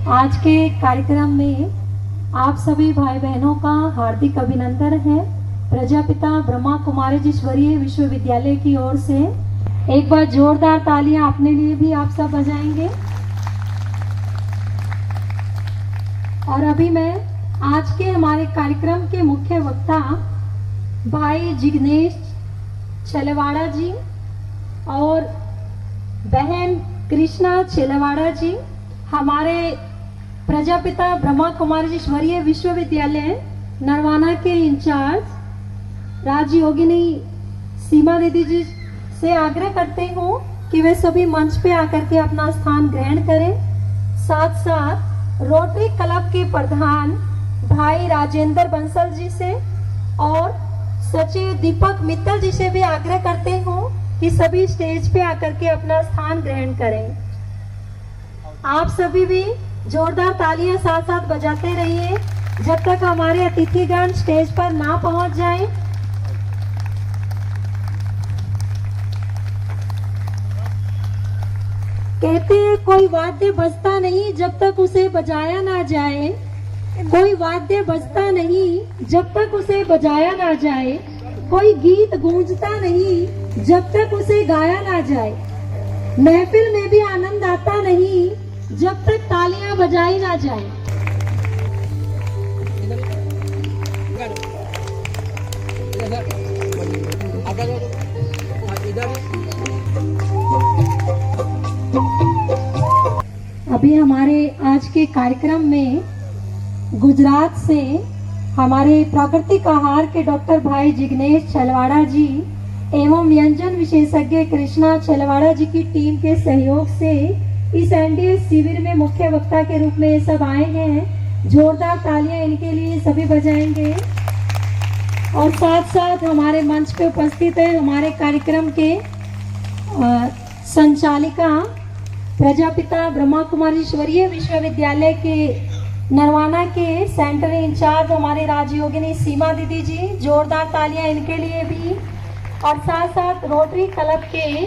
आज के कार्यक्रम में आप सभी भाई बहनों का हार्दिक अभिनंदन है। प्रजापिता ब्रह्मा कुमारी ईश्वरीय विश्वविद्यालय की ओर से एक बार जोरदार तालियां अपने लिए भी आप सब बजाएंगे। और अभी मैं आज के हमारे कार्यक्रम के मुख्य वक्ता भाई जिग्नेश छेलवाड़ा जी और बहन कृष्णा छेलवाड़ा जी, हमारे प्रजापिता ब्रह्मा कुमारी ईश्वरीय विश्वविद्यालय नरवाना के इंचार्ज राजयोगिनी सीमा दीदी जी से आग्रह करते हूँ कि वे सभी मंच पे आकर के अपना स्थान ग्रहण करें। साथ साथ रोटरी क्लब के प्रधान भाई राजेंद्र बंसल जी से और सचिव दीपक मित्तल जी से भी आग्रह करते हूँ कि सभी स्टेज पे आकर के अपना स्थान ग्रहण करें। आप सभी भी जोरदार तालियां साथ साथ बजाते रहिए जब तक हमारे अतिथिगण स्टेज पर ना पहुंच जाएं। कहते हैं कोई वाद्य बजता नहीं जब तक उसे बजाया ना जाए, कोई वाद्य बजता नहीं जब तक उसे बजाया ना जाए, कोई गीत गूंजता नहीं जब तक उसे गाया ना जाए, महफिल में भी आनंद आता नहीं जब तक तालियां बजाई ना जाए। अभी हमारे आज के कार्यक्रम में गुजरात से हमारे प्राकृतिक आहार के डॉक्टर भाई जिग्नेश छेलवाड़ा जी एवं व्यंजन विशेषज्ञ कृष्णा छेलवाड़ा जी की टीम के सहयोग से इस एनडीएस शिविर में मुख्य वक्ता के रूप में ये सब आए हैं। जोरदार तालियां इनके लिए सभी बजाएंगे। और साथ साथ हमारे मंच पे उपस्थित है हमारे कार्यक्रम के संचालिका प्रजापिता ब्रह्मा कुमारी ईश्वरीय विश्वविद्यालय के नरवाना के सेंटर इंचार्ज हमारे राजयोगिनी सीमा दीदी जी, जोरदार तालियां इनके लिए भी। और साथ साथ रोटरी क्लब के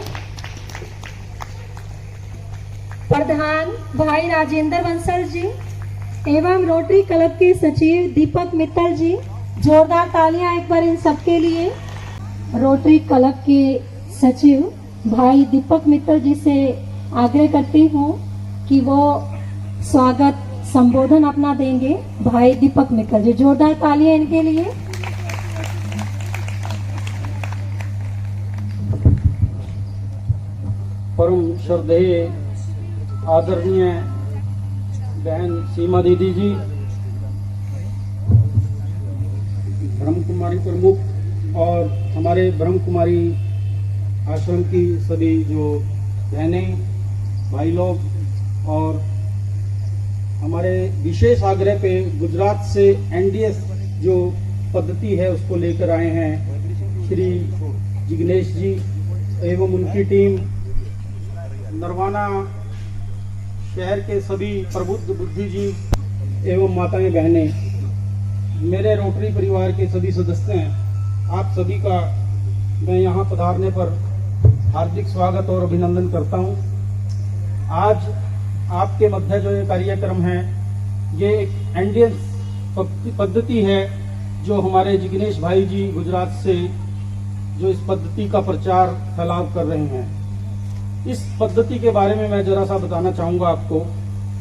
प्रधान भाई राजेंद्र बंसल जी एवं रोटरी क्लब के सचिव दीपक मित्तल जी, जोरदार तालियां एक बार इन सबके लिए। रोटरी क्लब के सचिव भाई दीपक मित्तल जी से आग्रह करती हूँ कि वो स्वागत संबोधन अपना देंगे। भाई दीपक मित्तल जी, जोरदार तालियां इनके लिए। परम श्रद्धेय आदरणीय बहन सीमा दीदी जी, ब्रह्म कुमारी प्रमुख और हमारे ब्रह्म कुमारी आश्रम की सभी जो बहनें भाई लोग, और हमारे विशेष आग्रह पे गुजरात से एनडीएस जो पद्धति है उसको लेकर आए हैं श्री जिग्नेश जी एवं उनकी टीम, नरवाना शहर के सभी प्रबुद्ध बुद्धि जी एवं माताएं बहनें, मेरे रोटरी परिवार के सभी सदस्य हैं, आप सभी का मैं यहाँ पधारने पर हार्दिक स्वागत और अभिनंदन करता हूँ। आज आपके मध्य जो ये कार्यक्रम है ये एक एनडीएस पद्धति है जो हमारे जिग्नेश भाई जी गुजरात से जो इस पद्धति का प्रचार फैलाव कर रहे हैं। इस पद्धति के बारे में मैं जरा सा बताना चाहूँगा आपको।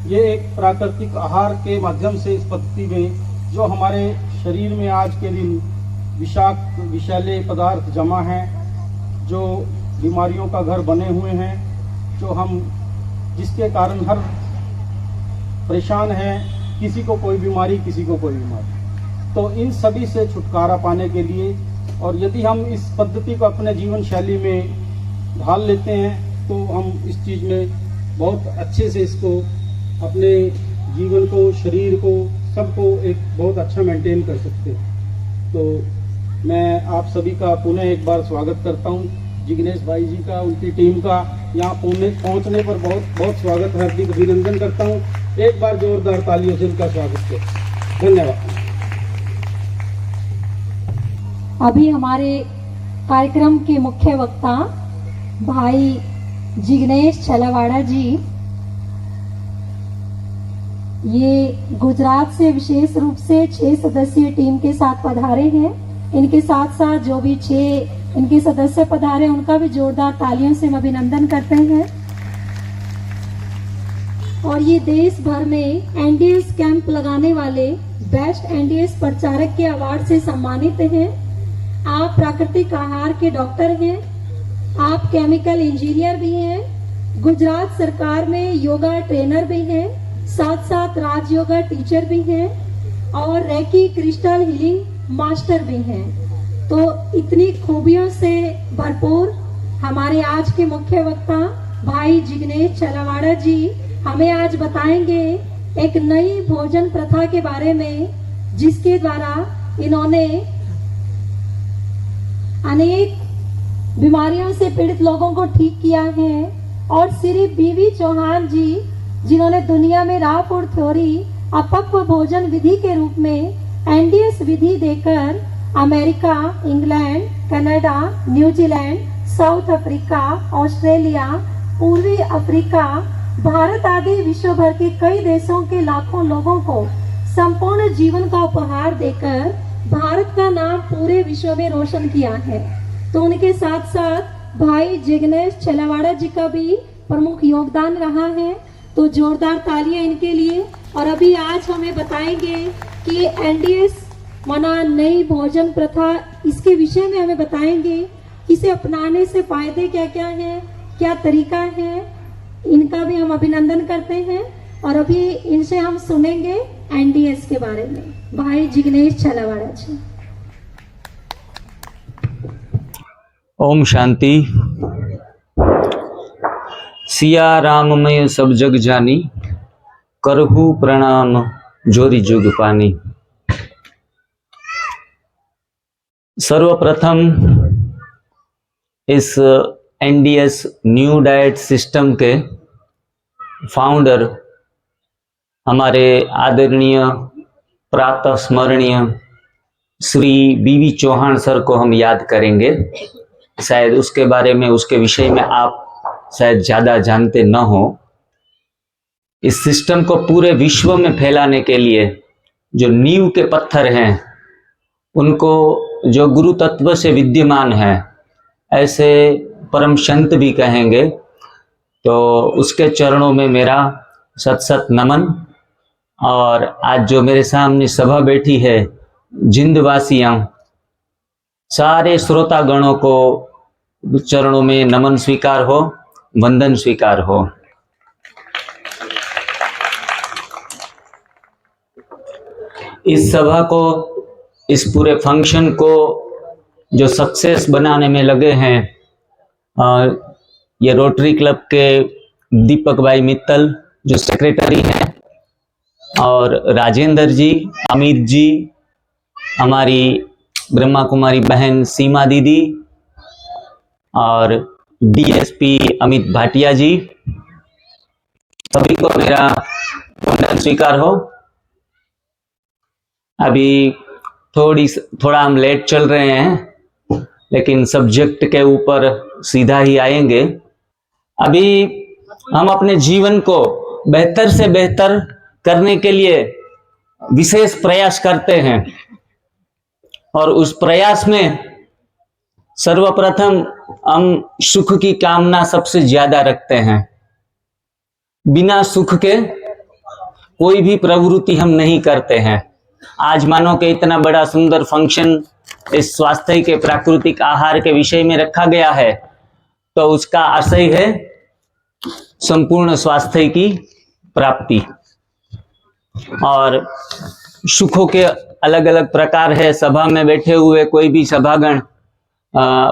ये एक प्राकृतिक आहार के माध्यम से इस पद्धति में जो हमारे शरीर में आज के दिन विषाक्त विषैले पदार्थ जमा हैं, जो बीमारियों का घर बने हुए हैं, जो हम जिसके कारण हर परेशान हैं, किसी को कोई बीमारी किसी को कोई बीमारी, तो इन सभी से छुटकारा पाने के लिए और यदि हम इस पद्धति को अपने जीवन शैली में ढाल लेते हैं तो हम इस चीज़ में बहुत अच्छे से इसको अपने जीवन को, शरीर को, सबको एक बहुत अच्छा मेंटेन कर सकते हैं। तो मैं आप सभी का पुनः एक बार स्वागत करता हूं, जिग्नेश भाई जी का, उनकी टीम का यहाँ पहुंचने पर बहुत बहुत स्वागत, हार्दिक अभिनंदन करता हूं। एक बार जोरदार तालियों से उनका स्वागत करें। धन्यवाद। अभी हमारे कार्यक्रम के मुख्य वक्ता भाई जिग्नेश छेलवाड़ा जी ये गुजरात से विशेष रूप से 6 सदस्यीय टीम के साथ पधारे हैं। इनके साथ साथ जो भी 6 इनके सदस्य पधारे उनका भी जोरदार तालियों से हम अभिनंदन करते हैं। और ये देश भर में एनडीएस कैंप लगाने वाले बेस्ट एनडीएस प्रचारक के अवार्ड से सम्मानित हैं। आप प्राकृतिक आहार के डॉक्टर हैं, आप केमिकल इंजीनियर भी हैं, गुजरात सरकार में योगा ट्रेनर भी हैं, साथ साथ राज योगा टीचर भी हैं और रेकी क्रिस्टल हीलिंग मास्टर भी हैं। तो इतनी खूबियों से भरपूर हमारे आज के मुख्य वक्ता भाई जिग्नेश चलवाड़ा जी हमें आज बताएंगे एक नई भोजन प्रथा के बारे में, जिसके द्वारा इन्होंने अनेक बीमारियों से पीड़ित लोगों को ठीक किया है। और श्री बीवी चौहान जी, जिन्होंने दुनिया में रॉ फूड थ्योरी अपक्व भोजन विधि के रूप में एनडीएस विधि देकर America, England, Canada, New Zealand, south Africa, Australia, पूर्वी अफ्रीका, भारत आदि विश्व भर के कई देशों के लाखों लोगों को संपूर्ण जीवन का उपहार देकर भारत का नाम पूरे विश्व में रोशन किया है। तो उनके साथ साथ भाई जिग्नेश चलवाड़ा जी का भी प्रमुख योगदान रहा है। तो जोरदार तालियां इनके लिए। और अभी आज हमें बताएंगे कि एनडीएस मना नई भोजन प्रथा, इसके विषय में हमें बताएंगे, इसे अपनाने से फायदे क्या क्या हैं, क्या तरीका है। इनका भी हम अभिनंदन करते हैं। और अभी इनसे हम सुनेंगे एनडीएस के बारे में। भाई जिग्नेश चलवाड़ा जी। ओम शांति। सिया राममय सब जग जानी, करहु प्रणाम जोरी जुग पानी। सर्वप्रथम इस एनडीएस न्यू डाइट सिस्टम के फाउंडर हमारे आदरणीय प्रातः स्मरणीय श्री बीवी चौहान सर को हम याद करेंगे। शायद उसके बारे में, उसके विषय में आप शायद ज़्यादा जानते न हो। इस सिस्टम को पूरे विश्व में फैलाने के लिए जो नींव के पत्थर हैं, उनको जो गुरु तत्व से विद्यमान है, ऐसे परम संत भी कहेंगे, तो उसके चरणों में मेरा सत सत नमन। और आज जो मेरे सामने सभा बैठी है, जिंदवासियां, सारे श्रोतागणों को चरणों में नमन स्वीकार हो, वंदन स्वीकार हो। इस सभा को, इस पूरे फंक्शन को जो सक्सेस बनाने में लगे हैं, ये रोटरी क्लब के दीपक भाई मित्तल जो सेक्रेटरी हैं, और राजेंद्र जी, अमित जी, हमारी ब्रह्मा कुमारी बहन सीमा दीदी, और डीएसपी अमित भाटिया जी, सभी को मेरा वंदन स्वीकार हो। अभी थोड़ा हम लेट चल रहे हैं, लेकिन सब्जेक्ट के ऊपर सीधा ही आएंगे। अभी हम अपने जीवन को बेहतर से बेहतर करने के लिए विशेष प्रयास करते हैं, और उस प्रयास में सर्वप्रथम हम सुख की कामना सबसे ज्यादा रखते हैं। बिना सुख के कोई भी प्रवृत्ति हम नहीं करते हैं। आज मानो कि इतना बड़ा सुंदर फंक्शन इस स्वास्थ्य के प्राकृतिक आहार के विषय में रखा गया है, तो उसका आशय है संपूर्ण स्वास्थ्य की प्राप्ति। और सुखों के अलग अलग प्रकार है। सभा में बैठे हुए कोई भी सभागण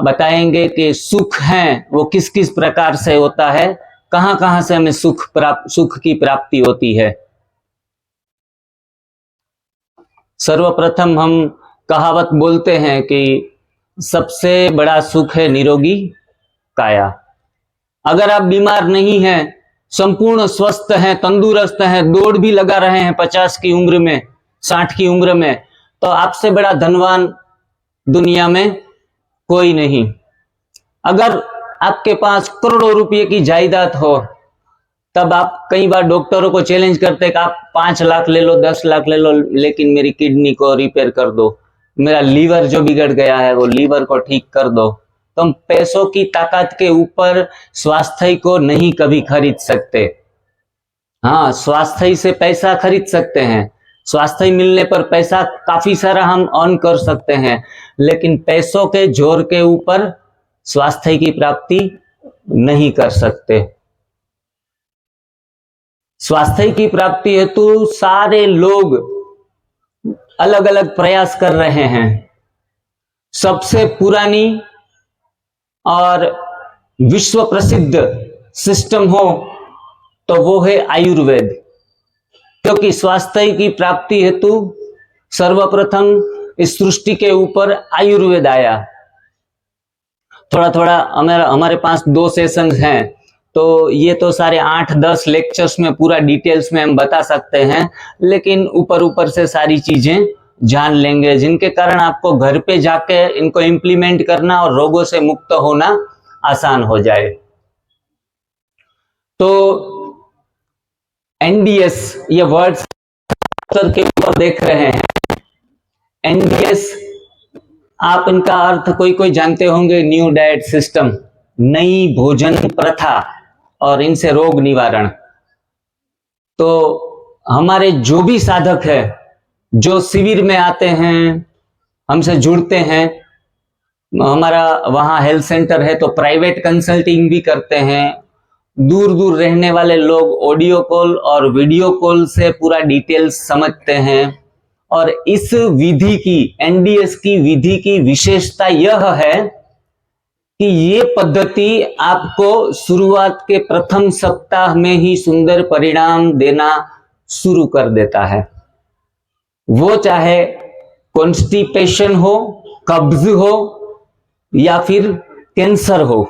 बताएंगे कि सुख है वो किस किस प्रकार से होता है, कहां कहां से हमें सुख की प्राप्ति होती है। सर्वप्रथम हम कहावत बोलते हैं कि सबसे बड़ा सुख है निरोगी काया। अगर आप बीमार नहीं हैं, संपूर्ण स्वस्थ हैं, तंदुरुस्त हैं, दौड़ भी लगा रहे हैं 50 की उम्र में, 60 की उम्र में, तो आपसे बड़ा धनवान दुनिया में कोई नहीं। अगर आपके पास करोड़ों रुपए की जायदाद हो, तब आप कई बार डॉक्टरों को चैलेंज करते हैं कि आप 5 लाख ले लो, 10 लाख ले लो, लेकिन मेरी किडनी को रिपेयर कर दो, मेरा लीवर जो बिगड़ गया है वो लीवर को ठीक कर दो। तो हम पैसों की ताकत के ऊपर स्वास्थ्य को नहीं कभी खरीद सकते। हाँ, स्वास्थ्य से पैसा खरीद सकते हैं, स्वास्थ्य मिलने पर पैसा काफी सारा हम अर्न कर सकते हैं, लेकिन पैसों के जोर के ऊपर स्वास्थ्य की प्राप्ति नहीं कर सकते। स्वास्थ्य की प्राप्ति हेतु सारे लोग अलग अलग प्रयास कर रहे हैं। सबसे पुरानी और विश्व प्रसिद्ध सिस्टम हो तो वो है आयुर्वेद, क्योंकि स्वास्थ्य की प्राप्ति हेतु सर्वप्रथम इस सृष्टि के ऊपर आयुर्वेद आया। थोड़ा थोड़ा हमारे पास 2 सेशन हैं, तो ये तो सारे 8-10 लेक्चर्स में पूरा डिटेल्स में हम बता सकते हैं, लेकिन ऊपर से सारी चीजें जान लेंगे, जिनके कारण आपको घर पे जाके इनको इम्प्लीमेंट करना और रोगों से मुक्त होना आसान हो जाए। तो एनडीएस ये वर्ड्स के ऊपर देख रहे हैं। एनडीएस आप इनका अर्थ कोई जानते होंगे, न्यू डाइट सिस्टम, नई भोजन प्रथा और इनसे रोग निवारण। तो हमारे जो भी साधक है, जो शिविर में आते हैं, हमसे जुड़ते हैं, हमारा वहाँ हेल्थ सेंटर है तो प्राइवेट कंसल्टिंग भी करते हैं। दूर दूर रहने वाले लोग ऑडियो कॉल और वीडियो कॉल से पूरा डिटेल्स समझते हैं। और इस विधि की, एनडीएस की विधि की विशेषता यह है कि ये पद्धति आपको शुरुआत के प्रथम सप्ताह में ही सुंदर परिणाम देना शुरू कर देता है। वो चाहे कॉन्स्टिपेशन हो, कब्ज हो या फिर कैंसर हो,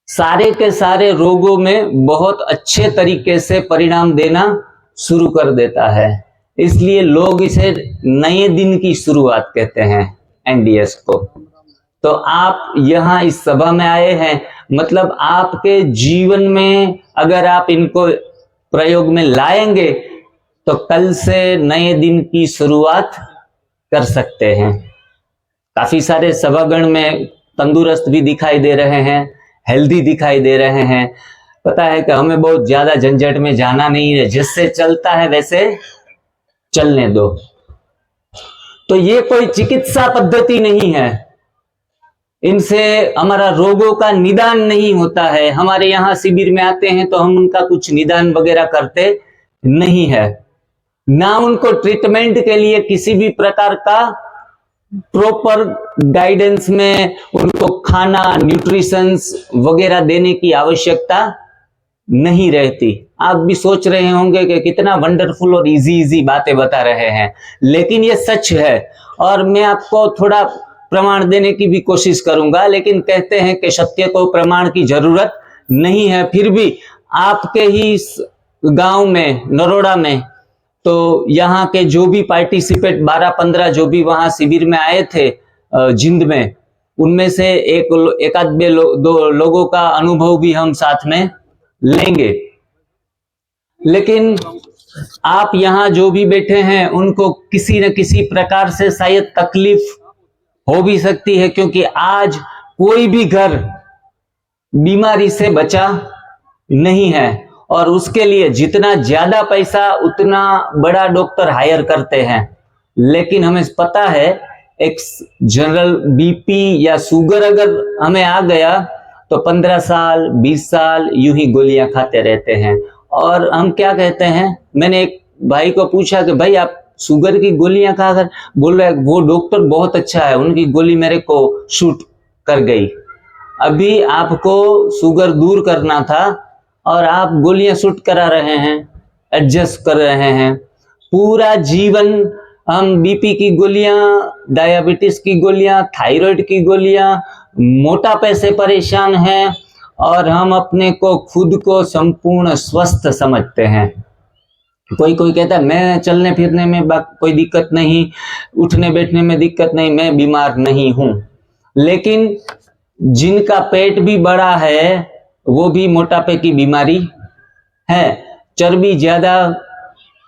सारे के सारे रोगों में बहुत अच्छे तरीके से परिणाम देना शुरू कर देता है। इसलिए लोग इसे नए दिन की शुरुआत कहते हैं, एनडीएस को। तो आप यहाँ इस सभा में आए हैं, मतलब आपके जीवन में अगर आप इनको प्रयोग में लाएंगे तो कल से नए दिन की शुरुआत कर सकते हैं। काफी सारे सभागण में तंदुरुस्त भी दिखाई दे रहे हैं, हेल्दी दिखाई दे रहे हैं। पता है कि हमें बहुत ज्यादा झंझट में जाना नहीं है, जिससे चलता है वैसे चलने दो। तो ये कोई चिकित्सा पद्धति नहीं है, इनसे हमारा रोगों का निदान नहीं होता है। हमारे यहाँ शिविर में आते हैं तो हम उनका कुछ निदान वगैरह करते नहीं है, ना उनको ट्रीटमेंट के लिए किसी भी प्रकार का प्रॉपर गाइडेंस में उनको खाना, न्यूट्रिशंस वगैरह देने की आवश्यकता नहीं रहती। आप भी सोच रहे होंगे कि कितना वंडरफुल और इजी बातें बता रहे हैं, लेकिन ये सच है। और मैं आपको थोड़ा प्रमाण देने की भी कोशिश करूंगा, लेकिन कहते हैं कि सत्य को प्रमाण की जरूरत नहीं है। फिर भी आपके ही गांव में, नरोड़ा में, तो यहाँ के जो भी पार्टिसिपेट 12-15 जो भी वहां शिविर में आए थे जिंद में, उनमें से एक आध दो लोगों का अनुभव भी हम साथ में लेंगे। लेकिन आप यहाँ जो भी बैठे हैं उनको किसी न किसी प्रकार से शायद तकलीफ हो भी सकती है, क्योंकि आज कोई भी घर बीमारी से बचा नहीं है, और उसके लिए जितना ज्यादा पैसा उतना बड़ा डॉक्टर हायर करते हैं। लेकिन हमें पता है एक जनरल बीपी या शुगर अगर हमें आ गया तो 15 साल 20 साल यूं ही गोलियां खाते रहते हैं। और हम क्या कहते हैं, मैंने एक भाई को पूछा कि भाई आप शुगर की गोलियां खाकर, बोल रहे वो डॉक्टर बहुत अच्छा है, उनकी गोली मेरे को शूट कर गई। अभी आपको शुगर दूर करना था और आप गोलियां शूट करा रहे हैं, एडजस्ट कर रहे हैं। पूरा जीवन हम बीपी की गोलियां, डायबिटीज की गोलियां, थायराइड की गोलियां, मोटापे से परेशान हैं, और हम अपने को खुद को संपूर्ण स्वस्थ समझते हैं। कोई कहता है मैं चलने फिरने में कोई दिक्कत नहीं, उठने बैठने में दिक्कत नहीं, मैं बीमार नहीं हूं। लेकिन जिनका पेट भी बड़ा है वो भी मोटापे की बीमारी है, चर्बी ज्यादा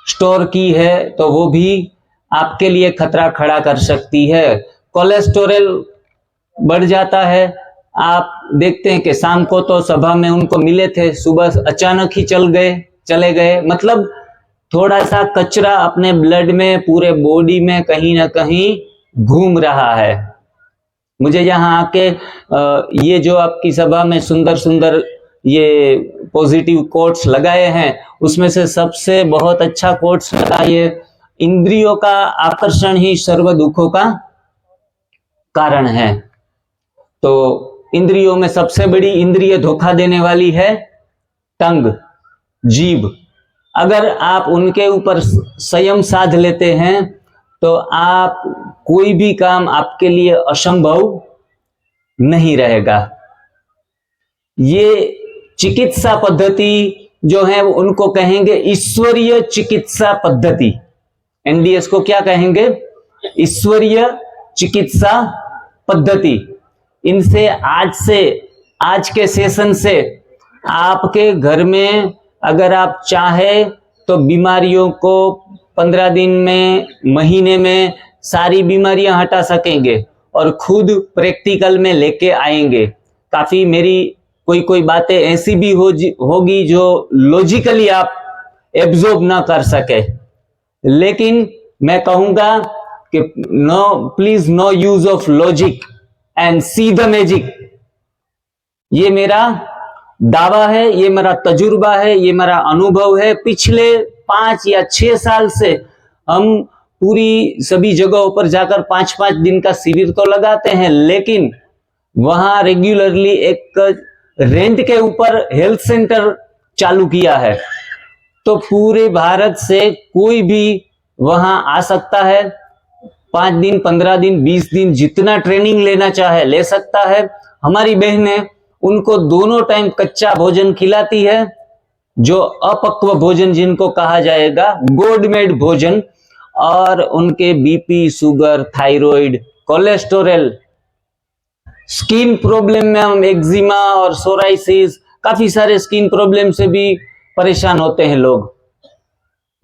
स्टोर की है तो वो भी आपके लिए खतरा खड़ा कर सकती है। कोलेस्टेरॉल बढ़ जाता है। आप देखते हैं कि शाम को तो सभा में उनको मिले थे, सुबह अचानक ही चले गए। मतलब थोड़ा सा कचरा अपने ब्लड में, पूरे बॉडी में कहीं ना कहीं घूम रहा है। मुझे यहाँ आके ये जो आपकी सभा में सुंदर सुंदर ये पॉजिटिव कोट्स लगाए हैं, उसमें से सबसे बहुत अच्छा कोट्स लगा ये, इंद्रियों का आकर्षण ही सर्व दुखों का कारण है। तो इंद्रियों में सबसे बड़ी इंद्रिय धोखा देने वाली है टंग, जीभ। अगर आप उनके ऊपर संयम साध लेते हैं तो आप कोई भी काम आपके लिए असंभव नहीं रहेगा। ये चिकित्सा पद्धति जो है उनको कहेंगे ईश्वरीय चिकित्सा पद्धति। एनडीएस को क्या कहेंगे? ईश्वरीय चिकित्सा पद्धति। इनसे आज के सेशन से आपके घर में अगर आप चाहे तो बीमारियों को 15 दिन में, महीने में सारी बीमारियां हटा सकेंगे और खुद प्रैक्टिकल में लेके आएंगे। काफी मेरी कोई बातें ऐसी भी होगी जो लॉजिकली आप एब्जॉर्ब ना कर सके, लेकिन मैं कहूंगा कि please no use of logic and see the magic. ये मेरा दावा है, ये मेरा तजुर्बा है, ये मेरा अनुभव है। पिछले 5 या 6 साल से हम पूरी सभी जगहों पर जाकर 5-5 दिन का शिविर तो लगाते हैं, लेकिन वहां रेगुलरली एक रेंट के ऊपर हेल्थ सेंटर चालू किया है। तो पूरे भारत से कोई भी वहां आ सकता है। 5 दिन, 15 दिन, 20 दिन, जितना ट्रेनिंग लेना चाहे ले सकता है। हमारी बहनें उनको दोनों टाइम कच्चा भोजन खिलाती है, जो अपक्व भोजन जिनको कहा जाएगा, गॉड मेड भोजन, और उनके BP, sugar, thyroid, cholesterol, skin problem में हम एक्जिमा और सोराइसिस, काफी सारे स्किन प्रॉब्लम से भी परेशान होते हैं लोग।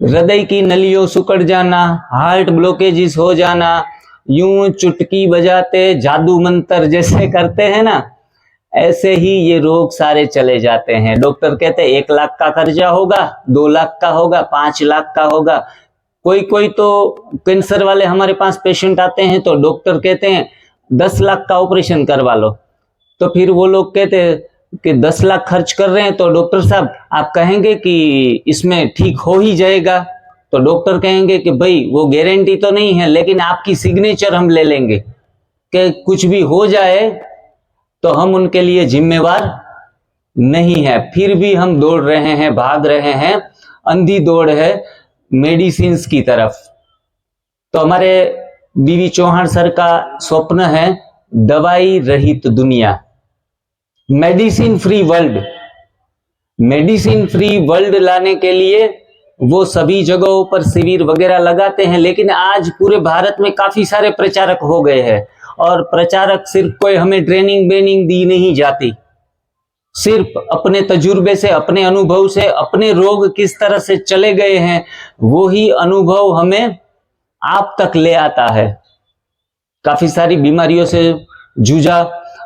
हृदय की नलियों सिकुड़ जाना, हार्ट ब्लॉकेजेस हो जाना, यूं चुटकी बजाते जादू मंत्र जैसे करते हैं ना, ऐसे ही ये रोग सारे चले जाते हैं। डॉक्टर कहते हैं 1 लाख का खर्चा होगा, 2 लाख का होगा, 5 लाख का होगा। कोई तो कैंसर वाले हमारे पास पेशेंट आते हैं तो डॉक्टर कहते हैं 10 लाख का ऑपरेशन करवा लो। तो फिर वो लोग कहते हैं कि 10 लाख खर्च कर रहे हैं, तो डॉक्टर साहब आप कहेंगे कि इसमें ठीक हो ही जाएगा। तो डॉक्टर कहेंगे कि भाई वो गारंटी तो नहीं है, लेकिन आपकी सिग्नेचर हम ले लेंगे कि कुछ भी हो जाए तो हम उनके लिए जिम्मेवार नहीं है। फिर भी हम दौड़ रहे हैं, भाग रहे हैं, अंधी दौड़ है मेडिसिन की तरफ। तो हमारे बीवी चौहान सर का स्वप्न है दवाई रहित दुनिया, medicine free world. Medicine free world लाने के लिए वो सभी जगहों पर शिविर वगैरह लगाते हैं, लेकिन आज पूरे भारत में काफी सारे प्रचारक हो गए हैं। और प्रचारक सिर्फ कोई हमें ट्रेनिंग दी नहीं जाती, सिर्फ अपने तजुर्बे से, अपने अनुभव से, अपने रोग किस तरह से चले गए हैं वो ही अनुभव हमें आप तक ले आता है। काफी सारी बीमारियों से जूझा,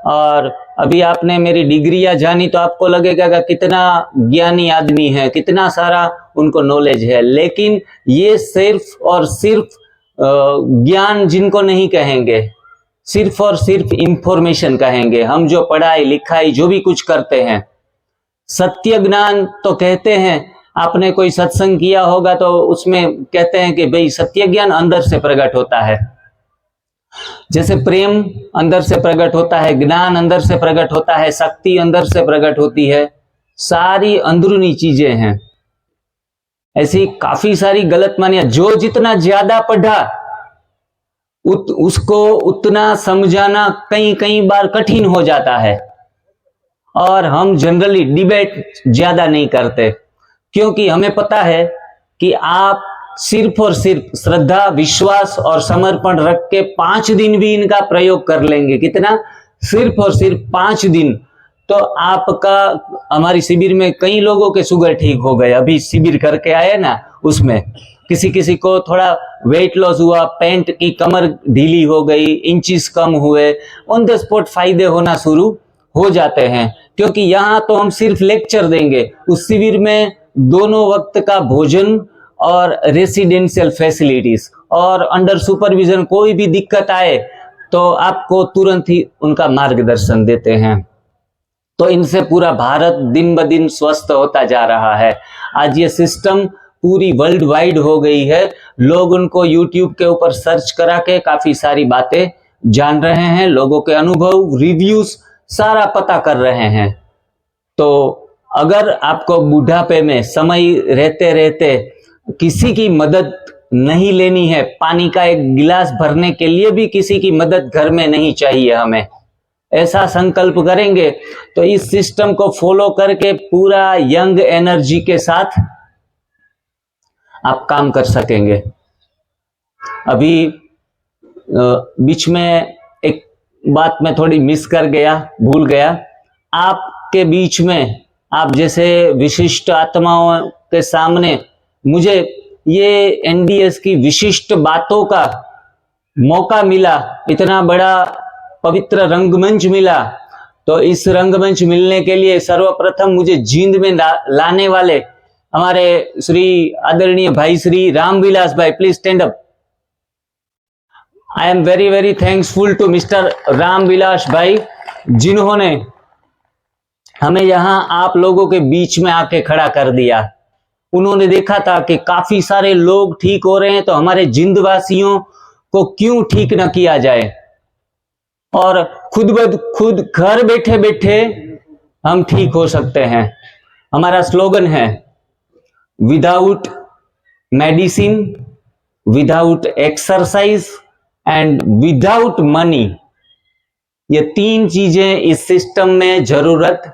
और अभी आपने मेरी डिग्रियां जानी तो आपको लगेगा कि कितना ज्ञानी आदमी है, कितना सारा उनको नॉलेज है, लेकिन ये सिर्फ और सिर्फ ज्ञान जिनको नहीं कहेंगे, सिर्फ और सिर्फ इंफॉर्मेशन कहेंगे। हम जो पढ़ाई लिखाई जो भी कुछ करते हैं, सत्य ज्ञान तो कहते हैं। आपने कोई सत्संग किया होगा तो उसमें कहते हैं कि भाई सत्य ज्ञान अंदर से प्रकट होता है। जैसे प्रेम अंदर से प्रकट होता है, ज्ञान अंदर से प्रकट होता है, शक्ति अंदर से प्रकट होती है, सारी अंदरूनी चीजें हैं। ऐसी काफी सारी गलत मानिया, जो जितना ज्यादा पढ़ा उसको उतना समझाना कई बार कठिन हो जाता है। और हम जनरली डिबेट ज्यादा नहीं करते, क्योंकि हमें पता है कि आप सिर्फ और सिर्फ श्रद्धा, विश्वास और समर्पण रख के 5 दिन भी इनका प्रयोग कर लेंगे। कितना? सिर्फ और सिर्फ 5 दिन, तो आपका, हमारी शिविर में कई लोगों के शुगर ठीक हो गए, अभी शिविर करके आए ना, उसमें किसी किसी को थोड़ा वेट लॉस हुआ, पैंट की कमर ढीली हो गई, इंचेस कम हुए, ऑन द स्पॉट फायदे होना शुरू हो जाते हैं। क्योंकि यहाँ तो हम सिर्फ लेक्चर देंगे, उस शिविर में दोनों वक्त का भोजन और रेसिडेंशियल फैसिलिटीज और अंडर सुपरविजन कोई भी दिक्कत आए तो आपको तुरंत ही उनका मार्गदर्शन देते हैं। तो इनसे पूरा भारत दिन ब दिन स्वस्थ होता जा रहा है। आज ये सिस्टम पूरी वर्ल्ड वाइड हो गई है, लोग उनको यूट्यूब के ऊपर सर्च करा के काफी सारी बातें जान रहे हैं, लोगों के अनुभव, रिव्यूज सारा पता कर रहे हैं। तो अगर आपको बुढ़ापे में समय रहते रहते किसी की मदद नहीं लेनी है, पानी का एक गिलास भरने के लिए भी किसी की मदद घर में नहीं चाहिए, हमें ऐसा संकल्प करेंगे तो इस सिस्टम को फॉलो करके पूरा यंग एनर्जी के साथ आप काम कर सकेंगे। अभी बीच में एक बात मैं थोड़ी मिस कर गया, भूल गया। आपके बीच में, आप जैसे विशिष्ट आत्माओं के सामने मुझे ये एनडीएस की विशिष्ट बातों का मौका मिला, इतना बड़ा पवित्र रंगमंच मिला। तो इस रंगमंच मिलने के लिए सर्वप्रथम मुझे जींद में लाने वाले हमारे श्री आदरणीय भाई श्री रामविलास भाई, please stand up. I am very very thanksful to mister Ramvilas भाई, जिन्होंने हमें यहां आप लोगों के बीच में आके खड़ा कर दिया। उन्होंने देखा था कि काफी सारे लोग ठीक हो रहे हैं, तो हमारे जिंद वासियों को क्यों ठीक न किया जाए, और खुद ब खुद घर बैठे बैठे हम ठीक हो सकते हैं। हमारा स्लोगन है without medicine, without exercise and without money. ये तीन चीजें इस सिस्टम में जरूरत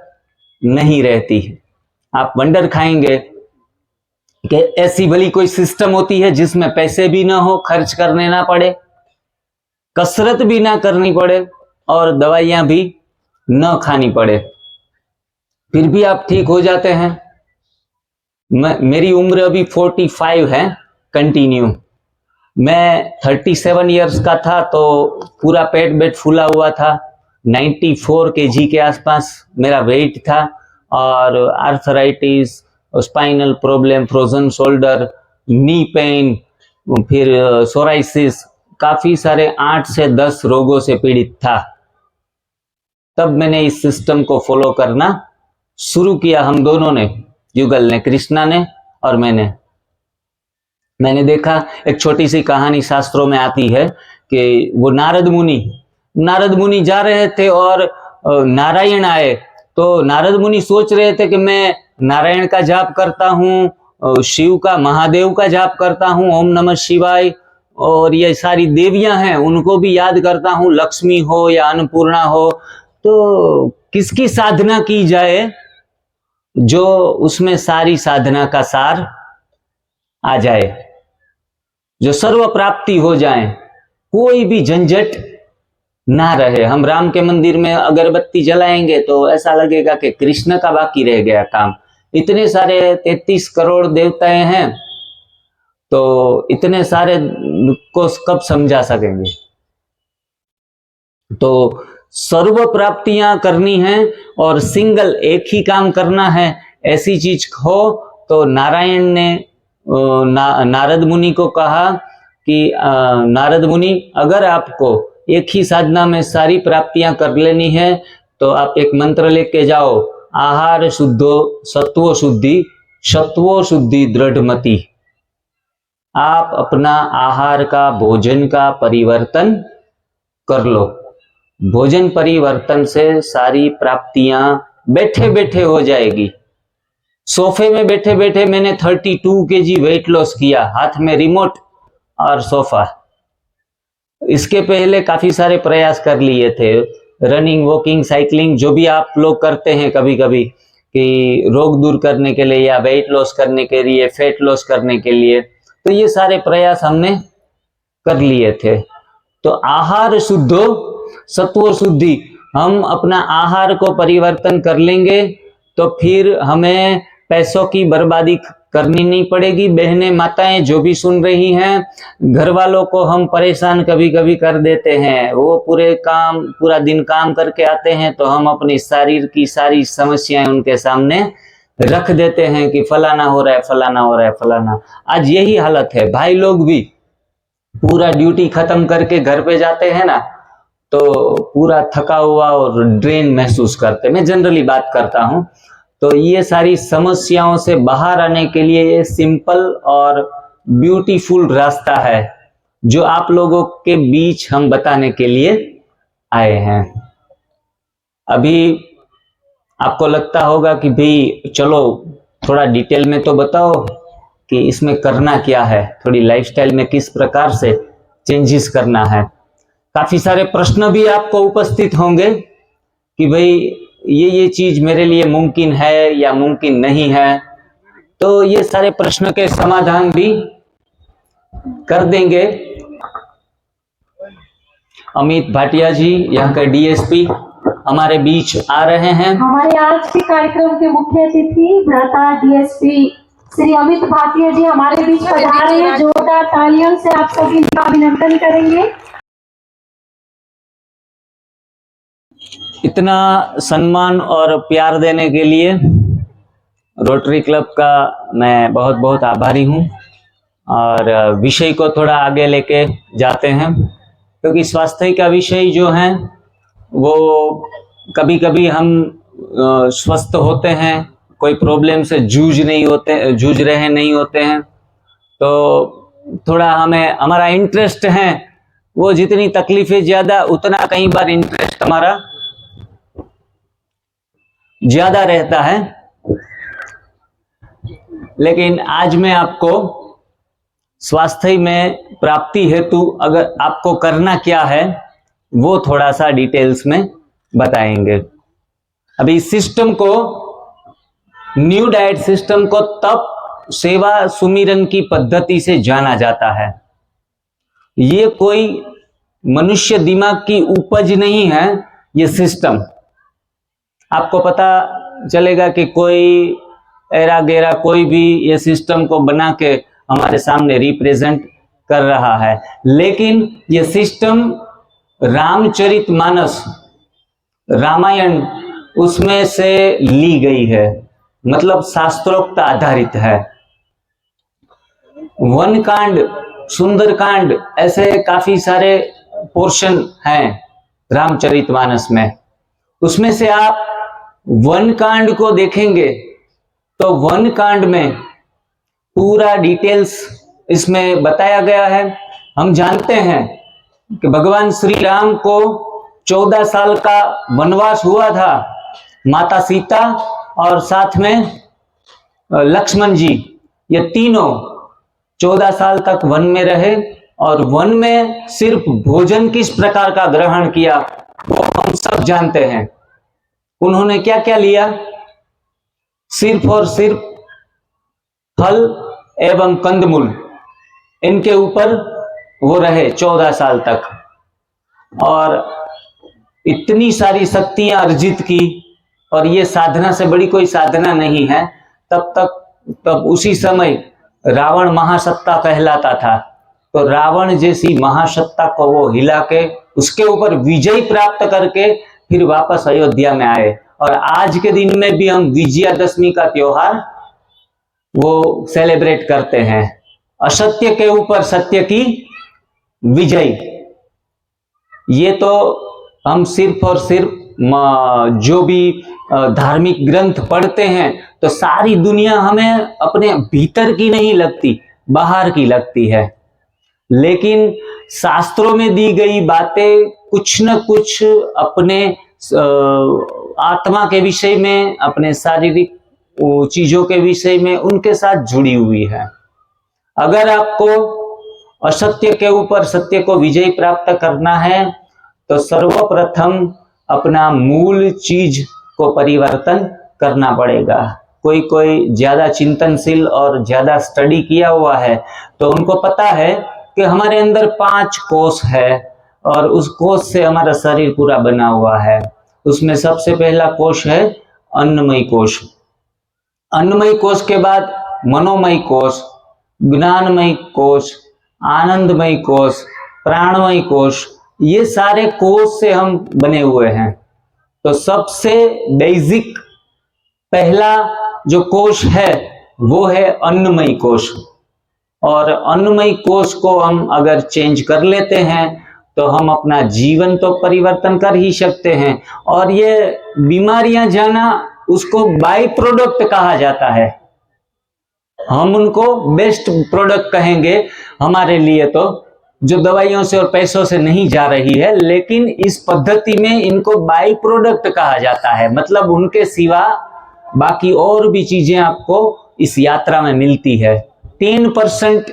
नहीं रहती। आप वंडर खाएंगे कि ऐसी भली कोई सिस्टम होती है जिसमें पैसे भी ना हो, खर्च करने ना पड़े, कसरत भी ना करनी पड़े और दवाइयां भी न खानी पड़े, फिर भी आप ठीक हो जाते हैं। मेरी उम्र अभी 45 है कंटिन्यू। मैं 37 इयर्स का था तो पूरा पेट बेट फूला हुआ था, 94 kg के आसपास मेरा वेट था, और arthritis, spinal problem, frozen shoulder, knee pain, फिर सोराइसिस, काफी सारे 8 से 10 रोगों से पीड़ित था। तब मैंने इस सिस्टम को फॉलो करना शुरू किया, हम दोनों ने, युगल ने, कृष्णा ने और मैंने देखा एक छोटी सी कहानी शास्त्रों में आती है कि वो नारद मुनि जा रहे थे और नारायण आए। तो नारद मुनि सोच रहे थे कि मैं नारायण का जाप करता हूँ, शिव का, महादेव का जाप करता हूँ, ओम नमः शिवाय, और ये सारी देवियां हैं उनको भी याद करता हूँ, लक्ष्मी हो या अन्नपूर्णा हो, तो किसकी साधना की जाए जो उसमें सारी साधना का सार आ जाए, जो सर्व प्राप्ति हो जाए, कोई भी झंझट ना रहे। हम राम के मंदिर में अगरबत्ती जलाएंगे तो ऐसा लगेगा कि कृष्ण का बाकी रह गया काम। इतने सारे 33 करोड़ देवताएं हैं, तो इतने सारे को कब समझा सकेंगे। तो सर्व प्राप्तियां करनी है और सिंगल एक ही काम करना है, ऐसी चीज हो तो नारायण ने नारद मुनि को कहा कि नारद मुनि, अगर आपको एक ही साधना में सारी प्राप्तियां कर लेनी है तो आप एक मंत्र लेके जाओ, आहार शुद्धो सत्वो शुद्धि, सत्वो शुद्धि दृढ़मति। आप अपना आहार का, भोजन का परिवर्तन कर लो। भोजन परिवर्तन से सारी प्राप्तियां बैठे बैठे हो जाएगी। सोफे में बैठे बैठे मैंने 32 kg वेट लॉस किया, हाथ में रिमोट और सोफा। इसके पहले काफी सारे प्रयास कर लिए थे, रनिंग, वॉकिंग, साइकिलिंग, जो भी आप लोग करते हैं कभी कभी कि रोग दूर करने के लिए या वेट लॉस करने के लिए, फैट लॉस करने के लिए, तो ये सारे प्रयास हमने कर लिए थे। तो आहार शुद्धो सत्व शुद्धि, हम अपना आहार को परिवर्तन कर लेंगे तो फिर हमें पैसों की बर्बादी करनी नहीं पड़ेगी। बहनें माताएं जो भी सुन रही हैं, घर वालों को हम परेशान कभी कभी कर देते हैं, वो पूरा दिन काम करके आते हैं तो हम अपनी शरीर की सारी समस्याएं उनके सामने रख देते हैं कि फलाना हो रहा है, फलाना हो रहा है, फलाना। आज यही हालत है। भाई लोग भी पूरा ड्यूटी खत्म करके घर पे जाते हैं ना, तो पूरा थका हुआ और ड्रेन महसूस करते। मैं जनरली बात करता हूं। तो ये सारी समस्याओं से बाहर आने के लिए ये सिंपल और ब्यूटीफुल रास्ता है जो आप लोगों के बीच हम बताने के लिए आए हैं। अभी आपको लगता होगा कि भाई चलो थोड़ा डिटेल में तो बताओ कि इसमें करना क्या है, थोड़ी लाइफस्टाइल में किस प्रकार से चेंजेस करना है। काफी सारे प्रश्न भी आपको उपस्थित होंगे कि भाई ये चीज मेरे लिए मुमकिन है या मुमकिन नहीं है। तो ये सारे प्रश्न के समाधान भी कर देंगे अमित भाटिया जी, यहाँ के डीएसपी हमारे बीच आ रहे हैं। हमारे आज के कार्यक्रम के मुख्य अतिथि भ्राता डीएसपी श्री अमित भाटिया जी हमारे बीच पधारे हैं। जोरदार तालियों से आप सभी का अभिनंदन करेंगे। इतना सम्मान और प्यार देने के लिए रोटरी क्लब का मैं बहुत बहुत आभारी हूँ। और विषय को थोड़ा आगे लेके जाते हैं, क्योंकि स्वास्थ्य का विषय जो है वो कभी कभी हम स्वस्थ होते हैं, कोई प्रॉब्लम से जूझ रहे नहीं होते हैं, तो थोड़ा हमारा इंटरेस्ट है वो जितनी तकलीफें ज्यादा उतना कई बार इंटरेस्ट हमारा ज्यादा रहता है। लेकिन आज मैं आपको स्वास्थ्य में प्राप्ति हेतु अगर आपको करना क्या है वो थोड़ा सा डिटेल्स में बताएंगे। अभी सिस्टम को, न्यू डाइट सिस्टम को तप सेवा सुमिरन की पद्धति से जाना जाता है। ये कोई मनुष्य दिमाग की उपज नहीं है। ये सिस्टम आपको पता चलेगा कि कोई एरा गेरा कोई भी ये सिस्टम को बना के हमारे सामने रिप्रेजेंट कर रहा है, लेकिन ये सिस्टम रामचरितमानस, रामायण, उसमें से ली गई है, मतलब शास्त्रोक्त आधारित है। वन कांड, सुंदरकांड, ऐसे काफी सारे पोर्शन हैं रामचरितमानस में। उसमें से आप वन कांड को देखेंगे तो वन कांड में पूरा डिटेल्स इसमें बताया गया है। हम जानते हैं कि भगवान श्री राम को 14 साल का वनवास हुआ था। माता सीता और साथ में लक्ष्मण जी, ये तीनों 14 साल तक वन में रहे। और वन में सिर्फ भोजन किस प्रकार का ग्रहण किया वो हम सब जानते हैं। उन्होंने क्या क्या लिया? सिर्फ और सिर्फ फल एवं कंदमूल, इनके ऊपर वो रहे 14 साल तक। और इतनी सारी शक्तियां अर्जित की, और ये साधना से बड़ी कोई साधना नहीं है। तब उसी समय रावण महासत्ता कहलाता था। तो रावण जैसी महासत्ता को वो हिला के उसके ऊपर विजय प्राप्त करके फिर वापस अयोध्या में आए। और आज के दिन में भी हम विजयादशमी का त्योहार वो सेलिब्रेट करते हैं। असत्य के ऊपर सत्य की विजय। ये तो हम सिर्फ और सिर्फ जो भी धार्मिक ग्रंथ पढ़ते हैं तो सारी दुनिया हमें अपने भीतर की नहीं लगती, बाहर की लगती है। लेकिन शास्त्रों में दी गई बातें कुछ न कुछ अपने आत्मा के विषय में, अपने शारीरिक चीजों के विषय में उनके साथ जुड़ी हुई है। अगर आपको असत्य के ऊपर सत्य को विजय प्राप्त करना है तो सर्वप्रथम अपना मूल चीज को परिवर्तन करना पड़ेगा। कोई ज्यादा चिंतनशील और ज्यादा स्टडी किया हुआ है तो उनको पता है कि हमारे अंदर 5 कोष है और उस कोष से हमारा शरीर पूरा बना हुआ है। उसमें सबसे पहला कोश है अन्नमय कोश। अन्नमय कोश के बाद मनोमय कोश, ज्ञानमय कोश, आनंदमय कोश, प्राणमय कोश, ये सारे कोश से हम बने हुए हैं। तो सबसे बेसिक पहला जो कोश है वो है अन्नमय कोश। और अन्नमय कोश को हम अगर चेंज कर लेते हैं तो हम अपना जीवन तो परिवर्तन कर ही सकते हैं। और ये बीमारियां जाना उसको बाई प्रोडक्ट कहा जाता है, हम उनको बेस्ट प्रोडक्ट कहेंगे हमारे लिए, तो जो दवाइयों से और पैसों से नहीं जा रही है, लेकिन इस पद्धति में इनको बाई प्रोडक्ट कहा जाता है। मतलब उनके सिवा बाकी और भी चीजें आपको इस यात्रा में मिलती है। 10%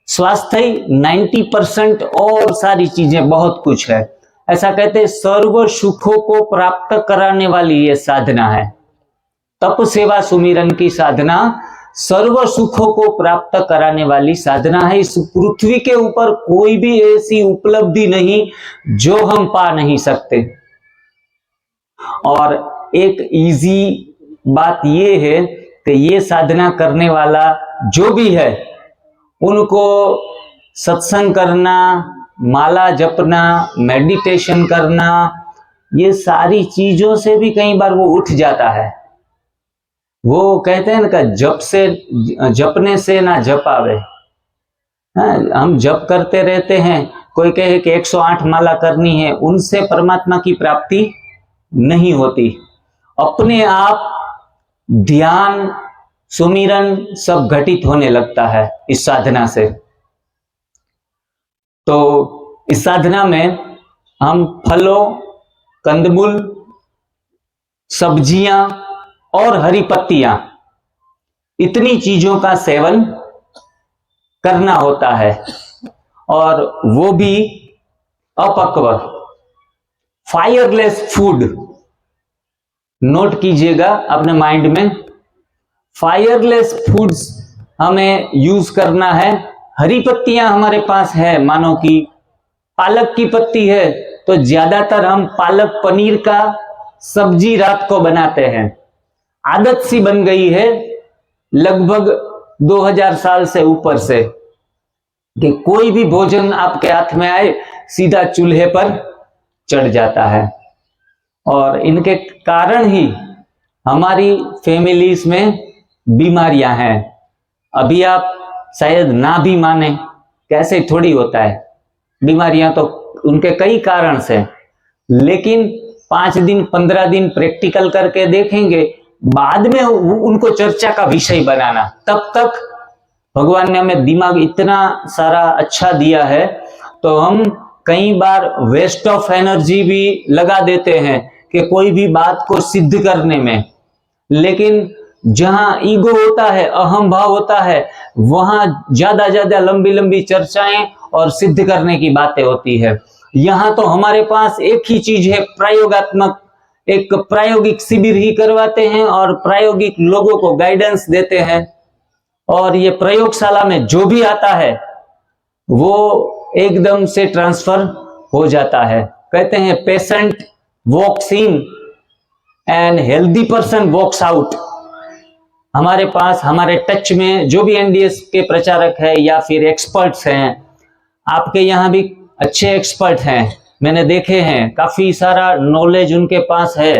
स्वास्थ्य, 90% और सारी चीजें, बहुत कुछ है। ऐसा कहते हैं सर्व सुखों को प्राप्त कराने वाली ये साधना है। तप सेवा सुमिरन की साधना सर्व सुखों को प्राप्त कराने वाली साधना है। इस पृथ्वी के ऊपर कोई भी ऐसी उपलब्धि नहीं जो हम पा नहीं सकते। और एक इजी बात ये है कि ये साधना करने वाला जो भी है उनको सत्संग करना, माला जपना, मेडिटेशन करना, ये सारी चीजों से भी कई बार वो उठ जाता है। वो कहते हैं ना, जपने से ना जप आवे। हम जप करते रहते हैं, कोई कहे कि 108 माला करनी है, उनसे परमात्मा की प्राप्ति नहीं होती। अपने आप ध्यान, सुमिरन सब घटित होने लगता है इस साधना से। तो इस साधना में हम फलों, कंदमूल, सब्जियां और हरी पत्तियां, इतनी चीजों का सेवन करना होता है। और वो भी अपक्व, फायरलेस फूड। नोट कीजिएगा अपने माइंड में, फायरलेस फूड्स हमें यूज करना है। हरी पत्तियां हमारे पास है, मानो कि पालक की पत्ती है तो ज्यादातर हम पालक पनीर का सब्जी रात को बनाते हैं। आदत सी बन गई है लगभग 2000 साल से ऊपर से कि कोई भी भोजन आपके हाथ में आए सीधा चूल्हे पर चढ़ जाता है। और इनके कारण ही हमारी फैमिलीज में बीमारियां हैं। अभी आप शायद ना भी माने, कैसे थोड़ी होता है, बीमारियां तो उनके कई कारण से, लेकिन 5 दिन 15 दिन प्रैक्टिकल करके देखेंगे, बाद में उनको चर्चा का विषय बनाना। तब तक भगवान ने हमें दिमाग इतना सारा अच्छा दिया है, तो हम कई बार वेस्ट ऑफ एनर्जी भी लगा देते हैं कि कोई भी बात को सिद्ध करने में। लेकिन जहां ईगो होता है, अहम भाव होता है, वहां ज्यादा लंबी लंबी चर्चाएं और सिद्ध करने की बातें होती है। यहां तो हमारे पास एक ही चीज है, प्रयोगात्मक, एक प्रायोगिक शिविर ही करवाते हैं और प्रायोगिक लोगों को गाइडेंस देते हैं। और ये प्रयोगशाला में जो भी आता है वो एकदम से ट्रांसफर हो जाता है। कहते हैं patient walks in and healthy person walks out. हमारे पास, हमारे टच में जो भी एनडीएस के प्रचारक है या फिर एक्सपर्ट्स हैं, आपके यहाँ भी अच्छे एक्सपर्ट हैं, मैंने देखे हैं, काफी सारा नॉलेज उनके पास है।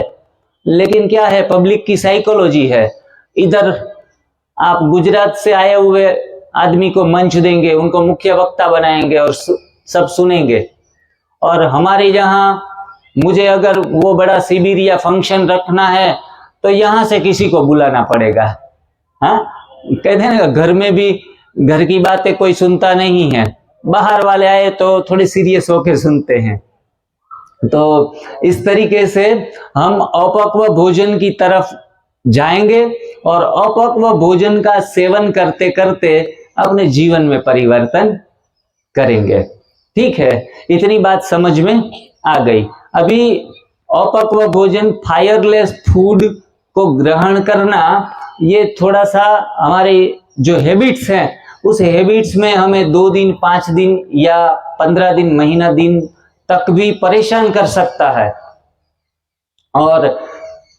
लेकिन क्या है, पब्लिक की साइकोलॉजी है। इधर आप गुजरात से आए हुए आदमी को मंच देंगे, उनको मुख्य वक्ता बनाएंगे और सब सुनेंगे। और हमारे यहाँ मुझे अगर वो बड़ा शिविर या फंक्शन रखना है तो यहाँ से किसी को बुलाना पड़ेगा। हाँ, कहते हैं ना, घर में भी घर की बातें कोई सुनता नहीं है, बाहर वाले आए तो थोड़े सीरियस होकर सुनते हैं। तो इस तरीके से हम अपक्व भोजन की तरफ जाएंगे और अपक्व भोजन का सेवन करते करते अपने जीवन में परिवर्तन करेंगे। ठीक है, इतनी बात समझ में आ गई। अभी अपक्व भोजन, फायरलेस फूड को ग्रहण करना, ये थोड़ा सा हमारी जो हैबिट्स हैं उस हैबिट्स में हमें 2 दिन, 5 दिन या 15 दिन, महीना दिन तक भी परेशान कर सकता है। और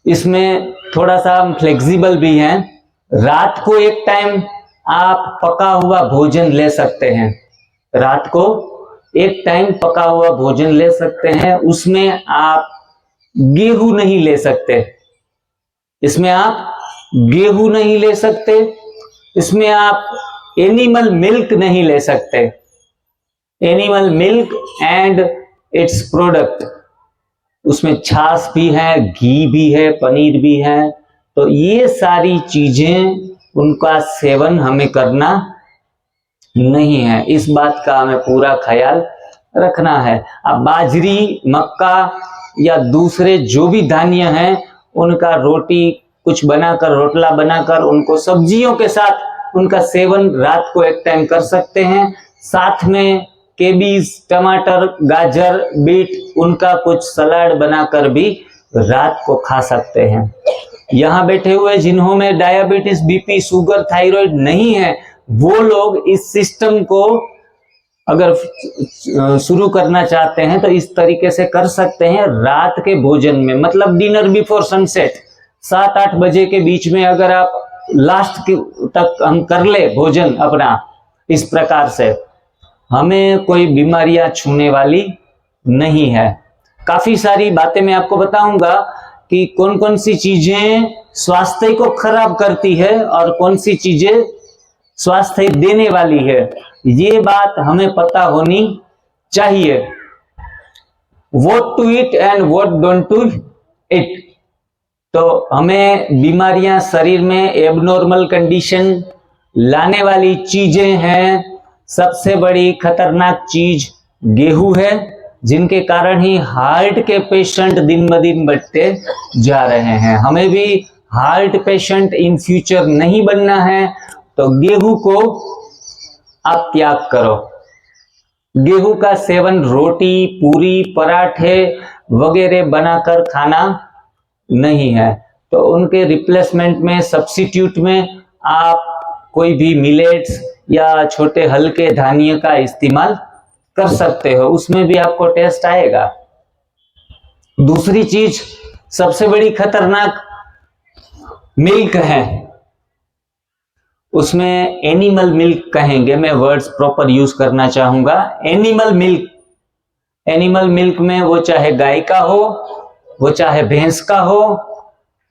इसमें थोड़ा सा हम फ्लेक्सिबल भी हैं। रात को एक टाइम आप पका हुआ भोजन ले सकते हैं, रात को एक टाइम पका हुआ भोजन ले सकते हैं। उसमें आप गेहूं नहीं ले सकते, इसमें आप गेहूं नहीं ले सकते, इसमें आप एनिमल मिल्क नहीं ले सकते, animal milk and it's product. उसमें छाछ भी है, घी भी है, पनीर भी है। तो ये सारी चीजें उनका सेवन हमें करना नहीं है, इस बात का हमें पूरा ख्याल रखना है। अब बाजरी, मक्का या दूसरे जो भी धान्य हैं उनका रोटी कुछ बनाकर, रोटला बनाकर, उनको सब्जियों के साथ उनका सेवन रात को एक टाइम कर सकते हैं। साथ में केबीज, टमाटर, गाजर, बीट, उनका कुछ सलाद बनाकर भी रात को खा सकते हैं। यहाँ बैठे हुए जिन्हों में डायबिटीज, बीपी, शुगर, थायराइड नहीं है, वो लोग इस सिस्टम को अगर शुरू करना चाहते हैं तो इस तरीके से कर सकते हैं। रात के भोजन में, मतलब डिनर बिफोर सनसेट, 7-8 बजे के बीच में अगर आप लास्ट तक हम कर ले भोजन अपना, इस प्रकार से हमें कोई बीमारियां छूने वाली नहीं है। काफी सारी बातें मैं आपको बताऊंगा कि कौन कौन सी चीजें स्वास्थ्य को खराब करती है और कौन सी चीजें स्वास्थ्य देने वाली है, ये बात हमें पता होनी चाहिए। What to eat and what don't to eat. तो हमें बीमारियां शरीर में एबनॉर्मल कंडीशन लाने वाली चीजें हैं। सबसे बड़ी खतरनाक चीज गेहूं है, जिनके कारण ही हार्ट के पेशेंट दिन ब दिन बढ़ते जा रहे हैं। हमें भी हार्ट पेशेंट इन फ्यूचर नहीं बनना है, तो गेहूं को आप त्याग करो। गेहूं का सेवन रोटी, पूरी, पराठे वगैरह बनाकर खाना नहीं है। तो उनके रिप्लेसमेंट में, सब्स्टिट्यूट में आप कोई भी मिलेट्स या छोटे हल्के धान्य का इस्तेमाल कर सकते हो, उसमें भी आपको टेस्ट आएगा। दूसरी चीज सबसे बड़ी खतरनाक मिल्क है, उसमें एनिमल मिल्क कहेंगे, मैं वर्ड्स प्रॉपर यूज करना चाहूंगा। एनिमल मिल्क, एनिमल मिल्क में वो चाहे गाय का हो, वो चाहे भैंस का हो,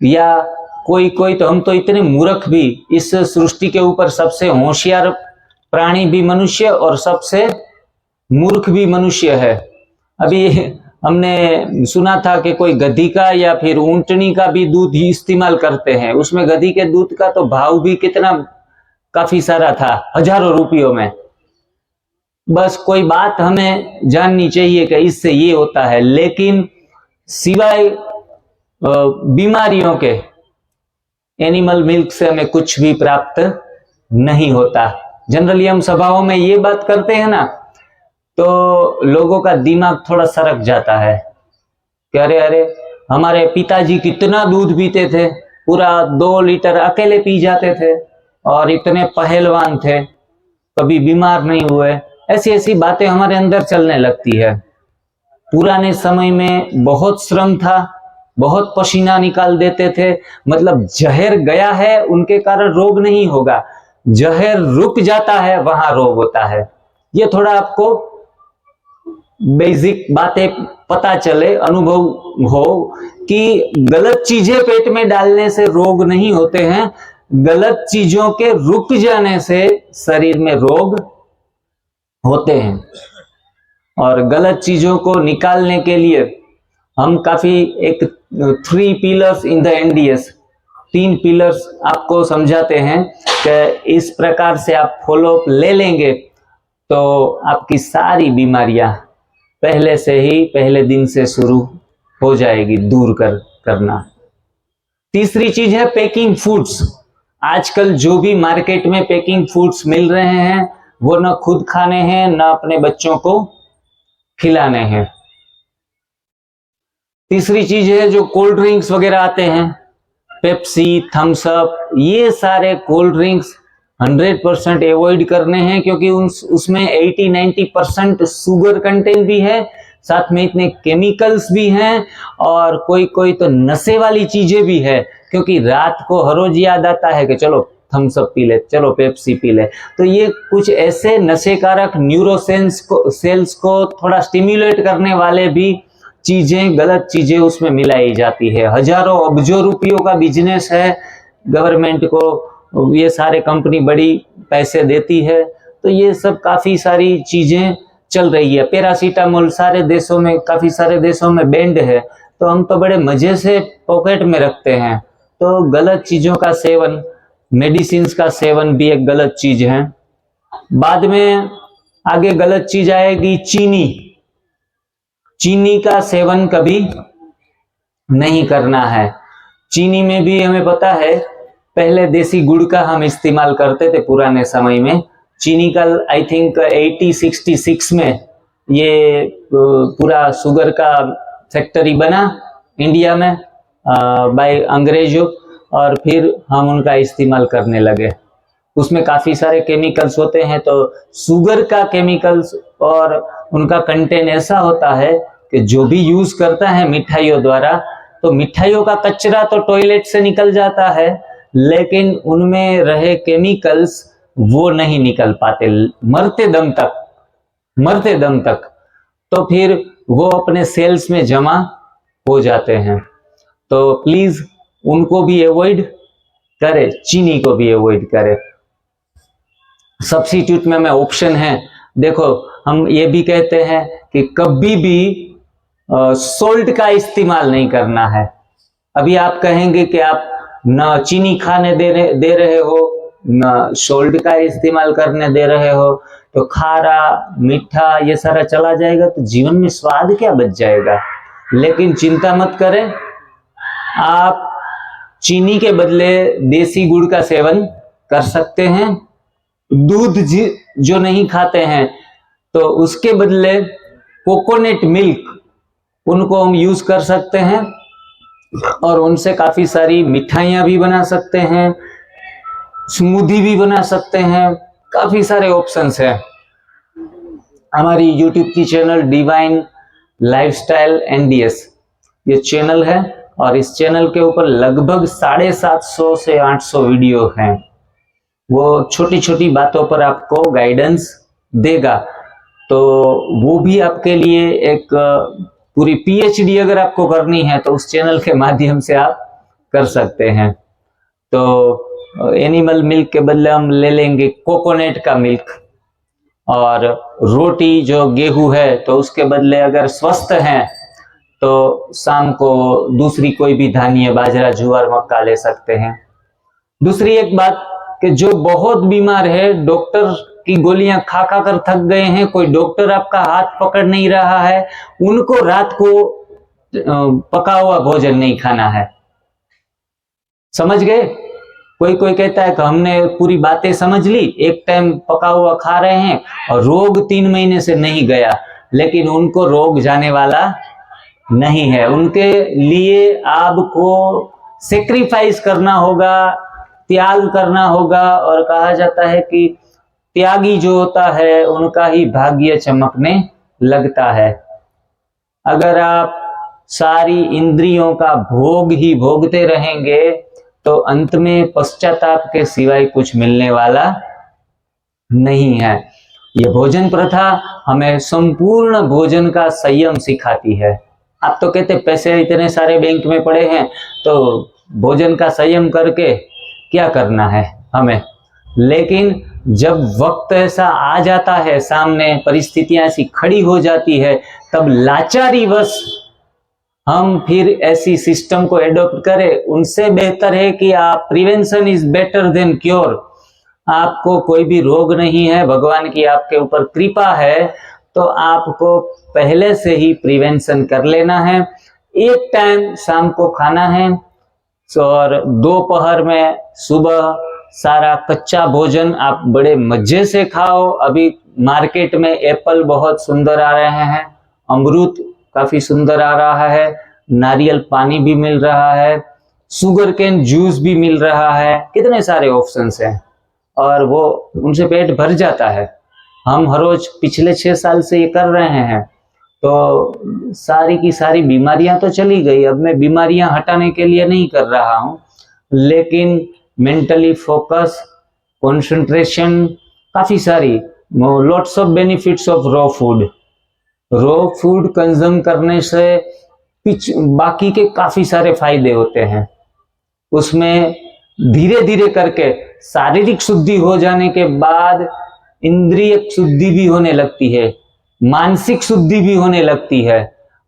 या कोई तो हम तो इतने मूर्ख भी, इस सृष्टि के ऊपर सबसे होशियार प्राणी भी मनुष्य और सबसे मूर्ख भी मनुष्य है। अभी हमने सुना था कि कोई गधी का या फिर ऊंटनी का भी दूध ही इस्तेमाल करते हैं। उसमें गधी के दूध का तो भाव भी कितना काफी सारा था, हजारों रुपयों में। बस कोई बात हमें जाननी चाहिए कि इससे ये होता है, लेकिन सिवाय बीमारियों के एनिमल मिल्क से हमें कुछ भी प्राप्त नहीं होता। जनरली हम सभाओं में ये बात करते हैं ना, तो लोगों का दिमाग थोड़ा सरक जाता है कि अरे हमारे पिताजी कितना दूध पीते थे, पूरा 2 लीटर अकेले पी जाते थे और इतने पहलवान थे, कभी बीमार नहीं हुए। ऐसी ऐसी बातें हमारे अंदर चलने लगती है। पुराने समय में बहुत श्रम था, बहुत पसीना निकाल देते थे। मतलब जहर गया है उनके कारण रोग नहीं होगा, जहर रुक जाता है वहां रोग होता है। ये थोड़ा आपको बेसिक बातें पता चले, अनुभव हो कि गलत चीजें पेट में डालने से रोग नहीं होते हैं, गलत चीजों के रुक जाने से शरीर में रोग होते हैं। और गलत चीजों को निकालने के लिए हम काफी एक 3 pillars in the NDS, 3 pillars आपको समझाते हैं कि इस प्रकार से आप फॉलोअप ले लेंगे तो आपकी सारी बीमारियां पहले से ही, पहले दिन से शुरू हो जाएगी दूर करना। तीसरी चीज है पैकिंग फूड्स। आजकल जो भी मार्केट में पैकिंग फूड्स मिल रहे हैं वो न खुद खाने हैं न अपने बच्चों को खिलाने हैं। तीसरी चीज है जो कोल्ड ड्रिंक्स वगैरह आते हैं, पेप्सी, थम्स अप, ये सारे कोल्ड ड्रिंक्स 100% अवॉइड करने हैं, क्योंकि उसमें 80-90% शुगर कंटेंट भी है, साथ में इतने केमिकल्स भी हैं और कोई कोई तो नशे वाली चीजें भी है, क्योंकि रात को हर रोज याद आता है कि चलो थम्स अप पी ले, चलो पेप्सी पी ले। तो ये कुछ ऐसे नशेकारक सेल्स को थोड़ा स्टिम्युलेट करने वाले भी चीजें, गलत चीजें उसमें मिलाई जाती है। हजारों अब्जों रुपयों का बिजनेस है, गवर्नमेंट को ये सारे कंपनी बड़ी पैसे देती है। तो ये सब काफी सारी चीजें चल रही है। पैरासीटामोल सारे देशों में, काफी सारे देशों में बैंड है, तो हम तो बड़े मजे से पॉकेट में रखते हैं। तो गलत चीजों का सेवन, मेडिसिन का सेवन भी एक गलत चीज है। बाद में आगे गलत चीज आएगी चीनी। चीनी का सेवन कभी नहीं करना है। चीनी में भी हमें पता है, पहले देसी गुड़ का हम इस्तेमाल करते थे पुराने समय में। चीनी का आई थिंक 1866 में ये पूरा शुगर का फैक्ट्री बना इंडिया में बाय अंग्रेजों, और फिर हम उनका इस्तेमाल करने लगे। उसमें काफी सारे केमिकल्स होते हैं, तो शुगर का केमिकल्स और उनका कंटेंट ऐसा होता है कि जो भी यूज करता है मिठाइयों द्वारा, तो मिठाइयों का कचरा तो टॉयलेट से निकल जाता है, लेकिन उनमें रहे केमिकल्स वो नहीं निकल पाते मरते दम तक। तो फिर वो अपने सेल्स में जमा हो जाते हैं। तो प्लीज उनको भी अवॉइड करें, चीनी को भी अवॉइड करें। सब्स्टिट्यूट में ऑप्शन है, देखो हम ये भी कहते हैं कि कभी भी सोल्ट का इस्तेमाल नहीं करना है। अभी आप कहेंगे कि आप न चीनी खाने दे रहे हो, न सोल्ट का इस्तेमाल करने दे रहे हो, तो खारा मीठा ये सारा चला जाएगा, तो जीवन में स्वाद क्या बच जाएगा। लेकिन चिंता मत करें, आप चीनी के बदले देसी गुड़ का सेवन कर सकते हैं। दूध जो नहीं खाते हैं तो उसके बदले कोकोनट मिल्क, उनको हम यूज कर सकते हैं, और उनसे काफी सारी मिठाइयां भी बना सकते हैं, स्मूदी भी बना सकते हैं, काफी सारे ऑप्शंस हैं। हमारी यूट्यूब की चैनल डिवाइन लाइफस्टाइल NDS ये चैनल है, और इस चैनल के ऊपर लगभग 750 से 800 वीडियो हैं। वो छोटी छोटी बातों पर आपको गाइडेंस देगा, तो वो भी आपके लिए एक पूरी PhD अगर आपको करनी है तो उस चैनल के माध्यम से आप कर सकते हैं। तो एनिमल मिल्क के बदले हम ले लेंगे कोकोनट का मिल्क, और रोटी जो गेहूं है तो उसके बदले अगर स्वस्थ हैं तो शाम को दूसरी कोई भी धान्य, बाजरा, ज्वार, मक्का ले सकते हैं। दूसरी एक बात कि जो बहुत बीमार है, डॉक्टर की गोलियां खा खा कर थक गए हैं, कोई डॉक्टर आपका हाथ पकड़ नहीं रहा है, उनको रात को पका हुआ भोजन नहीं खाना है। समझ गए? कोई कोई कहता है कि हमने पूरी बातें समझ ली, एक टाइम पका हुआ खा रहे हैं और रोग 3 महीने से नहीं गया, लेकिन उनको रोग जाने वाला नहीं है। उनके लिए आपको सेक्रीफाइस करना होगा, त्याग करना होगा, और कहा जाता है कि त्यागी जो होता है उनका ही भाग्य चमकने लगता है। अगर आप सारी इंद्रियों का भोग ही भोगते रहेंगे तो अंत में पश्चाताप के सिवाय कुछ मिलने वाला नहीं है। ये भोजन प्रथा हमें संपूर्ण भोजन का संयम सिखाती है। आप तो कहते पैसे इतने सारे बैंक में पड़े हैं तो भोजन का संयम करके क्या करना है हमें, लेकिन जब वक्त ऐसा आ जाता है, सामने परिस्थितियां ऐसी खड़ी हो जाती है, तब लाचारी वश हम फिर ऐसी सिस्टम को एडॉप्ट करें। उनसे बेहतर है कि आप prevention is better than cure. आपको कोई भी रोग नहीं है, भगवान की आपके ऊपर कृपा है, तो आपको पहले से ही प्रिवेंशन कर लेना है। एक टाइम शाम को खाना है, और दोपहर में, सुबह सारा कच्चा भोजन आप बड़े मजे से खाओ। अभी मार्केट में एप्पल बहुत सुंदर आ रहे हैं, अमरूद काफी सुंदर आ रहा है, नारियल पानी भी मिल रहा है, शुगर केन जूस भी मिल रहा है, कितने सारे ऑप्शंस हैं, और वो उनसे पेट भर जाता है। हम हर रोज पिछले 6 साल से ये कर रहे हैं, तो सारी की सारी बीमारियां तो चली गई। अब मैं बीमारियां हटाने के लिए नहीं कर रहा हूं, लेकिन मेंटली फोकस, कंसंट्रेशन, काफी सारी lots of benefits of raw food. Raw food consume करने से बाकी के काफी सारे फायदे होते हैं। उसमें धीरे धीरे करके शारीरिक शुद्धि हो जाने के बाद इंद्रिय शुद्धि भी होने लगती है, मानसिक शुद्धि भी होने लगती है,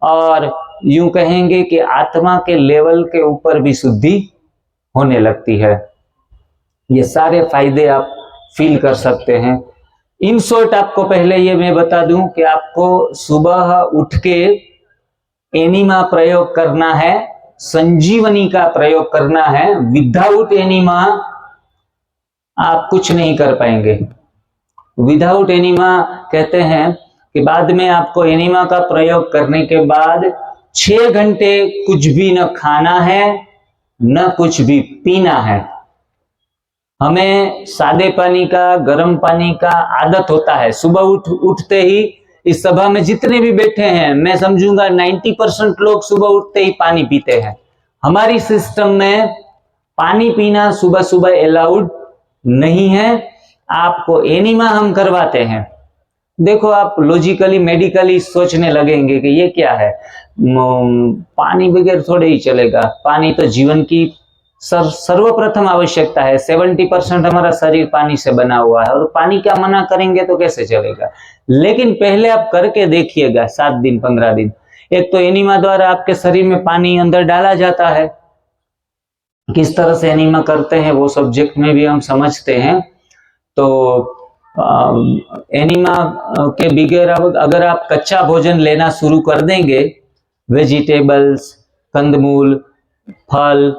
और यूं कहेंगे कि आत्मा के लेवल के ऊपर भी शुद्धि होने लगती है। ये सारे फायदे आप फील कर सकते हैं। इन शॉर्ट आपको पहले ये मैं बता दूं कि आपको सुबह उठ के एनिमा प्रयोग करना है, संजीवनी का प्रयोग करना है। विदाउट एनिमा आप कुछ नहीं कर पाएंगे। विदाउट एनिमा कहते हैं कि बाद में आपको एनिमा का प्रयोग करने के बाद 6 घंटे कुछ भी न खाना है न कुछ भी पीना है। हमें सादे पानी का, गर्म पानी का आदत होता है। सुबह उठते ही इस सभा में जितने भी बैठे हैं, मैं समझूंगा 90% लोग सुबह उठते ही पानी पीते हैं। हमारी सिस्टम में पानी पीना सुबह सुबह अलाउड नहीं है। आपको एनिमा हम करवाते हैं। देखो, आप लॉजिकली मेडिकली सोचने लगेंगे कि ये क्या है, पानी बगैर थोड़े ही चलेगा। पानी तो जीवन की सर्वप्रथम आवश्यकता है। 70% हमारा शरीर पानी से बना हुआ है, और पानी क्या मना करेंगे तो कैसे चलेगा। लेकिन पहले आप करके देखिएगा 7 दिन 15 दिन। एक तो एनिमा द्वारा आपके शरीर में पानी अंदर डाला जाता है। किस तरह से एनिमा करते हैं वो सब्जेक्ट में भी हम समझते हैं। तो एनिमा के बगैर अगर आप कच्चा भोजन लेना शुरू कर देंगे, वेजिटेबल्स, कंदमूल, फल,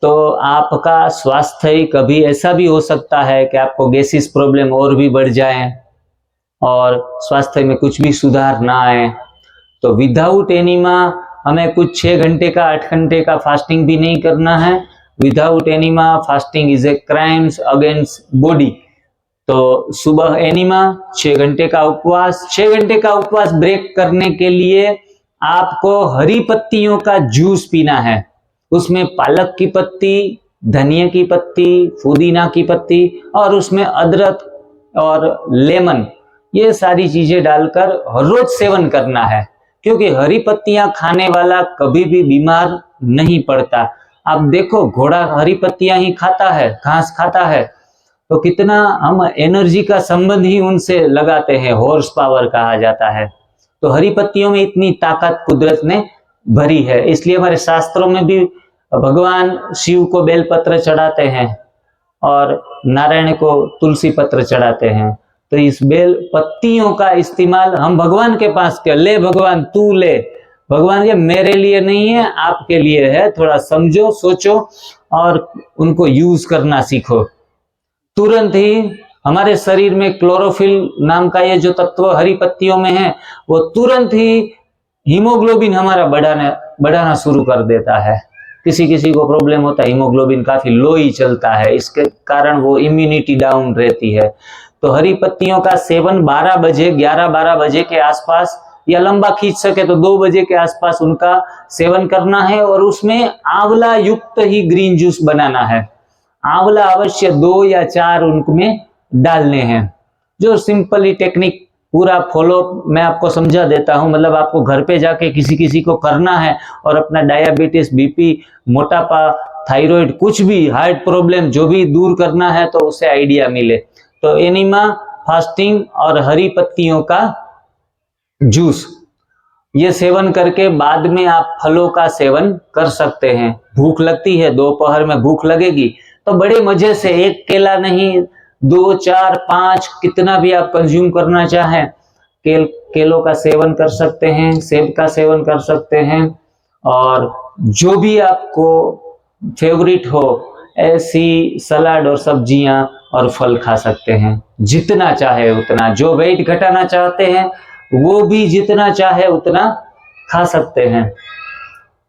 तो आपका स्वास्थ्य कभी ऐसा भी हो सकता है कि आपको गैसिस प्रॉब्लम और भी बढ़ जाए और स्वास्थ्य में कुछ भी सुधार ना आए। तो विदाउट एनिमा हमें कुछ 6 घंटे का, 8 घंटे का फास्टिंग भी नहीं करना है। Without enema fasting is a crimes against body. तो सुबह एनिमा, 6 घंटे का उपवास। 6 घंटे का उपवास ब्रेक करने के लिए आपको हरी पत्तियों का जूस पीना है। उसमें पालक की पत्ती, धनिया की पत्ती, पुदीना की पत्ती, और उसमें अदरक और लेमन, ये सारी चीजें डालकर हर रोज सेवन करना है। क्योंकि हरी पत्तियां खाने वाला कभी भी बीमार नहीं पड़ता। आप देखो, घोड़ा हरी पत्तियां ही खाता है, घास खाता है, तो कितना हम एनर्जी का संबंध ही उनसे लगाते हैं, हॉर्स पावर कहा जाता है। तो हरी पत्तियों में इतनी ताकत कुदरत ने भरी है। इसलिए हमारे शास्त्रों में भी भगवान शिव को बेलपत्र चढ़ाते हैं और नारायण को तुलसी पत्र चढ़ाते हैं। तो इस बेल पत्तियों का इस्तेमाल हम भगवान के पास किया, ले भगवान तू ले। भगवान ये मेरे लिए नहीं है, आपके लिए है। थोड़ा समझो, सोचो और उनको यूज करना सीखो। तुरंत ही हमारे शरीर में क्लोरोफिल नाम का ये जो तत्व हरी पत्तियों में है, वो तुरंत ही हीमोग्लोबिन हमारा बढ़ाना शुरू कर देता है। किसी किसी को प्रॉब्लम होता है, हीमोग्लोबिन काफी लो ही चलता है, इसके कारण वो इम्यूनिटी डाउन रहती है। तो हरी पत्तियों का सेवन 12 बजे, 11-12 बजे के आसपास, या लंबा खींच सके तो 2 बजे के आसपास उनका सेवन करना है। और उसमें आंवला युक्त ही ग्रीन जूस बनाना है। आंवला अवश्य 2 या 4 उनमें डालने हैं। जो सिंपली टेक्निक पूरा फॉलो मैं आपको समझा देता हूं। मतलब आपको घर पे जाके किसी किसी को करना है और अपना डायबिटीज, बीपी, मोटापा, थायराइड, कुछ भी हार्ट प्रॉब्लम जो भी दूर करना है, तो उससे आइडिया मिले। तो एनिमा, फास्टिंग और हरी पत्तियों का जूस, ये सेवन करके बाद में आप फलों का सेवन कर सकते हैं। भूख लगती है, दोपहर में भूख लगेगी तो बड़े मजे से 1 केला नहीं, 2, 4, 5 कितना भी आप कंज्यूम करना चाहें, केलों का सेवन कर सकते हैं, सेब का सेवन कर सकते हैं, और जो भी आपको फेवरेट हो ऐसी सलाद और सब्जियां और फल खा सकते हैं, जितना चाहे उतना। जो वेट घटाना चाहते हैं वो भी जितना चाहे उतना खा सकते हैं।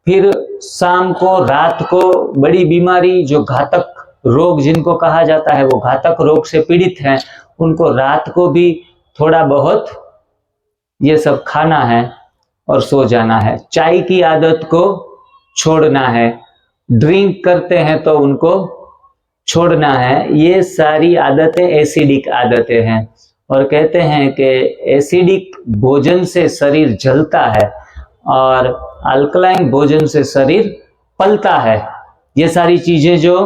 फिर शाम को, रात को बड़ी बीमारी, जो घातक रोग जिनको कहा जाता है, वो घातक रोग से पीड़ित हैं, उनको रात को भी थोड़ा बहुत ये सब खाना है। और सो जाना है। चाय की आदत को छोड़ना है, ड्रिंक करते हैं तो उनको छोड़ना है। ये सारी आदतें एसिडिक आदतें हैं और कहते हैं कि एसिडिक भोजन से शरीर जलता है और अल्कलाइन भोजन से शरीर पलता है। ये सारी चीजें जो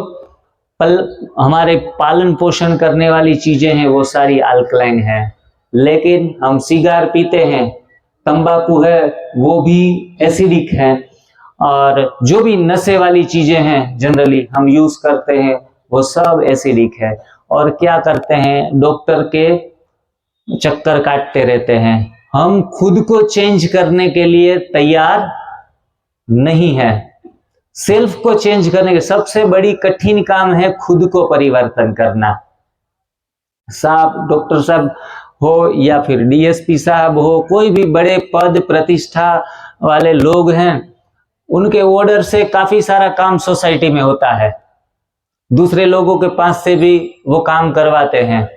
हमारे पालन पोषण करने वाली चीजें हैं वो सारी अल्कलाइन है। लेकिन हम सिगार पीते हैं, तंबाकू है, वो भी एसिडिक है। और जो भी नशे वाली चीजें हैं जनरली हम यूज करते हैं वो सब एसिडिक है। और क्या करते हैं, डॉक्टर के चक्कर काटते रहते हैं। हम खुद को चेंज करने के लिए तैयार नहीं है। सेल्फ को चेंज करने के सबसे बड़ी कठिन काम है खुद को परिवर्तन करना। साहब, डॉक्टर साहब हो या फिर डीएसपी साहब हो, कोई भी बड़े पद प्रतिष्ठा वाले लोग हैं, उनके ऑर्डर से काफी सारा काम सोसाइटी में होता है, दूसरे लोगों के पास से भी वो काम करवाते हैं।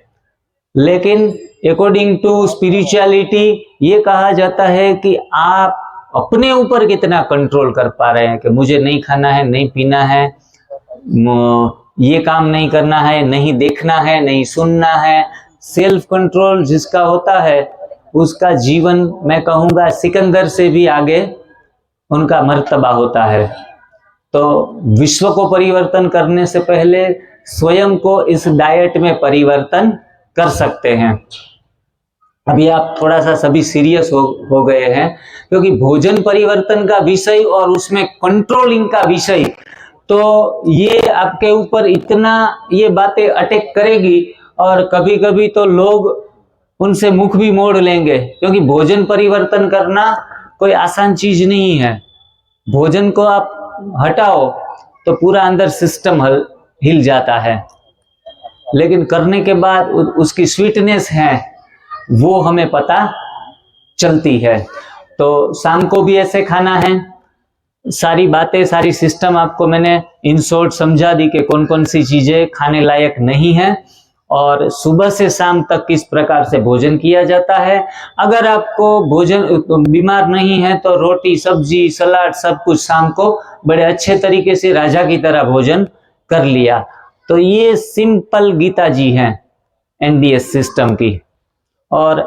लेकिन अकॉर्डिंग टू स्पिरिचुअलिटी ये कहा जाता है कि आप अपने ऊपर कितना कंट्रोल कर पा रहे हैं कि मुझे नहीं खाना है, नहीं पीना है, ये काम नहीं करना है, नहीं देखना है, नहीं सुनना है। सेल्फ कंट्रोल जिसका होता है उसका जीवन, मैं कहूँगा, सिकंदर से भी आगे उनका मर्तबा होता है। तो विश्व को परिवर्तन करने से पहले स्वयं को इस डाइट में परिवर्तन कर सकते हैं। अभी आप थोड़ा सा सभी सीरियस हो गए हैं क्योंकि भोजन परिवर्तन का विषय और उसमें कंट्रोलिंग का विषय, तो ये आपके ऊपर इतना ये बातें अटैक करेगी और कभी कभी तो लोग उनसे मुख भी मोड़ लेंगे, क्योंकि भोजन परिवर्तन करना कोई आसान चीज नहीं है। भोजन को आप हटाओ तो पूरा अंदर सिस्टम हिल जाता है, लेकिन करने के बाद उसकी स्वीटनेस है वो हमें पता चलती है। तो शाम को भी ऐसे खाना है। सारी बातें, सारी सिस्टम आपको मैंने इन शॉर्ट समझा दी कि कौन कौन सी चीजें खाने लायक नहीं है और सुबह से शाम तक किस प्रकार से भोजन किया जाता है। अगर आपको भोजन बीमार नहीं है तो रोटी, सब्जी, सलाद सब कुछ शाम को बड़े अच्छे तरीके से राजा की तरह भोजन कर लिया। तो ये सिंपल गीता जी हैं एनबीएस सिस्टम की। और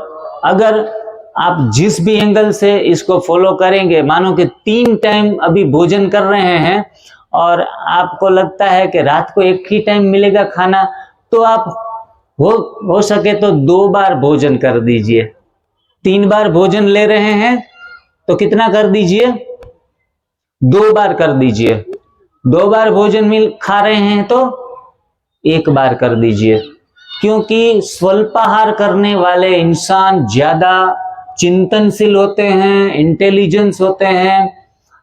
अगर आप जिस भी एंगल से इसको फॉलो करेंगे, मानो कि 3 टाइम अभी भोजन कर रहे हैं और आपको लगता है कि रात को एक ही टाइम मिलेगा खाना, तो आप हो सके तो 2 बार भोजन कर दीजिए। 3 बार भोजन ले रहे हैं तो कितना कर दीजिए, 2 बार कर दीजिए। 2 बार भोजन खा रहे हैं तो 1 बार कर दीजिए, क्योंकि स्वल्पाहार करने वाले इंसान ज्यादा चिंतनशील होते हैं, इंटेलिजेंस होते हैं,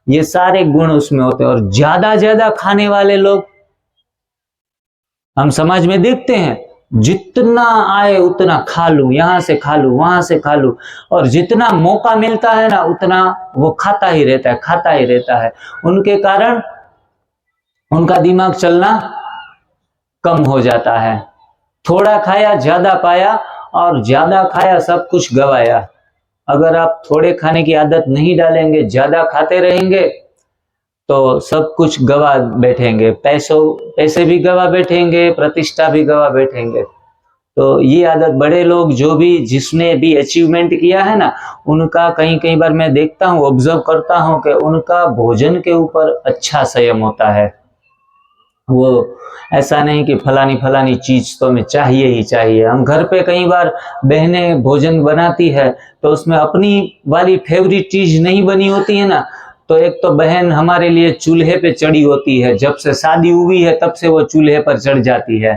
ये सारे गुण उसमें होते हैं। और ज्यादा खाने वाले लोग हम समाज में देखते हैं, जितना आए उतना खा लूं, यहां से खा लूं, वहां से खा लूं, और जितना मौका मिलता है ना उतना वो खाता ही रहता है। उनके कारण उनका दिमाग चलना कम हो जाता है। थोड़ा खाया ज्यादा पाया और ज्यादा खाया सब कुछ गवाया। अगर आप थोड़े खाने की आदत नहीं डालेंगे, ज्यादा खाते रहेंगे तो सब कुछ गवा बैठेंगे, पैसे भी गवा बैठेंगे, प्रतिष्ठा भी गवा बैठेंगे। तो ये आदत बड़े लोग जो भी जिसने भी अचीवमेंट किया है ना, उनका कई बार मैं देखता हूँ, ऑब्जर्व करता हूँ कि उनका भोजन के ऊपर अच्छा संयम होता है। वो ऐसा नहीं कि फलानी चीज तो हमें चाहिए ही चाहिए। हम घर पे कई बार बहनें भोजन बनाती है तो उसमें अपनी वाली फेवरेट चीज नहीं बनी होती है ना, तो एक तो बहन हमारे लिए चूल्हे पे चढ़ी होती है, जब से शादी हुई है तब से वो चूल्हे पर चढ़ जाती है।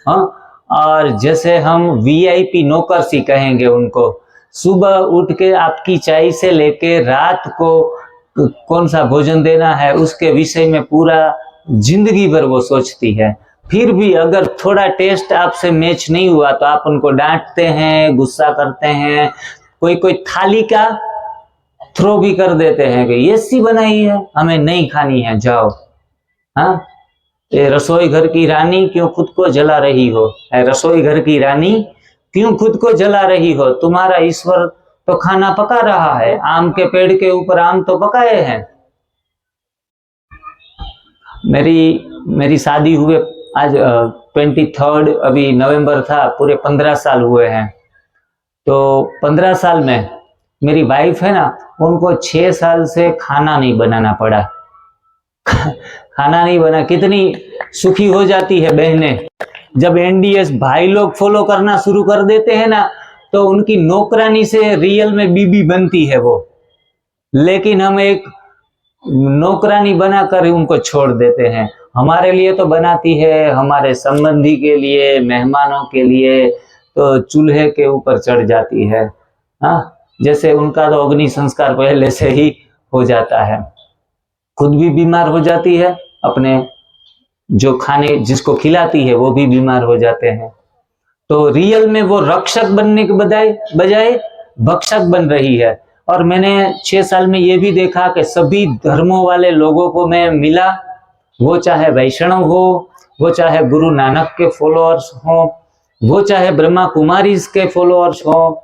हाँ, और जैसे हम वीआईपी नौकरसी कहेंगे उनको, सुबह उठ के आपकी चाय से लेके रात को कौन सा भोजन देना है उसके विषय में पूरा जिंदगी भर वो सोचती है। फिर भी अगर थोड़ा टेस्ट आपसे मैच नहीं हुआ तो आप उनको डांटते हैं, गुस्सा करते हैं, कोई थाली का थ्रो भी कर देते हैं कि ये सी बनाई है, हमें नहीं खानी है, जाओ। हाँ, ये रसोई घर की रानी क्यों खुद को जला रही हो, रसोई घर की रानी क्यों खुद को जला रही हो, तुम्हारा ईश्वर तो खाना पका रहा है, आम के पेड़ के ऊपर आम तो पकाए हैं। मेरी शादी हुए आज 23 अभी नवंबर था, पूरे 15 साल हुए हैं। तो 15 साल में मेरी वाइफ है ना, उनको 6 साल से खाना नहीं बनाना पड़ा। खाना नहीं बना, कितनी सुखी हो जाती है बहनें जब एनडीएस भाई लोग फॉलो करना शुरू कर देते हैं ना, तो उनकी नौकरानी से रियल में बीबी बनती है वो। लेकिन हम एक नौकरानी बनाकर उनको छोड़ देते हैं। हमारे लिए तो बनाती है, हमारे संबंधी के लिए, मेहमानों के लिए तो चूल्हे के ऊपर चढ़ जाती है। हाँ, जैसे उनका तो अग्नि संस्कार पहले से ही हो जाता है। खुद भी बीमार हो जाती है, अपने जो खाने जिसको खिलाती है वो भी बीमार हो जाते हैं। तो रियल में वो रक्षक बनने के बजाय भक्षक बन रही है। और मैंने 6 साल में ये भी देखा कि सभी धर्मों वाले लोगों को मैं मिला, वो चाहे वैष्णव हो, वो चाहे गुरु नानक के फॉलोअर्स हो, वो चाहे ब्रह्मा कुमारीज के फॉलोअर्स हो,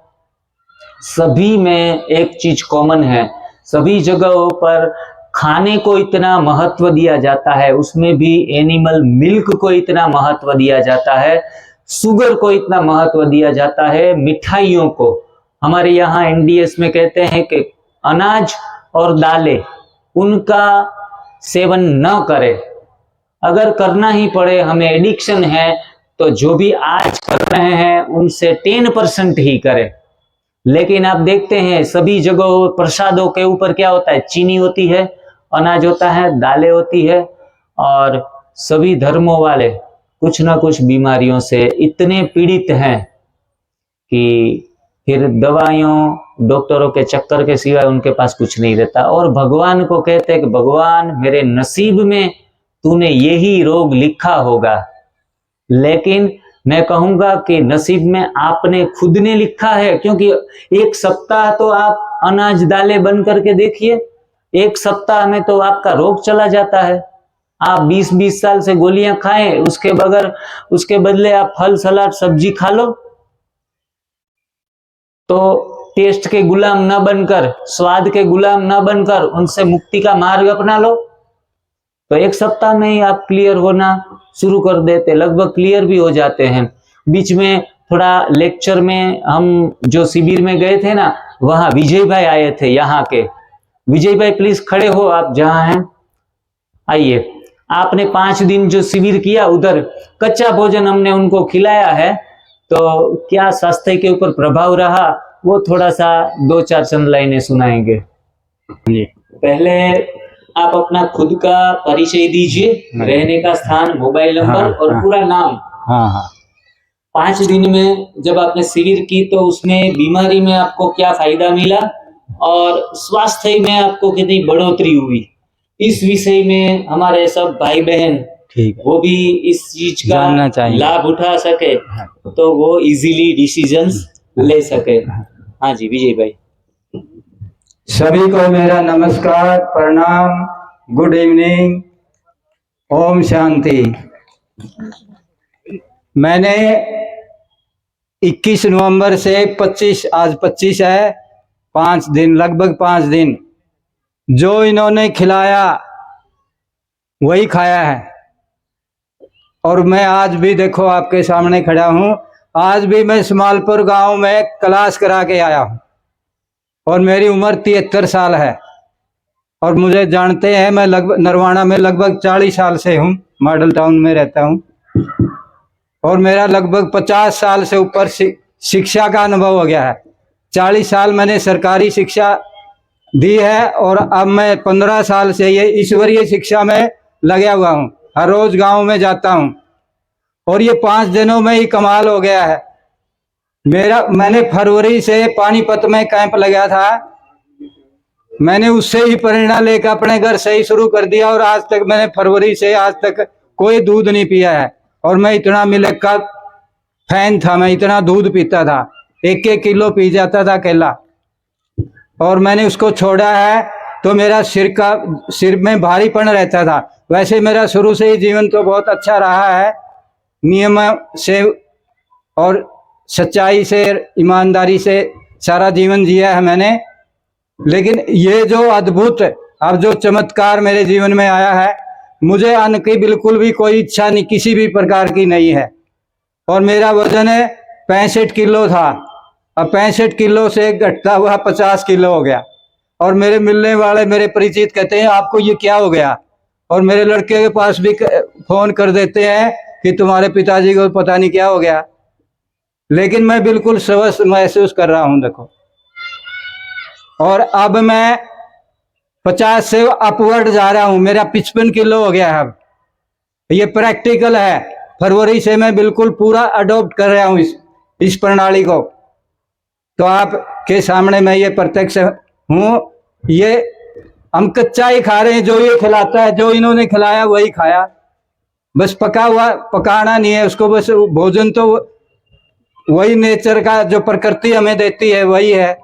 सभी में एक चीज कॉमन है। सभी जगहों पर खाने को इतना महत्व दिया जाता है, उसमें भी एनिमल मिल्क को इतना महत्व दिया जाता है, शुगर को इतना महत्व दिया जाता है, मिठाइयों को। हमारे यहाँ एनडीएस में कहते हैं कि अनाज और दालें उनका सेवन न करें। अगर करना ही पड़े, हमें एडिक्शन है, तो जो भी आज कर रहे हैं उनसे 10% ही करें। लेकिन आप देखते हैं सभी जगहों प्रसादों के ऊपर क्या होता है, चीनी होती है, अनाज होता है, दालें होती है। और सभी धर्मों वाले कुछ ना कुछ बीमारियों से इतने पीड़ित हैं कि फिर दवाइयों डॉक्टरों के चक्कर के सिवाय उनके पास कुछ नहीं रहता। और भगवान को कहते हैं कि भगवान मेरे नसीब में तूने यही रोग लिखा होगा। लेकिन मैं कहूंगा कि नसीब में आपने खुद ने लिखा है, क्योंकि एक सप्ताह तो आप अनाज दालें बन करके देखिए, एक सप्ताह में तो आपका रोग चला जाता है। आप 20-20 साल से गोलियां खाएं, उसके बदले आप फल सलाद सब्जी खा लो, तो टेस्ट के गुलाम ना बनकर, स्वाद के गुलाम ना बनकर उनसे मुक्ति का मार्ग अपना लो, तो एक सप्ताह में ही आप क्लियर होना शुरू कर देते, लगभग क्लियर भी हो जाते हैं। बीच में थोड़ा लेक्चर में हम जो शिविर में गए थे ना, वहां विजय भाई आए थे यहाँ के। विजय भाई प्लीज खड़े हो आप जहां हैं, आइए। आपने 5 दिन जो शिविर किया, उधर कच्चा भोजन हमने उनको खिलाया है, तो क्या स्वास्थ्य के ऊपर प्रभाव रहा वो थोड़ा सा 2-4 चंद लाइनें सुनाएंगे। जी। पहले आप अपना खुद का परिचय दीजिए, रहने का स्थान, मोबाइल नंबर और पूरा नाम। हाँ। 5 दिन में जब आपने शिविर की तो उसमें बीमारी में आपको क्या फायदा मिला और स्वास्थ्य में आपको कितनी बढ़ोतरी हुई, इस विषय में हमारे सब भाई बहन ठीक है, वो भी इस चीज का लाभ उठा सके, तो वो इजीली डिसीजंस ले सके। हाँ जी विजय भाई। सभी को मेरा नमस्कार, प्रणाम, गुड इवनिंग, ओम शांति। मैंने 21 नवंबर से आज 25 है, 5 दिन, लगभग 5 दिन जो इन्होंने खिलाया वही खाया है। और मैं आज भी देखो आपके सामने खड़ा हूँ। आज भी मैं स्मालपुर गांव में क्लास करा के आया हूँ और मेरी उम्र 73 साल है। और मुझे जानते हैं, मैं लगभग नरवाना में लगभग 40 साल से हूँ, मॉडल टाउन में रहता हूँ। और मेरा लगभग 50 साल से ऊपर शिक्षा का अनुभव हो गया है। 40 साल मैंने सरकारी शिक्षा दी है और अब मैं 15 साल से ये ईश्वरीय शिक्षा में लगा हुआ हूँ। हर रोज गांव में जाता हूँ और ये 5 दिनों में ही कमाल हो गया है। मैंने फरवरी से पानीपत में कैंप लगाया था, मैंने उससे ही प्रेरणा लेकर अपने घर से ही शुरू कर दिया और आज तक मैंने फरवरी से आज तक कोई दूध नहीं पिया है। और मैं इतना मिल्क का फैन था, मैं इतना दूध पीता था, 1-1 किलो पी जाता था केला। और मैंने उसको छोड़ा है तो मेरा सिर में भारीपन रहता था। वैसे मेरा शुरू से ही जीवन तो बहुत अच्छा रहा है, नियम से और सच्चाई से, ईमानदारी से सारा जीवन जिया है मैंने, लेकिन ये जो अद्भुत अब जो चमत्कार मेरे जीवन में आया है, मुझे अन्न की बिल्कुल भी कोई इच्छा नहीं, किसी भी प्रकार की नहीं है। और मेरा वजन है 65 किलो था, अब 65 किलो से घटता हुआ 50 किलो हो गया। और मेरे मिलने वाले मेरे परिचित कहते हैं आपको ये क्या हो गया, और मेरे लड़के के पास भी फोन कर देते हैं कि तुम्हारे पिताजी को पता नहीं क्या हो गया, लेकिन मैं बिल्कुल स्वस्थ महसूस कर रहा हूं देखो। और अब मैं 50 से अपवर्ड जा रहा हूं, मेरा 55 किलो हो गया है अब। ये प्रैक्टिकल है, फरवरी से मैं बिल्कुल पूरा अडॉप्ट कर रहा हूं इस प्रणाली को। तो आपके सामने मैं ये प्रत्यक्ष हूं, ये हम कच्चा ही खा रहे हैं, जो ये खिलाता है, जो इन्होंने खिलाया वही खाया, बस पका हुआ पकाना नहीं है उसको, बस भोजन तो वही नेचर का जो प्रकृति हमें देती है वही है।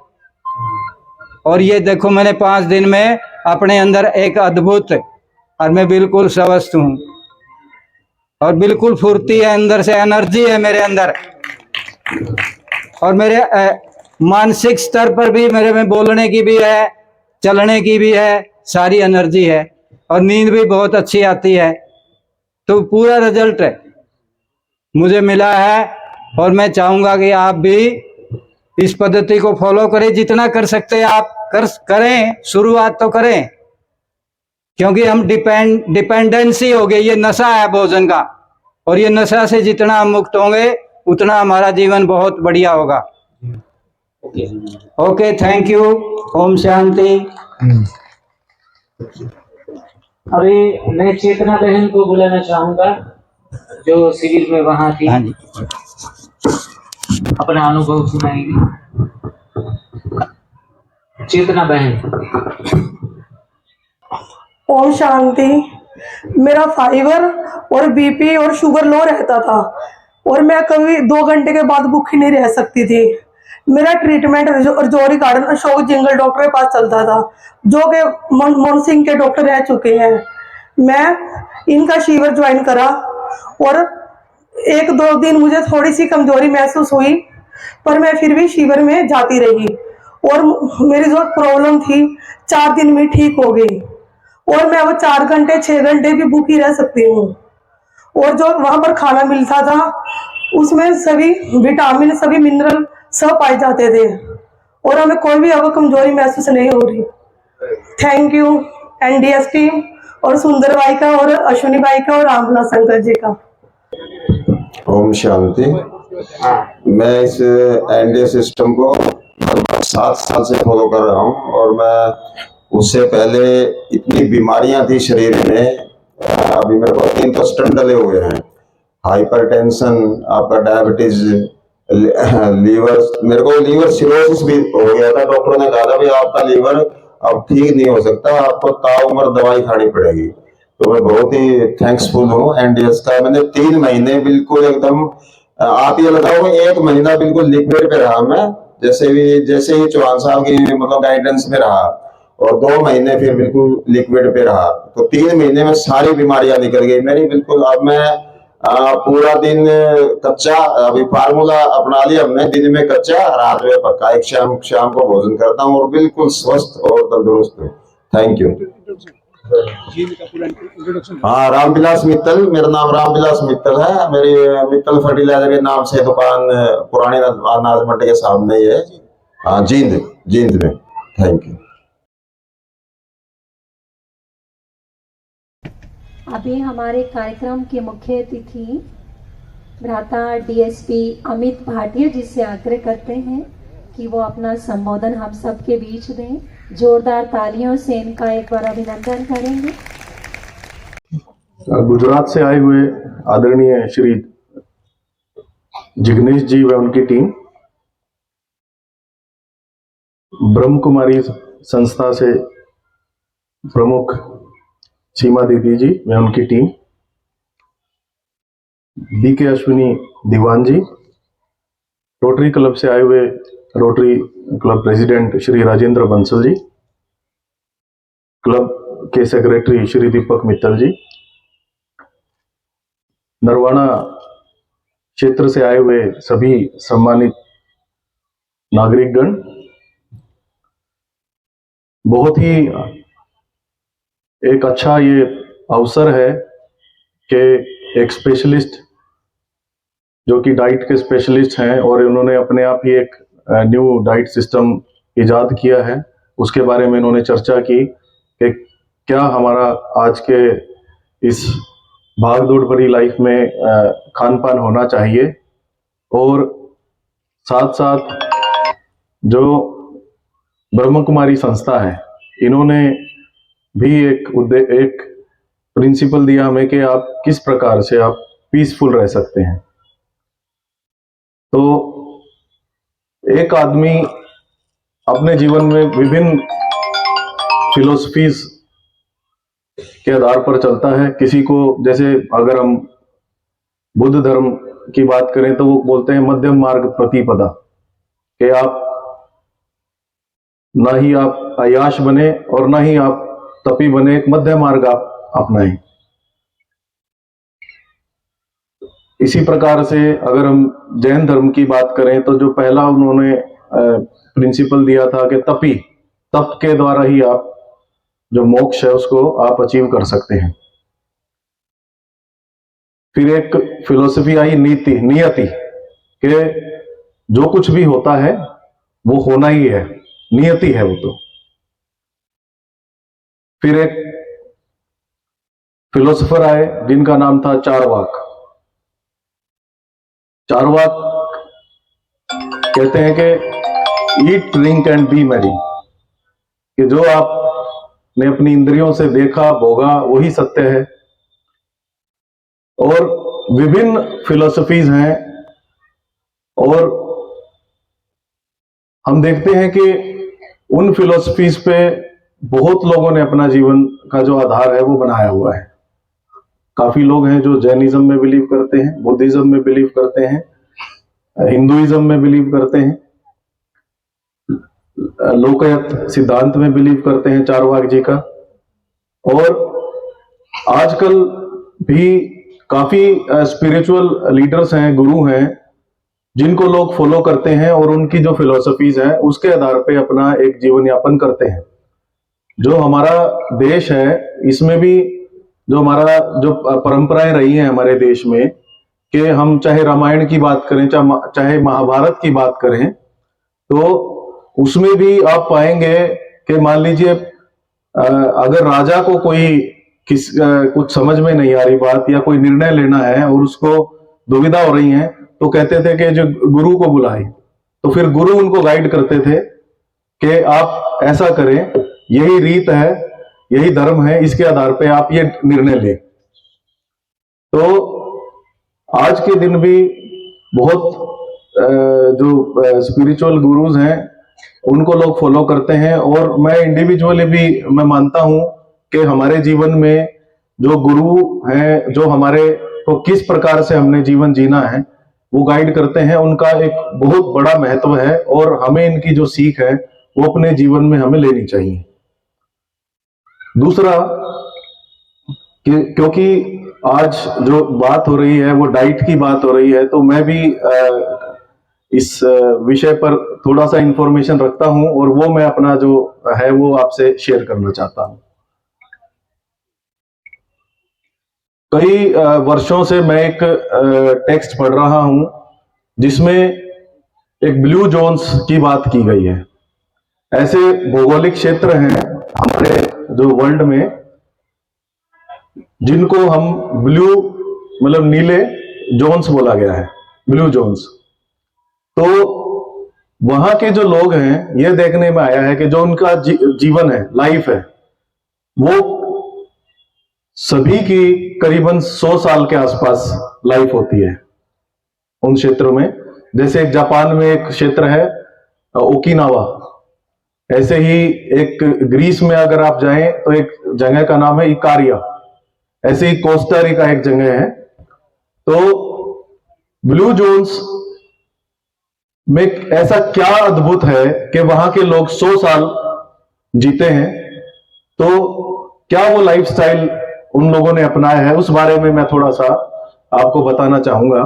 और ये देखो मैंने 5 दिन में अपने अंदर एक अद्भुत, और मैं बिल्कुल स्वस्थ हूं और बिल्कुल फुर्ती है, अंदर से एनर्जी है मेरे अंदर। और मेरे मानसिक स्तर पर भी मेरे में बोलने की भी है, चलने की भी है, सारी एनर्जी है, और नींद भी बहुत अच्छी आती है। तो पूरा रिजल्ट मुझे मिला है, और मैं चाहूंगा कि आप भी इस पद्धति को फॉलो करें, जितना कर सकते हैं आप करें, शुरुआत तो करें, क्योंकि हम डिपेंडेंसी हो गई, ये नशा है भोजन का, और ये नशा से जितना हम मुक्त होंगे उतना हमारा जीवन बहुत बढ़िया होगा। Okay, thank you, Om Shanti. अभी मैं चेतना बहन को बुलाना चाहूंगा जो शिविर में वहां थी। हाँ जी, अपना अनुभव सुनाएंगे चेतना बहन। ओम शांति। मेरा फाइबर और बीपी और शुगर लो रहता था, और मैं कभी 2 घंटे के बाद भूखी नहीं रह सकती थी। मेरा treatment Rajouri garden Ashok jingle doctor के पास चलता था, जो कि मनमोहन सिंह के डॉक्टर रह चुके हैं। मैं इनका शिविर ज्वाइन करा, और 1-2 दिन मुझे थोड़ी सी कमजोरी महसूस हुई, पर मैं फिर भी शिविर में जाती रही, और मेरी जो प्रॉब्लम थी 4 दिन में ठीक हो गई, और मैं वो 4 घंटे 6 घंटे भी भूखी रह सकती हूँ। और जो वहां पर खाना मिलता था उसमें सभी विटामिन, सभी मिनरल सब पाए जाते थे, और हमें कोई भी अब कमजोरी महसूस नहीं हो रही। थैंक यू एनडीएस टीम, और सुंदर भाई का, और अश्विनी भाई का, और रामविलास शंकर जी का। ओम शांति। मैं इस एनडीए सिस्टम को 7 साल से फॉलो कर रहा हूँ, और मैं उससे पहले इतनी बीमारियां थी शरीर में, अभी मेरे को 3 तो स्टंट डले हुए हैं, हाइपरटेंशन, आपका डायबिटीज, लीवर, मेरे को लीवर सिरोसिस भी हो गया था। डॉक्टर ने कहा था भाई आपका लीवर अब ठीक नहीं हो सकता, आपको ताउम्र दवाई खानी पड़ेगी। तो मैं बहुत ही थैंक्सफुल हूँ एनडीएस का। मैंने 3 महीने बिल्कुल एकदम, आप ये लगाओ 1 महीना बिल्कुल लिक्विड पे रहा मैं, जैसे ही चौहान साहब की मतलब गाइडेंस में रहा, और 2 महीने फिर बिल्कुल लिक्विड पे रहा, तो 3 महीने में सारी बीमारियां निकल गई मेरी बिल्कुल। अब मैं पूरा दिन कच्चा, अभी फार्मूला अपना लिया हमने, दिन में कच्चा, रात में पक्का, एक शाम को भोजन करता हूँ, और बिल्कुल स्वस्थ और तंदुरुस्त हूँ। Thank you. हाँ, रामविलास मित्तल, मेरा नाम रामविलास मित्तल है। मेरी मित्तल फर्टिलाइजर के नाम से दुकान पुरानी अनाज मंडी के सामने ही है। हाँ, जींद में। Thank you. अभी हमारे कार्यक्रम के मुख्य अतिथि भ्राता डीएसपी अमित भाटिया जी से आग्रह करते हैं कि वो अपना संबोधन हम सबके बीच दें। जोरदार तालियों से इनका एक बार अभिनंदन करेंगे। गुजरात से आए हुए आदरणीय श्री जिग्नेश जी व उनकी टीम, ब्रह्म कुमारी संस्था से प्रमुख सीमा दीदी जी व उनकी टीम, BK Ashwini Diwan ji, Rotary Club से आए हुए Rotary Club president Shri Rajendra Bansal ji, club के सेक्रेटरी श्री दीपक मित्तल जी, नरवाना क्षेत्र से आए हुए सभी सम्मानित नागरिकगण, बहुत ही एक अच्छा ये अवसर है कि एक स्पेशलिस्ट जो कि डाइट के स्पेशलिस्ट हैं और इन्होंने अपने आप ही एक न्यू डाइट सिस्टम इजाद किया है, उसके बारे में इन्होंने चर्चा की कि क्या हमारा आज के इस भागदौड़ भरी लाइफ में खान पान होना चाहिए। और साथ साथ जो ब्रह्म कुमारी संस्था है, इन्होंने भी एक प्रिंसिपल दिया हमें कि आप किस प्रकार से आप पीसफुल रह सकते हैं। तो एक आदमी अपने जीवन में विभिन्न फिलोसफीज के आधार पर चलता है। किसी को, जैसे अगर हम बुद्ध धर्म की बात करें तो वो बोलते हैं मध्यम मार्ग प्रतिपदा, कि आप ना ही आप अय्याश बने और ना ही आप तपी बने, एक मध्य मार्ग आप अपनाएं। इसी प्रकार से अगर हम जैन धर्म की बात करें तो जो पहला उन्होंने प्रिंसिपल दिया था कि तप के द्वारा ही आप जो मोक्ष है उसको आप अचीव कर सकते हैं। फिर एक फिलोसफी आई नियति, कि जो कुछ भी होता है वो होना ही है, नियति है वो तो। फिर एक फिलोसोफर आए जिनका नाम था चारवाक। चारवाक कहते हैं कि eat drink and B Mary, कि जो आपने अपनी इंद्रियों से देखा भोगा वही सत्य है। और विभिन्न फिलोसफीज हैं और हम देखते हैं कि उन फिलोसफीज पे बहुत लोगों ने अपना जीवन का जो आधार है वो बनाया हुआ है। काफी लोग हैं जो जैनिज्म में बिलीव करते हैं, बुद्धिज्म में बिलीव करते हैं, हिंदुइज्म में बिलीव करते हैं, लोकयत सिद्धांत में बिलीव करते हैं चारवाक जी का। और आजकल भी काफी स्पिरिचुअल लीडर्स हैं, गुरु हैं, जिनको लोग फॉलो करते हैं और उनकी जो फिलोसफीज है उसके आधार पे अपना एक जीवन यापन करते हैं। जो हमारा देश है इसमें भी जो हमारा जो परंपराएं रही हैं हमारे देश में, कि हम चाहे रामायण की बात करें चाहे महाभारत की बात करें, तो उसमें भी आप पाएंगे कि मान लीजिए अगर राजा को कोई कुछ समझ में नहीं आ रही बात या कोई निर्णय लेना है और उसको दुविधा हो रही है, तो कहते थे कि जो गुरु को बुलाए, तो फिर गुरु उनको गाइड करते थे कि आप ऐसा करें, यही रीत है, यही धर्म है, इसके आधार पे आप ये निर्णय लें। तो आज के दिन भी बहुत जो स्पिरिचुअल गुरुज हैं उनको लोग फॉलो करते हैं। और मैं इंडिविजुअली भी मैं मानता हूं कि हमारे जीवन में जो गुरु हैं, जो हमारे को किस प्रकार से हमने जीवन जीना है वो गाइड करते हैं, उनका एक बहुत बड़ा महत्व है और हमें इनकी जो सीख है वो अपने जीवन में हमें लेनी चाहिए। दूसरा, क्योंकि आज जो बात हो रही है वो डाइट की बात हो रही है, तो मैं भी इस विषय पर थोड़ा सा इंफॉर्मेशन रखता हूं और वो मैं अपना जो है वो आपसे शेयर करना चाहता हूं। कई वर्षों से मैं एक टेक्स्ट पढ़ रहा हूं जिसमें एक ब्लू जोन्स की बात की गई है। ऐसे भौगोलिक क्षेत्र हैं हमारे जो वर्ल्ड में जिनको हम ब्लू मतलब नीले जोन्स बोला गया है, ब्लू जोन्स। तो वहां के जो लोग हैं, ये देखने में आया है कि जो उनका जीवन है, लाइफ है, वो सभी की करीबन 100 साल के आसपास लाइफ होती है उन क्षेत्रों में। जैसे जापान में एक क्षेत्र है ओकिनावा, ऐसे ही एक ग्रीस में अगर आप जाएं तो एक जगह का नाम है इकारिया, ऐसे ही कोस्टा रिका एक जगह है। तो ब्लू जोन्स में ऐसा क्या अद्भुत है कि वहां के लोग 100 साल जीते हैं। तो क्या वो लाइफस्टाइल उन लोगों ने अपनाया है, उस बारे में मैं थोड़ा सा आपको बताना चाहूंगा।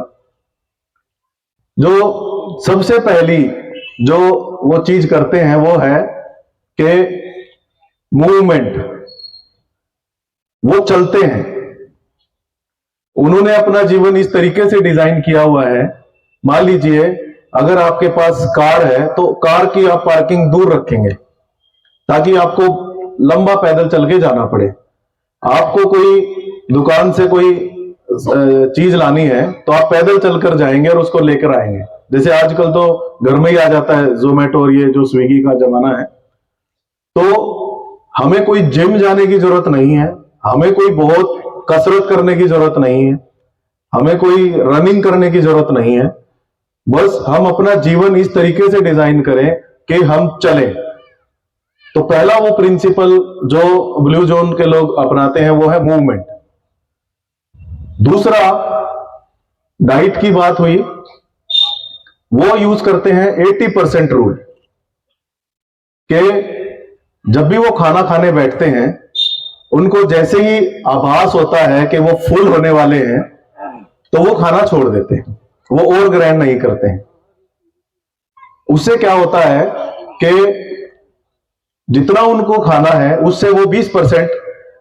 जो सबसे पहली जो वो चीज करते हैं वो है कि मूवमेंट, वो चलते हैं। उन्होंने अपना जीवन इस तरीके से डिजाइन किया हुआ है, मान लीजिए अगर आपके पास कार है तो कार की आप पार्किंग दूर रखेंगे ताकि आपको लंबा पैदल चल के जाना पड़े। आपको कोई दुकान से कोई चीज लानी है तो आप पैदल चलकर जाएंगे और उसको लेकर आएंगे। जैसे आजकल तो घर में ही आ जाता है जोमेटो और ये जो स्विगी का जमाना है। तो हमें कोई जिम जाने की जरूरत नहीं है, हमें कोई बहुत कसरत करने की जरूरत नहीं है, हमें कोई रनिंग करने की जरूरत नहीं है। बस हम अपना जीवन इस तरीके से डिजाइन करें कि हम चलें। तो पहला वो प्रिंसिपल जो ब्लू जोन के लोग अपनाते हैं वो है मूवमेंट। दूसरा, डाइट की बात हुई, वो यूज करते हैं 80% रूल कि जब भी वो खाना खाने बैठते हैं उनको जैसे ही आभास होता है कि वो फुल होने वाले हैं तो वो खाना छोड़ देते हैं, वो और ग्रहण नहीं करते हैं। उससे क्या होता है कि जितना उनको खाना है उससे वो 20%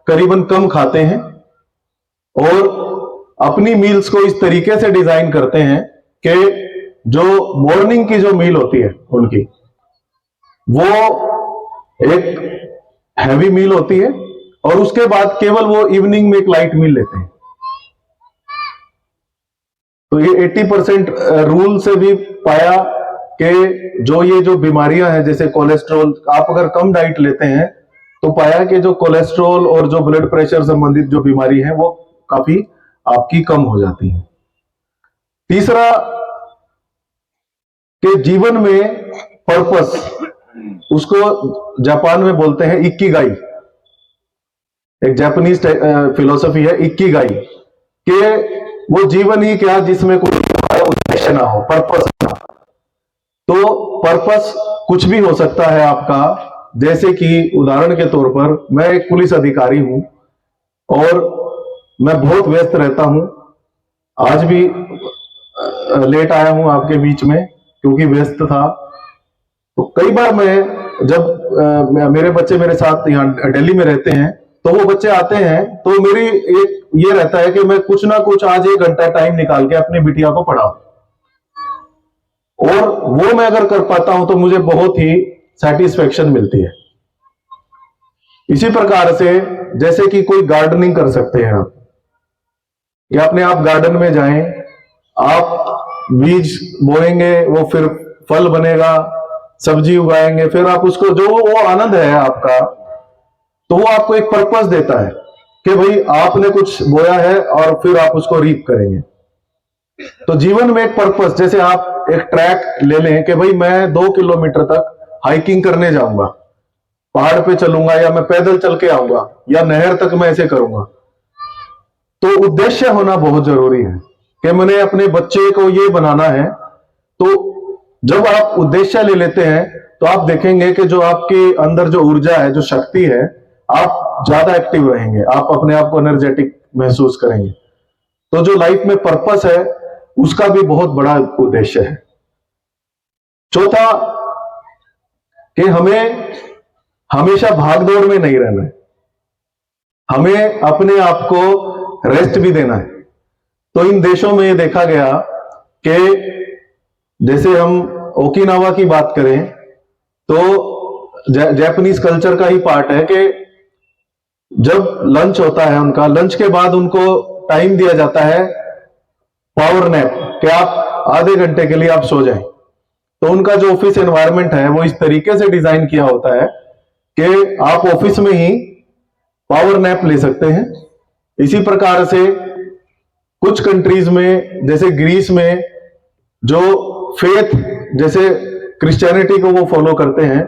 करीबन कम खाते हैं और अपनी मील्स को इस तरीके से डिजाइन करते हैं कि जो मॉर्निंग की जो मील होती है उनकी, वो एक हैवी मील होती है और उसके बाद केवल वो इवनिंग में एक लाइट मील लेते हैं। तो ये 80% रूल से भी पाया कि जो बीमारियां हैं जैसे कोलेस्ट्रॉल, आप अगर कम डाइट लेते हैं तो पाया कि जो कोलेस्ट्रॉल और जो ब्लड प्रेशर संबंधित जो बीमारी है वो काफी आपकी कम हो जाती है। तीसरा, कि जीवन में पर्पस, उसको जापान में बोलते हैं इक्किगाई। एक जापानीज फिलोसफी है इक्किगाई, कि वो जीवन ही क्या जिसमें कोई उद्देश्य ना हो, पर्पस ना। तो पर्पस कुछ भी हो सकता है आपका, जैसे कि उदाहरण के तौर पर मैं एक पुलिस अधिकारी हूं और मैं बहुत व्यस्त रहता हूं। आज भी लेट आया हूं आपके बीच में क्योंकि व्यस्त था। तो कई बार मैं जब मेरे बच्चे मेरे साथ यहाँ दिल्ली में रहते हैं तो वो बच्चे आते हैं तो मेरी एक ये रहता है कि मैं कुछ ना कुछ आज 1 घंटा टाइम निकाल के अपनी बिटिया को पढ़ाऊं, और वो मैं अगर कर पाता हूं तो मुझे बहुत ही सेटिस्फेक्शन मिलती है। इसी प्रकार से जैसे कि कोई गार्डनिंग कर सकते हैं आप, या अपने आप गार्डन में जाएं, आप बीज बोएंगे, वो फिर फल बनेगा, सब्जी उगाएंगे, फिर आप उसको जो वो आनंद है आपका, तो वो आपको एक पर्पस देता है कि भाई आपने कुछ बोया है और फिर आप उसको रीप करेंगे। तो जीवन में एक पर्पस, जैसे आप एक ट्रैक ले लें कि भाई मैं 2 किलोमीटर तक हाइकिंग करने जाऊंगा, पहाड़ पे चलूंगा या मैं पैदल चल के आऊंगा या नहर तक मैं ऐसे करूंगा। तो उद्देश्य होना बहुत जरूरी है कि मैंने अपने बच्चे को ये बनाना है। तो जब आप उद्देश्य ले लेते हैं तो आप देखेंगे कि जो आपके अंदर जो ऊर्जा है, जो शक्ति है, आप ज्यादा एक्टिव रहेंगे, आप अपने आप को एनर्जेटिक महसूस करेंगे। तो जो लाइफ में पर्पस है उसका भी बहुत बड़ा उद्देश्य है। चौथा, कि हमें हमेशा भागदौड़ में नहीं रहना है, हमें अपने आप को रेस्ट भी देना है। तो इन देशों में ये देखा गया कि जैसे हम ओकिनावा की बात करें तो जापानीज कल्चर का ही पार्ट है कि जब लंच होता है उनका, लंच के बाद उनको टाइम दिया जाता है पावर नैप, कि आप आधे घंटे के लिए आप सो जाएं। तो उनका जो ऑफिस एनवायरनमेंट है वो इस तरीके से डिजाइन किया होता है कि आप ऑफिस में ही पावर नैप ले सकते हैं। इसी प्रकार से कुछ कंट्रीज में जैसे ग्रीस में जो फेथ, जैसे क्रिश्चियनिटी को वो फॉलो करते हैं,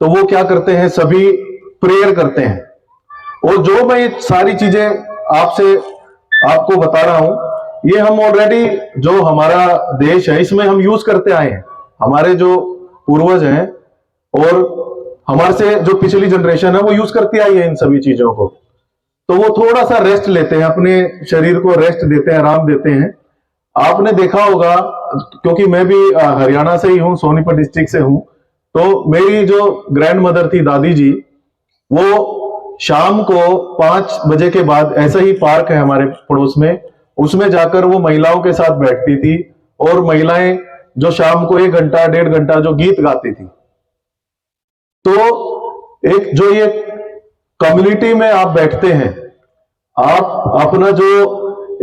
तो वो क्या करते हैं, सभी प्रेयर करते हैं। और जो मैं ये सारी चीजें आपको बता रहा हूं, ये हम ऑलरेडी जो हमारा देश है इसमें हम यूज करते आए हैं। हमारे जो पूर्वज हैं और हमारे से जो पिछली जनरेशन है वो यूज करती आई है इन सभी चीजों को। तो वो थोड़ा सा रेस्ट लेते हैं, अपने शरीर को रेस्ट देते हैं, आराम देते हैं। आपने देखा होगा क्योंकि मैं भी हरियाणा से ही हूँ, सोनीपत डिस्ट्रिक्ट से हूँ, तो मेरी जो ग्रैंड मदर थी, दादी जी, वो शाम को 5 बजे के बाद, ऐसा ही पार्क है हमारे पड़ोस में, उसमें जाकर वो महिलाओं के साथ बैठती थी और महिलाएं जो शाम को 1 घंटा 1.5 घंटा जो गीत गाती थी। तो एक जो ये कम्युनिटी में आप बैठते हैं, आप अपना जो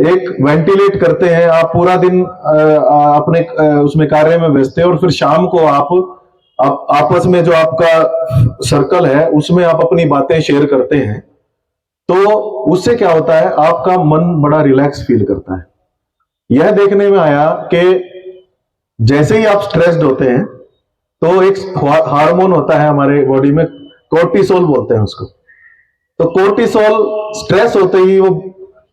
एक वेंटिलेट करते हैं, आप पूरा दिन अपने उसमें कार्य में व्यस्त हैं और फिर शाम को आप आपस में जो आपका सर्कल है उसमें आप अपनी बातें शेयर करते हैं, तो उससे क्या होता है, आपका मन बड़ा रिलैक्स फील करता है। यह देखने में आया कि जैसे ही आप स्ट्रेस्ड होते हैं तो एक हार्मोन होता है हमारे बॉडी में, कोर्टिसोल बोलते हैं उसको। तो कोर्टिसोल, स्ट्रेस होते ही वो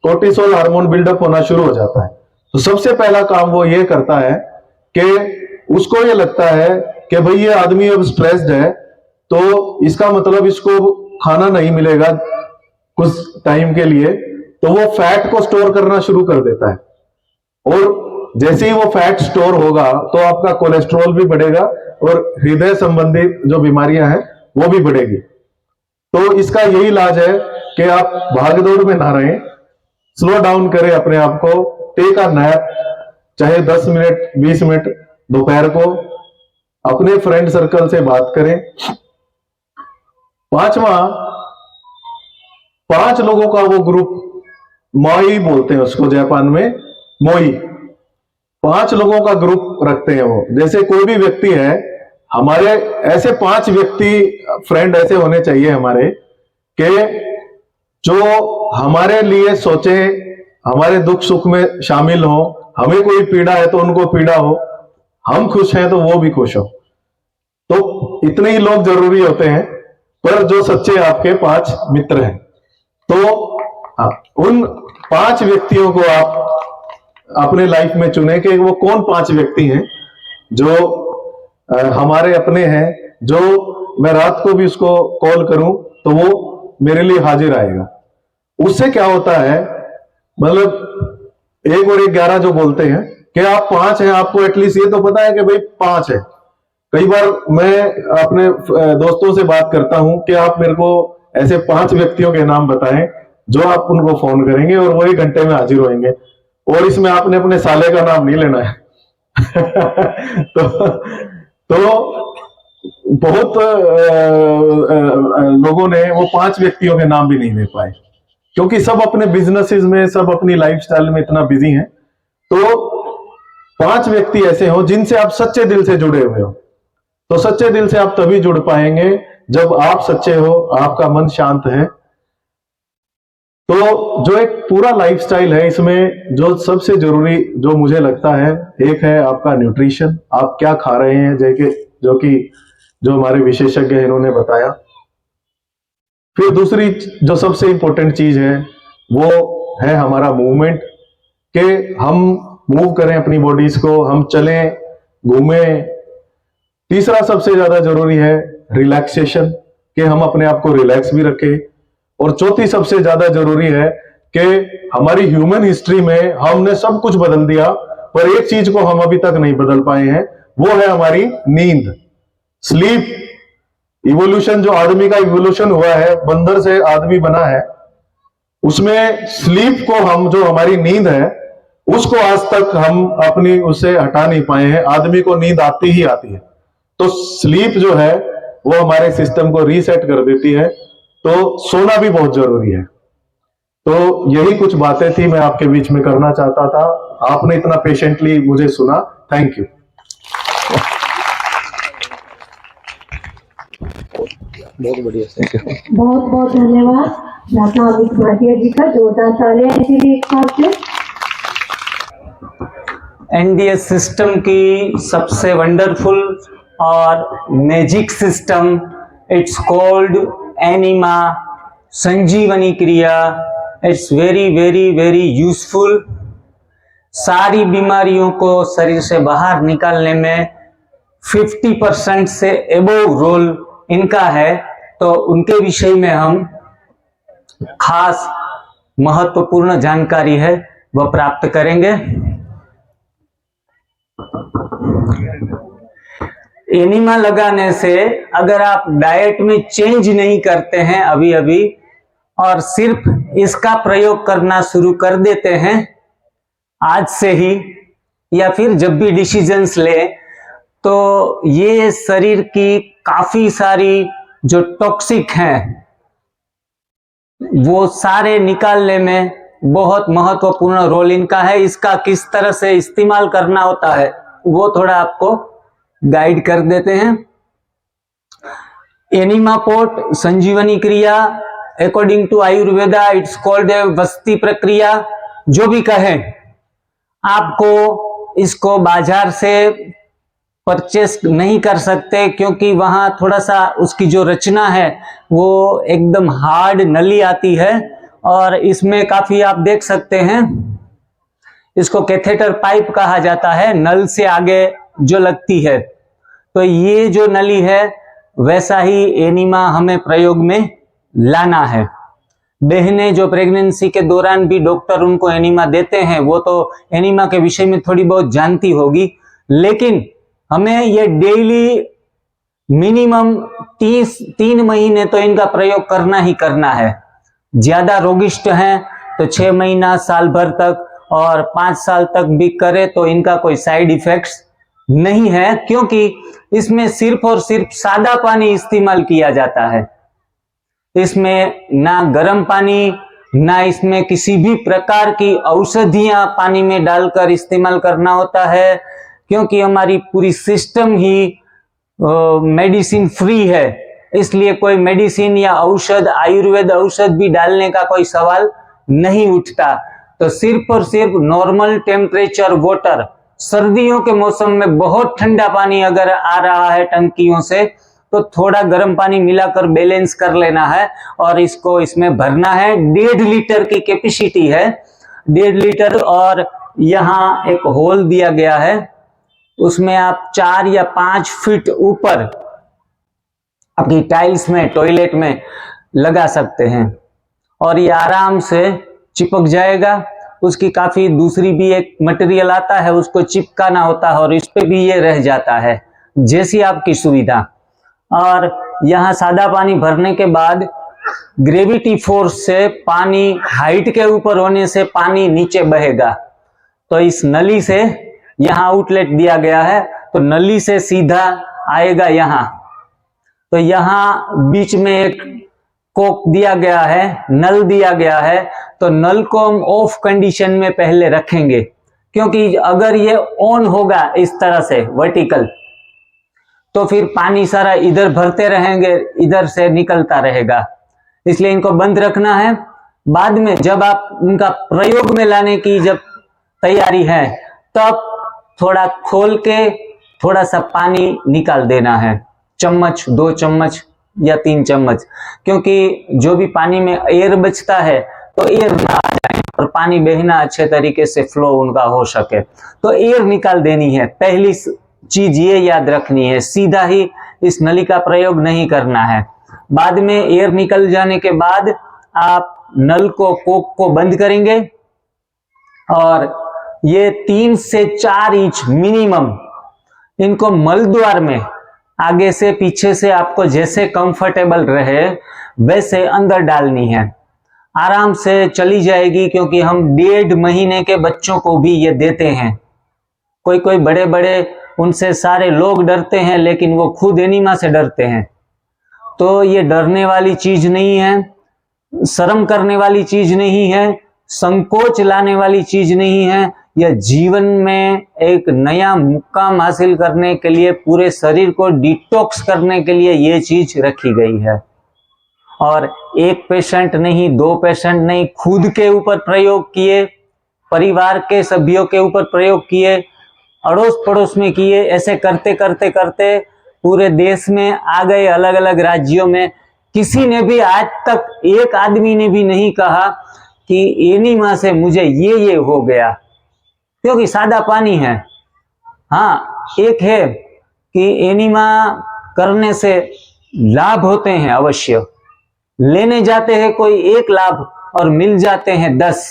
कोर्टिसोल हार्मोन बिल्डअप होना शुरू हो जाता है। तो सबसे पहला काम वो ये करता है कि उसको ये लगता है कि भाई ये आदमी अब स्ट्रेस्ड है, तो इसका मतलब इसको खाना नहीं मिलेगा कुछ टाइम के लिए, तो वो फैट को स्टोर करना शुरू कर देता है। और जैसे ही वो फैट स्टोर होगा तो आपका कोलेस्ट्रॉल भी बढ़ेगा और हृदय संबंधित जो बीमारियां हैं वो भी बढ़ेगी। तो इसका यही इलाज है कि आप भागदौड़ में ना रहें, स्लो डाउन करें अपने आप को, टेक अ नैप, चाहे 10 मिनट 20 मिनट दोपहर को, अपने फ्रेंड सर्कल से बात करें। 5वां, 5 लोगों का वो ग्रुप, मोई बोलते हैं उसको जापान में, मोई, 5 लोगों का ग्रुप रखते हैं वो। जैसे कोई भी व्यक्ति है, हमारे ऐसे 5 व्यक्ति फ्रेंड ऐसे होने चाहिए हमारे कि जो हमारे लिए सोचे, हमारे दुख सुख में शामिल हो, हमें कोई पीड़ा है तो उनको पीड़ा हो, हम खुश हैं तो वो भी खुश हो। तो इतने ही लोग जरूरी होते हैं, पर जो सच्चे आपके 5 मित्र हैं, तो उन 5 व्यक्तियों को आप अपने लाइफ में चुने कि वो कौन 5 व्यक्ति हैं जो हमारे अपने हैं, जो मैं रात को भी उसको कॉल करूं तो वो मेरे लिए हाजिर आएगा। उससे क्या होता है, मतलब 1 और 1 11 जो बोलते हैं कि आप 5 हैं, आपको एटलीस्ट ये तो पता है कि भाई 5 है। कई बार मैं अपने दोस्तों से बात करता हूं कि आप मेरे को ऐसे 5 व्यक्तियों के नाम बताएं जो आप उनको फोन करेंगे और वो 1 घंटे में हाजिर होंगे, और इसमें आपने अपने साले का नाम नहीं लेना है। तो बहुत लोगों ने वो 5 व्यक्तियों के नाम भी नहीं ले पाए, क्योंकि सब अपने बिजनेसेस में, सब अपनी लाइफस्टाइल में इतना बिजी हैं। तो 5 व्यक्ति ऐसे हो जिनसे आप सच्चे दिल से जुड़े हुए हो। तो सच्चे दिल से आप तभी जुड़ पाएंगे जब आप सच्चे हो, आपका मन शांत है। तो जो एक पूरा लाइफस्टाइल है, इसमें जो सबसे जरूरी जो मुझे लगता है, एक है आपका न्यूट्रिशन, आप क्या खा रहे हैं, जो हमारे विशेषज्ञ हैं इन्होंने बताया। फिर दूसरी जो सबसे इंपॉर्टेंट चीज है वो है हमारा मूवमेंट, कि हम मूव करें अपनी बॉडीज को, हम चलें, घूमें। तीसरा सबसे ज्यादा जरूरी है रिलैक्सेशन, कि हम अपने आप को रिलैक्स भी रखें। और चौथी सबसे ज्यादा जरूरी है कि हमारी ह्यूमन हिस्ट्री में हमने सब कुछ बदल दिया, पर एक चीज को हम अभी तक नहीं बदल पाए हैं, वो है हमारी नींद, स्लीप। इवोल्यूशन, जो आदमी का इवोल्यूशन हुआ है, बंदर से आदमी बना है, उसमें स्लीप को हम, जो हमारी नींद है, उसको आज तक हम अपनी उससे हटा नहीं पाए हैं। आदमी को नींद आती ही आती है। तो स्लीप जो है वो हमारे सिस्टम को रीसेट कर देती है। तो सोना भी बहुत जरूरी है। तो यही कुछ बातें थी मैं आपके बीच में करना चाहता था। आपने इतना पेशेंटली मुझे सुना, थैंक यू। बहुत बहुत धन्यवाद महात्मा अमित भाटिया जी का। जोरदार तालियां इसीलिए एक साथ से। एनडीएस सिस्टम की सबसे वंडरफुल और magic system, it's called enema, संजीवनी क्रिया। It's very very very useful. सारी बीमारियों को शरीर से बाहर निकालने में 50% से एबोव रोल इनका है। तो उनके विषय में हम खास महत्वपूर्ण जानकारी है वह प्राप्त करेंगे। एनिमा लगाने से अगर आप डाइट में चेंज नहीं करते हैं अभी अभी और सिर्फ इसका प्रयोग करना शुरू कर देते हैं आज से ही, या फिर जब भी डिसीजंस ले, तो ये शरीर की काफी सारी जो टॉक्सिक हैं वो सारे निकालने में बहुत महत्वपूर्ण रोल इनका है। इसका किस तरह से इस्तेमाल करना होता है वो थोड़ा आपको गाइड कर देते हैं। एनिमा पोट संजीवनी क्रिया, according to Ayurveda it's called a वस्ती प्रक्रिया। जो भी कहें, आपको इसको बाजार से परचेस नहीं कर सकते क्योंकि वहां थोड़ा सा उसकी जो रचना है वो एकदम हार्ड नली आती है, और इसमें काफी आप देख सकते हैं इसको कैथेटर पाइप कहा जाता है, नल से आगे जो लगती है। तो ये जो नली है वैसा ही एनिमा हमें प्रयोग में लाना है। बहनें जो प्रेगनेंसी के दौरान भी डॉक्टर उनको एनिमा देते हैं वो तो एनिमा के विषय में थोड़ी बहुत जानती होगी, लेकिन हमें ये डेली मिनिमम 3 महीने तो इनका प्रयोग करना ही करना है। ज्यादा रोगिष्ट हैं तो 6 महीना साल भर तक, और 5 साल तक भी करे तो इनका कोई साइड इफेक्ट्स नहीं है, क्योंकि इसमें सिर्फ और सिर्फ सादा पानी इस्तेमाल किया जाता है। इसमें ना गर्म पानी, ना इसमें किसी भी प्रकार की औषधियां पानी में डालकर इस्तेमाल करना होता है, क्योंकि हमारी पूरी सिस्टम ही मेडिसिन फ्री है। इसलिए कोई मेडिसिन या औषध, आयुर्वेद औषध भी डालने का कोई सवाल नहीं उठता। तो सिर्फ और सिर्फ नॉर्मल टेम्परेचर वाटर, सर्दियों के मौसम में बहुत ठंडा पानी अगर आ रहा है टंकियों से तो थोड़ा गर्म पानी मिलाकर बैलेंस कर लेना है, और इसको इसमें भरना है। 1.5 लीटर की कैपेसिटी है, 1.5 लीटर, और यहाँ एक होल दिया गया है, उसमें आप 4 या 5 फीट ऊपर अपनी टाइल्स में, टॉयलेट में लगा सकते हैं, और ये आराम से चिपक जाएगा। उसकी काफी दूसरी भी एक मटेरियल आता है, उसको चिपकाना होता है, और इस पे भी ये रह जाता है, जैसी आपकी सुविधा। और यहाँ सादा पानी भरने के बाद ग्रेविटी फोर्स से पानी हाइट के ऊपर होने से पानी नीचे बहेगा। तो इस नली से यहाँ आउटलेट दिया गया है, तो नली से सीधा आएगा यहाँ। तो यहाँ बीच में एक कोक दिया गया है, नल दिया गया है, तो नल को हम ऑफ कंडीशन में पहले रखेंगे, क्योंकि अगर ये ऑन होगा इस तरह से वर्टिकल तो फिर पानी सारा इधर भरते रहेंगे, इधर से निकलता रहेगा। इसलिए इनको बंद रखना है। बाद में जब आप उनका प्रयोग में लाने की जब तैयारी है तब थोड़ा खोल के थोड़ा सा पानी निकाल देना है, चम्मच, 2 चम्मच या 3 चम्मच, क्योंकि जो भी पानी में एयर बचता है तो एयर ना आ जाए और पानी बहना अच्छे तरीके से फ्लो उनका हो सके, तो एयर निकाल देनी है। पहली चीज ये याद रखनी है, सीधा ही इस नली का प्रयोग नहीं करना है। बाद में एयर निकल जाने के बाद आप नल को, कोक को बंद करेंगे, और ये 3 से 4 इंच मिनिमम इनको मल द्वार में आगे से पीछे से आपको जैसे कंफर्टेबल रहे वैसे अंदर डालनी है। आराम से चली जाएगी, क्योंकि हम 1.5 महीने के बच्चों को भी ये देते हैं। कोई बड़े बड़े, उनसे सारे लोग डरते हैं, लेकिन वो खुद एनिमा से डरते हैं। तो ये डरने वाली चीज नहीं है, शर्म करने वाली चीज नहीं है, संकोच लाने वाली चीज नहीं है। यह जीवन में एक नया मुकाम हासिल करने के लिए, पूरे शरीर को डिटॉक्स करने के लिए ये चीज रखी गई है। और 1 पेशेंट नहीं, 2 पेशेंट नहीं, खुद के ऊपर प्रयोग किए, परिवार के सभ्यों के ऊपर प्रयोग किए, अड़ोस पड़ोस में किए। ऐसे करते करते करते पूरे देश में आ गए, अलग अलग राज्यों में। किसी ने भी आज तक, एक आदमी ने भी नहीं कहा कि एनिमा से मुझे ये हो गया, क्योंकि सादा पानी है। हाँ, एक है कि एनिमा करने से लाभ होते हैं, अवश्य लेने जाते हैं कोई 1 लाभ और मिल जाते हैं 10।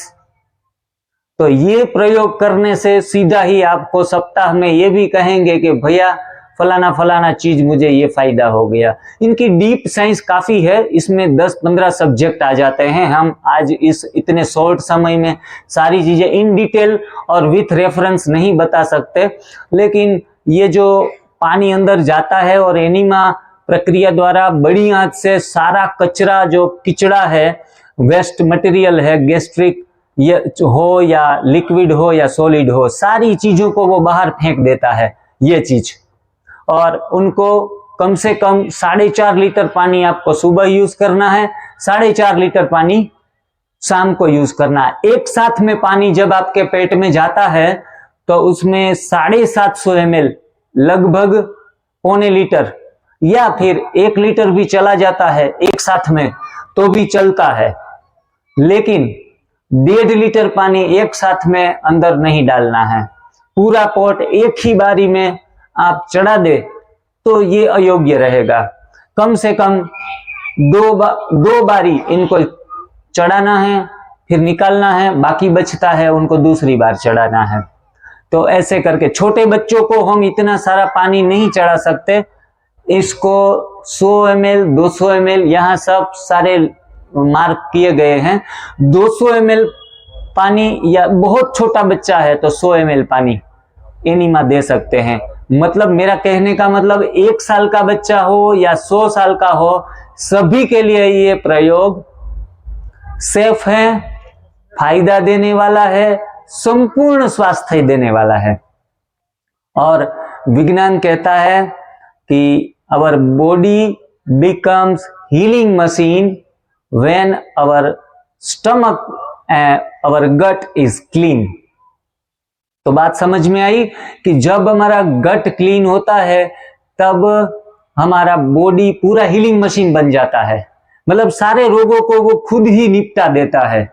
तो ये प्रयोग करने से सीधा ही आपको सप्ताह में ये भी कहेंगे कि भैया फलाना फलाना चीज मुझे ये फायदा हो गया। इनकी डीप साइंस काफी है, इसमें 10-15 सब्जेक्ट आ जाते हैं। हम आज इस इतने शॉर्ट समय में सारी चीजें इन डिटेल और विथ रेफरेंस नहीं बता सकते, लेकिन ये जो पानी अंदर जाता है और एनीमा प्रक्रिया द्वारा बड़ी आंच से सारा कचरा जो किचड़ा है, वेस्ट मटेरियल है, गैस्ट्रिक हो या लिक्विड हो या सॉलिड हो, सारी चीजों को वो बाहर फेंक देता है ये चीज। और उनको कम से कम 4.5 लीटर पानी आपको सुबह यूज करना है, 4.5 लीटर पानी शाम को यूज करना है। एक साथ में पानी जब आपके पेट में जाता है तो उसमें 750 ml लगभग पौने लीटर या फिर 1 लीटर भी चला जाता है एक साथ में तो भी चलता है, लेकिन 1.5 लीटर पानी एक साथ में अंदर नहीं डालना है। पूरा पॉट एक ही बारी में आप चढ़ा दे तो ये अयोग्य रहेगा। कम से कम दो बारी इनको चढ़ाना है, फिर निकालना है, बाकी बचता है उनको दूसरी बार चढ़ाना है। तो ऐसे करके छोटे बच्चों को हम इतना सारा पानी नहीं चढ़ा सकते, इसको 100 ml 200 ml यहाँ सब सारे मार्क किए गए हैं। 200 ml पानी या बहुत छोटा बच्चा है तो 100 ml पानी एनीमा दे सकते हैं। मतलब मेरा कहने का मतलब 1 साल का बच्चा हो या 100 साल का हो, सभी के लिए ये प्रयोग सेफ है, फायदा देने वाला है, संपूर्ण स्वास्थ्य देने वाला है। और विज्ञान कहता है कि our body becomes healing machine when our stomach our gut is clean. तो बात समझ में आई कि जब हमारा गट क्लीन होता है तब हमारा बॉडी पूरा हीलिंग मशीन बन जाता है, मतलब सारे रोगों को वो खुद ही निपटा देता है।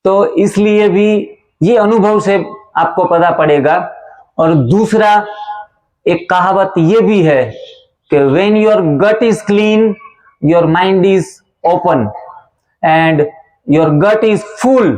तो इसलिए भी ये अनुभव से आपको पता पड़ेगा। और दूसरा एक कहावत ये भी है कि when your gut is clean your mind is open and your gut is full।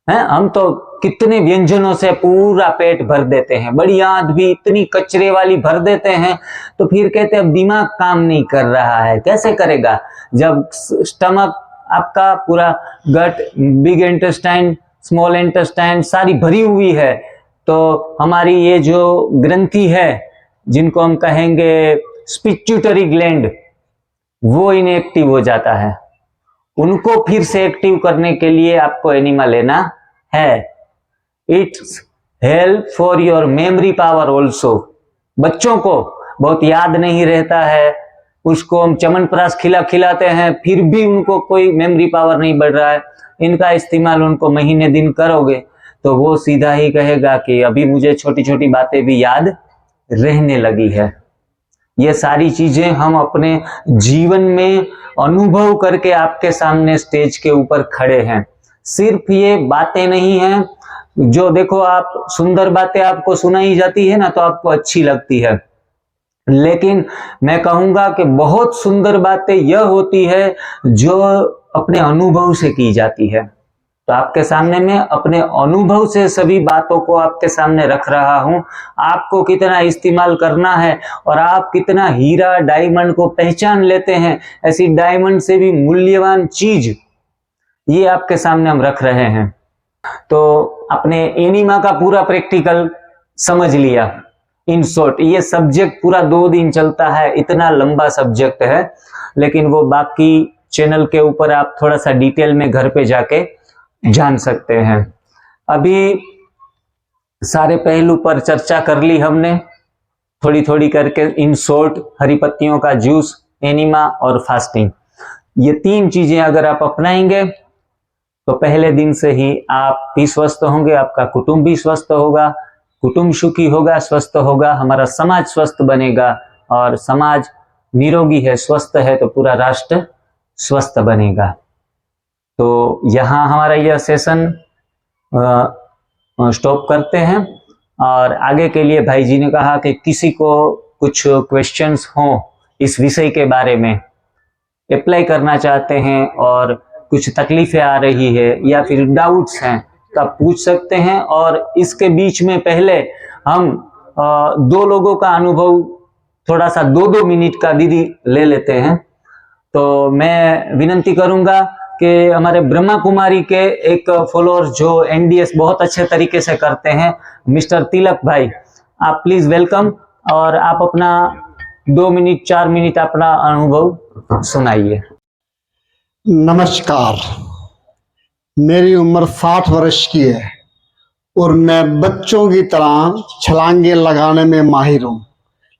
हम तो कितने व्यंजनों से पूरा पेट भर देते हैं, बड़ी आंत भी इतनी कचरे वाली भर देते हैं, तो फिर कहते हैं अब दिमाग काम नहीं कर रहा है। कैसे करेगा जब स्टमक आपका पूरा गट, बिग इंटेस्टाइन, स्मॉल इंटेस्टाइन सारी भरी हुई है, तो हमारी ये जो ग्रंथि है जिनको हम कहेंगे पिट्यूटरी ग्लैंड, वो इनएक्टिव हो जाता है। उनको फिर से एक्टिव करने के लिए आपको एनीमा लेना है। It's help for your memory power also. बच्चों को बहुत याद नहीं रहता है, उसको हम च्यवनप्राश खिलाते हैं फिर भी उनको कोई मेमोरी पावर नहीं बढ़ रहा है। इनका इस्तेमाल उनको महीने दिन करोगे तो वो सीधा ही कहेगा कि अभी मुझे छोटी छोटी बातें भी याद रहने लगी है। ये सारी चीजें हम अपने जीवन में अनुभव करके आपके सामने स्टेज के ऊपर खड़े हैं। सिर्फ ये बातें नहीं हैं जो देखो आप सुंदर बातें आपको सुनाई जाती है ना तो आपको अच्छी लगती है, लेकिन मैं कहूंगा कि बहुत सुंदर बातें यह होती है जो अपने अनुभव से की जाती है। तो आपके सामने मैं अपने अनुभव से सभी बातों को आपके सामने रख रहा हूं। आपको कितना इस्तेमाल करना है और आप कितना हीरा डायमंड को पहचान लेते हैं, ऐसी डायमंड से भी मूल्यवान चीज ये आपके सामने हम रख रहे हैं। तो अपने एनीमा का पूरा प्रैक्टिकल समझ लिया। इन शॉर्ट ये सब्जेक्ट पूरा 2 दिन चलता है, इतना लंबा सब्जेक्ट है, लेकिन वो बाकी चैनल के ऊपर आप थोड़ा सा डिटेल में घर पे जाके जान सकते हैं। अभी सारे पहलू पर चर्चा कर ली हमने थोड़ी थोड़ी करके। इन शॉर्ट हरी पत्तियों का जूस, एनीमा और फास्टिंग, ये 3 चीजें अगर आप अपनाएंगे तो पहले दिन से ही आप भी स्वस्थ होंगे, आपका कुटुंब भी स्वस्थ होगा, कुटुंब सुखी होगा, स्वस्थ होगा, हमारा समाज स्वस्थ बनेगा और समाज निरोगी है, स्वस्थ है तो पूरा राष्ट्र स्वस्थ बनेगा। तो यहाँ हमारा यह सेशन स्टॉप करते हैं और आगे के लिए भाई जी ने कहा कि किसी को कुछ क्वेश्चंस हो इस विषय के बारे में, अप्लाई करना चाहते हैं और कुछ तकलीफें आ रही है या फिर डाउट्स हैं का पूछ सकते हैं। और इसके बीच में पहले हम दो लोगों का अनुभव थोड़ा सा 2-2 मिनट का दीदी ले लेते हैं। तो मैं विनंती करूंगा कि हमारे ब्रह्मा कुमारी के एक फॉलोअर जो एनडीएस बहुत अच्छे तरीके से करते हैं, मिस्टर तिलक भाई, आप प्लीज वेलकम और आप अपना 2 मिनट 4 मिनट अपना अनुभव सुनाइए। नमस्कार, मेरी उम्र 60 वर्ष की है और मैं बच्चों की तरह छलांगे लगाने में माहिर हूँ।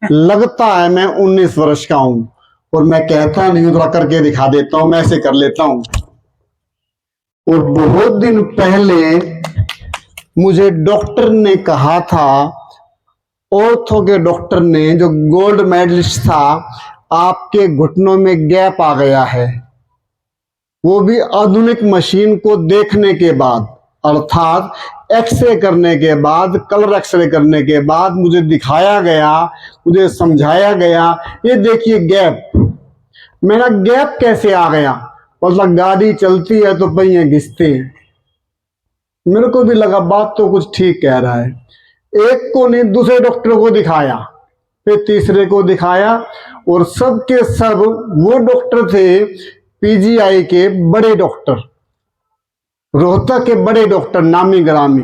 लगता है मैं 19 वर्ष का हूँ और मैं कहता नहीं हूँ, थोड़ा करके दिखा देता हूँ, मैं ऐसे कर लेता हूँ। और बहुत दिन पहले मुझे डॉक्टर ने कहा था, ऑर्थो के डॉक्टर ने, जो गोल्ड मेडलिस्ट था, आपके घुटनों में गैप आ गया है। वो भी आधुनिक मशीन को देखने के बाद, अर्थात एक्सरे करने के बाद, कलर एक्सरे करने के बाद मुझे दिखाया गया, मुझे समझाया गया, ये देखिए गैप। मेरा गैप कैसे आ गया? मतलब गाड़ी चलती है तो पहिए घिसते हैं। मेरे को भी लगा बात तो कुछ ठीक कह रहा है। एक को नहीं, दूसरे डॉक्टर को दिखाया, फिर तीसरे को दिखाया, और सब के सब वो डॉक्टर थे पीजीआई के बड़े डॉक्टर, रोहतक के बड़े डॉक्टर, नामी ग्रामी,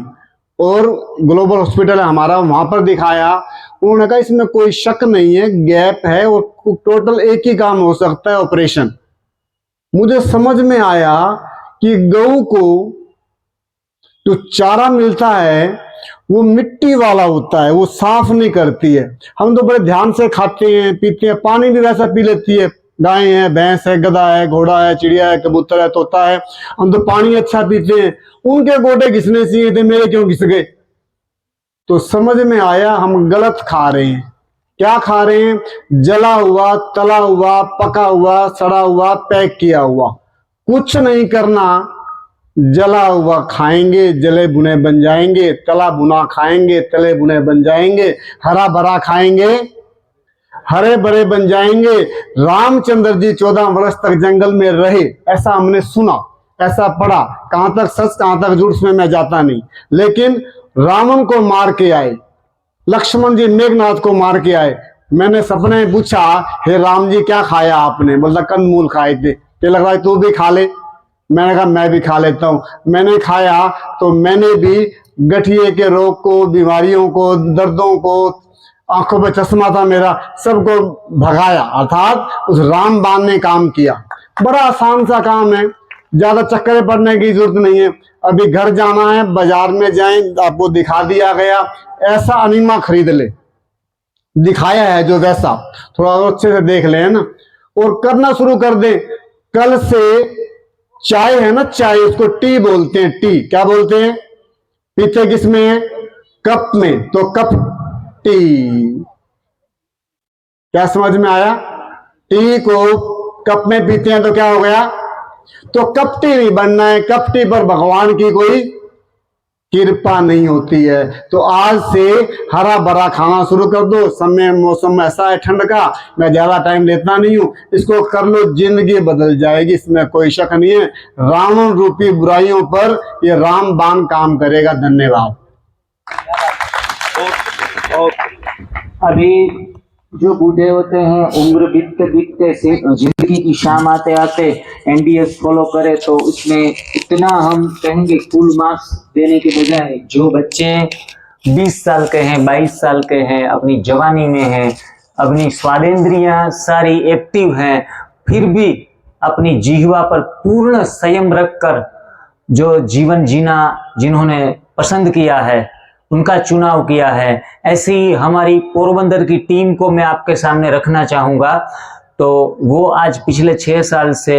और ग्लोबल हॉस्पिटल है हमारा, वहां पर दिखाया। उन्होंने कहा इसमें कोई शक नहीं है, गैप है और टोटल एक ही काम हो सकता है, ऑपरेशन। मुझे समझ में आया कि गऊ को जो चारा मिलता है वो मिट्टी वाला होता है, वो साफ नहीं करती है। हम तो बड़े ध्यान से खाते हैं, पीते हैं, पानी भी वैसा पी लेती है। गाय है, भैंस है, गधा है, घोड़ा है, चिड़िया है, कबूतर है, तोता है, हम तो पानी अच्छा पीते हैं। उनके गोटे घिसने चाहिए थे, मेरे क्यों घिस गए? तो समझ में आया हम गलत खा रहे हैं। क्या खा रहे हैं? जला हुआ, तला हुआ, पका हुआ, सड़ा हुआ, पैक किया हुआ। कुछ नहीं करना, जला हुआ खाएंगे, जले भुने बन जाएंगे, तला भुना खाएंगे, तले भुने बन जाएंगे, हरा भरा खाएंगे, हरे भरे बन जाएंगे। रामचंद्र जी 14 वर्ष तक जंगल में रहे, ऐसा हमने सुना, ऐसा पढ़ा। कहां तक सच कहां तक झूठ में मैं जाता नहीं, लेकिन रावण को मार के आए, लक्ष्मण जी मेघनाथ को मार के आए। मैंने सपने में पूछा, हे राम जी क्या खाया आपने? बोला कंदमूल खाए थे। तो लग रहा है तू भी खा ले। मैंने कहा मैं भी खा लेता हूं। मैंने खाया तो मैंने भी गठिए के रोग को, बीमारियों को, दर्दों को, आंखों पे चश्मा था मेरा, सबको भगाया। अर्थात उस रामबाण ने काम किया। बड़ा आसान सा काम है, ज्यादा चक्कर पड़ने की जरूरत नहीं है। अभी घर जाना है, बाजार में जाएं, आपको दिखा दिया गया, ऐसा अनीमा खरीद ले, दिखाया है जो वैसा, थोड़ा और अच्छे से देख ले, है ना, और करना शुरू कर दे। कल से चाय है ना, चाय, उसको टी बोलते हैं। टी क्या बोलते हैं? पीते किसमें है? कप में, तो कप टी। क्या समझ में आया? टी को कप में पीते हैं तो क्या हो गया? तो कपटी नहीं बनना है। कपटी पर भगवान की कोई कृपा नहीं होती है। तो आज से हरा भरा खाना शुरू कर दो। समय मौसम ऐसा है ठंड का, मैं ज्यादा टाइम लेता नहीं हूं, इसको कर लो, जिंदगी बदल जाएगी, इसमें कोई शक नहीं है। रावण रूपी बुराइयों पर ये रामबाण काम करेगा। धन्यवाद। अभी जो बूढ़े होते हैं, उम्र बीतते बीतते से जिंदगी की शाम आते आते एनडीएस फॉलो करे, तो उसमें इतना हम कहेंगे फुल मार्क्स देने के बजाय, जो बच्चे 20 साल के हैं, 22 साल के हैं, अपनी जवानी में हैं, अपनी स्वादेंद्रियां सारी एक्टिव हैं, फिर भी अपनी जिह्वा पर पूर्ण संयम रखकर जो जीवन जीना जिन्होंने पसंद किया है, उनका चुनाव किया है, ऐसी हमारी पोरबंदर की टीम को मैं आपके सामने रखना चाहूंगा। तो वो आज पिछले 6 साल से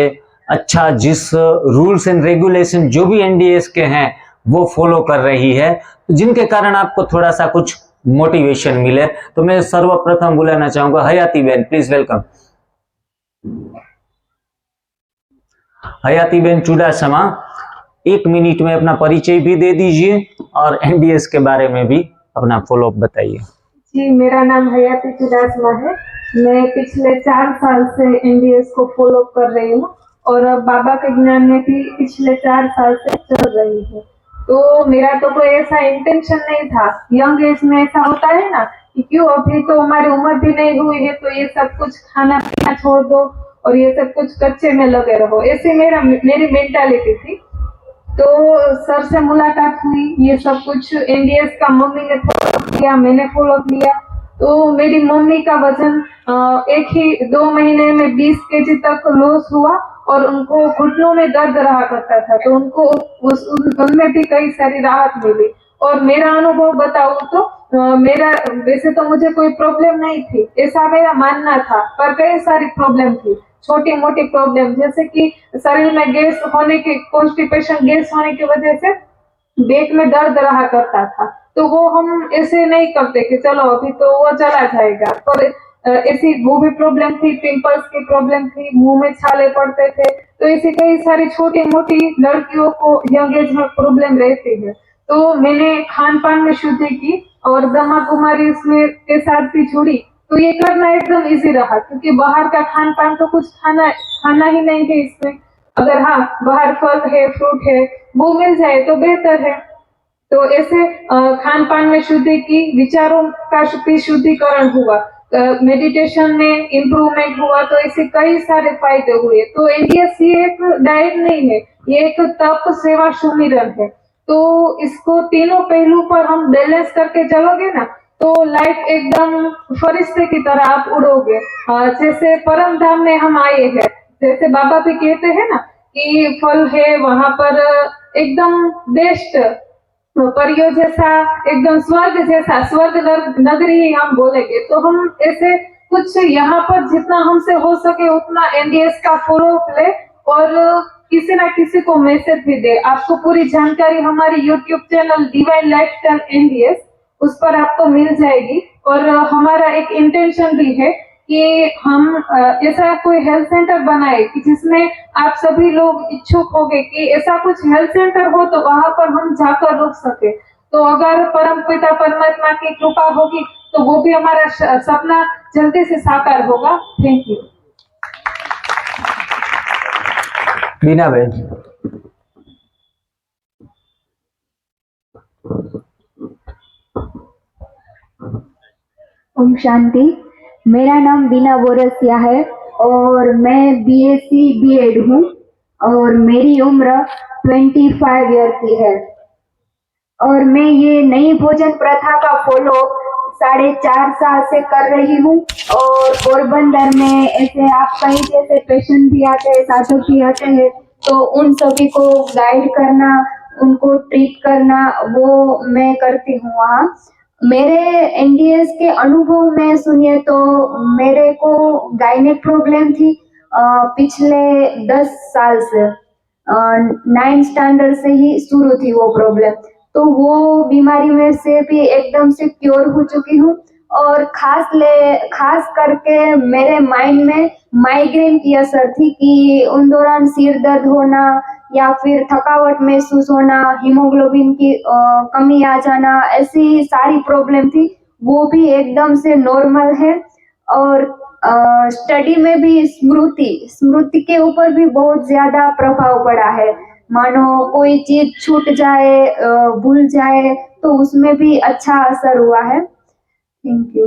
अच्छा जिस रूल्स एंड रेगुलेशन जो भी एनडीएस के हैं वो फॉलो कर रही है, जिनके कारण आपको थोड़ा सा कुछ मोटिवेशन मिले। तो मैं सर्वप्रथम बुलाना चाहूंगा हयाती बहन, प्लीज वेलकम। हयाती बहन चुडासमा, 1 मिनट में अपना परिचय भी दे दीजिए और एनडीएस के बारे में भी अपना फॉलोअप बताइए। जी, मेरा नाम हयाती चुडासमा है। मैं पिछले 4 साल से एनडीएस को फॉलो कर रही हूँ और बाबा के ज्ञान में भी पिछले 4 साल से चल रही हूँ। तो मेरा तो कोई ऐसा इंटेंशन नहीं था। यंग एज में ऐसा होता है ना कि क्यों अभी तो हमारी उम्र भी नहीं हुई है तो ये सब कुछ खाना पीना छोड़ दो और ये सब कुछ कच्चे में लगे रहो, ऐसी मेरी मेंटालिटी थी। तो सर से मुलाकात हुई, ये सब कुछ एनडीएस का मम्मी ने फॉलो किया, मैंने फॉलो किया। तो मेरी मम्मी का वजन एक ही 2 महीने में 20 केजी तक लॉस हुआ और उनको घुटनों में दर्द रहा करता था, तो उनको उनमें भी कई सारी राहत मिली। और मेरा अनुभव बताऊं तो मेरा वैसे तो मुझे कोई प्रॉब्लम नहीं थी, ऐसा मेरा मानना था, पर कई सारी प्रॉब्लम थी, छोटी मोटी प्रॉब्लम, जैसे कि शरीर में गैस होने की, कॉन्स्टिपेशन गैस होने की वजह से पेट में दर्द रहा करता था। तो वो हम ऐसे नहीं करते कि चलो अभी तो वो चला जाएगा, पर ऐसी वो भी प्रॉब्लम थी, पिंपल्स की प्रॉब्लम थी, मुंह में छाले पड़ते थे। तो ऐसी कई सारी छोटी मोटी लड़कियों को यंग एज में प्रॉब्लम रहती है। तो मैंने खान पान में शुद्धि की और ब्रह्मा कुमारी इसमें के साथ भी जुड़ी, तो ये करना एकदम इजी रहा, क्योंकि बाहर का खान पान तो कुछ खाना ही नहीं है इसमें। अगर हाँ बाहर फल है, फ्रूट है, वो मिल जाए तो बेहतर है। तो ऐसे खान पान में शुद्धि की, विचारों का भी शुद्धिकरण हुआ, मेडिटेशन में इम्प्रूवमेंट हुआ, तो ऐसे कई सारे फायदे हुए। तो एनडीएस ये एक डाइट नहीं है, ये एक तप सेवा सुमिरन है। तो इसको तीनों पहलू पर हम बैलेंस करके चलोगे ना तो लाइफ एकदम फरिश्ते की तरह आप उड़ोगे। जैसे परम धाम में हम आए हैं, जैसे बाबा भी कहते हैं ना कि फल है वहां पर एकदम बेस्ट, परियों जैसा, एकदम स्वर्ग जैसा, स्वर्ग नगरी ही हम बोलेंगे। तो हम ऐसे कुछ यहाँ पर जितना हमसे हो सके उतना एनडीएस का फॉलो ले और किसी ना किसी को मैसेज भी दे। आपको पूरी जानकारी हमारी YouTube channel divine lifestyle NDS, उस पर आपको मिल जाएगी। और हमारा एक इंटेंशन भी है कि हम ऐसा कोई हेल्थ सेंटर बनाए कि जिसमें आप सभी लोग इच्छुक होंगे कि ऐसा कुछ हेल्थ सेंटर हो तो वहां पर हम जाकर रुक सके। तो अगर परम पिता परमात्मा की कृपा होगी तो वो भी हमारा सपना जल्दी से साकार होगा। Thank you. बीना बहन। ओम शांति। मेरा नाम बीना बोरसिया है और मैं बीएससी बीएड हूँ और मेरी उम्र 25 ईयर की है और मैं ये नई भोजन प्रथा का फॉलो 4.5 साल से कर रही हूँ। और पोरबंदर में ऐसे आप कहीं जैसे पेशेंट भी आते हैं, साधक भी आते हैं, तो उन सभी को गाइड करना, उनको ट्रीट करना, वो मैं करती हूँ वहाँ। मेरे एनडीएस के अनुभव में सुनिए तो मेरे को गायनेक प्रॉब्लम थी पिछले 10 साल से, 9 स्टैंडर्ड से ही शुरू थी वो प्रॉब्लम। तो वो बीमारी में से भी एकदम से क्योर हो चुकी हूँ। और खास करके मेरे माइंड में माइग्रेन की असर थी कि उन दौरान सिर दर्द होना या फिर थकावट महसूस होना, हीमोग्लोबिन की कमी आ जाना, ऐसी सारी प्रॉब्लम थी, वो भी एकदम से नॉर्मल है। और स्टडी में भी स्मृति के ऊपर भी बहुत ज्यादा प्रभाव पड़ा है। मानो कोई चीज छूट जाए, भूल जाए, तो उसमें भी अच्छा असर हुआ है। Thank you.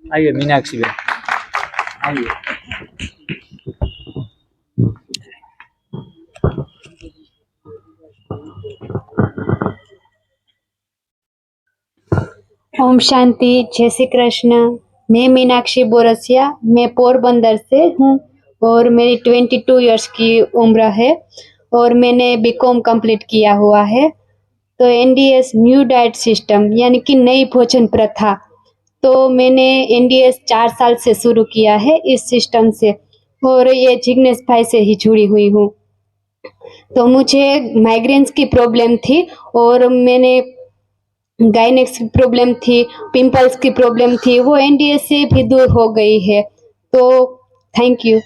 आइए मीनाक्षी बहन, आइए। ओम शांति, जय श्री कृष्ण। मैं मीनाक्षी बोरसिया, मैं पोरबंदर से हूँ और मेरी 22 इयर्स की उम्र है और मैंने बीकॉम कंप्लीट किया हुआ है। तो एनडीएस न्यू डाइट सिस्टम यानी कि नई भोजन प्रथा, तो मैंने एनडीएस 4 साल से शुरू किया है इस सिस्टम से और ये जिग्नेश भाई से ही जुड़ी हुई हूँ। तो मुझे माइग्रेन्स की प्रॉब्लम थी और मैंने गाइनेक्स की प्रॉब्लम थी, पिंपल्स की प्रॉब्लम थी, वो एनडीएस से भी दूर हो गई है। तो थैंक यू।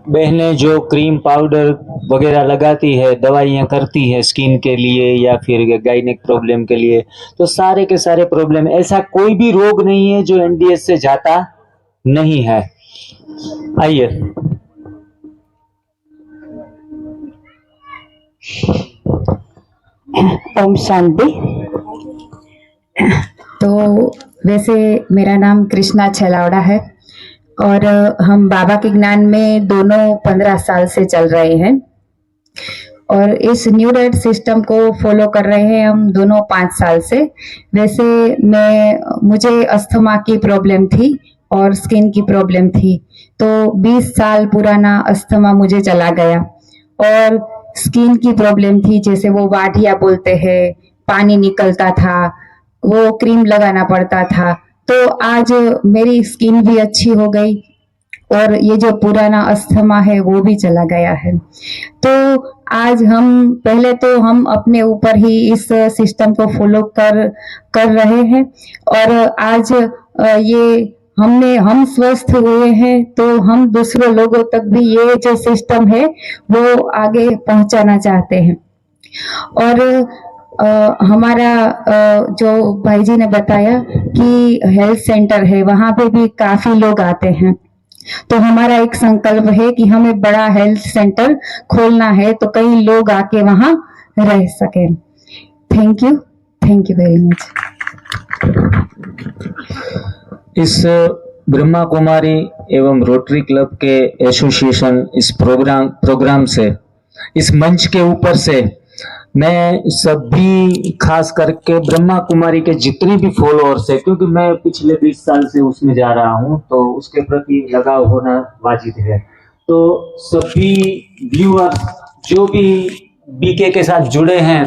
बहनें जो क्रीम पाउडर वगैरह लगाती है, दवाइयाँ करती है स्किन के लिए या फिर गाइनेक प्रॉब्लम के लिए, तो सारे के सारे प्रॉब्लम, ऐसा कोई भी रोग नहीं है जो एनडीएस से जाता नहीं है। आइए। ओम शांति। तो वैसे मेरा नाम कृष्णा छलावड़ा है और हम बाबा के ज्ञान में दोनों 15 साल से चल रहे हैं और इस न्यू डाइट सिस्टम को फॉलो कर रहे हैं हम दोनों 5 साल से। वैसे मुझे अस्थमा की प्रॉब्लम थी और स्किन की प्रॉब्लम थी, तो 20 साल पुराना अस्थमा मुझे चला गया और स्किन की प्रॉब्लम थी, जैसे वो वाटिया बोलते हैं, पानी निकलता था, वो क्रीम लगाना पड़ता था। तो आज मेरी स्किन भी अच्छी हो गई और ये जो पुराना अस्थमा है वो भी चला गया है। तो आज पहले तो हम अपने ऊपर ही इस सिस्टम को फॉलो कर रहे हैं और आज ये हम स्वस्थ हुए हैं, तो हम दूसरे लोगों तक भी ये जो सिस्टम है वो आगे पहुंचाना चाहते हैं। और हमारा जो भाई जी ने बताया कि हेल्थ सेंटर है, वहां पे भी काफी लोग आते हैं, तो हमारा एक संकल्प है कि हमें बड़ा हेल्थ सेंटर खोलना है तो कई लोग आके वहां रह सके। Thank you very much. इस ब्रह्मा कुमारी एवं रोटरी क्लब के एसोसिएशन इस प्रोग्राम से, इस मंच के ऊपर से मैं सभी खास करके ब्रह्मा कुमारी के जितने भी फॉलोअर्स है, क्योंकि मैं पिछले 20 साल से उसमें जा रहा हूं तो उसके प्रति लगाव होना वाजिब है, तो सभी व्यूअर्स जो भी बीके के साथ जुड़े हैं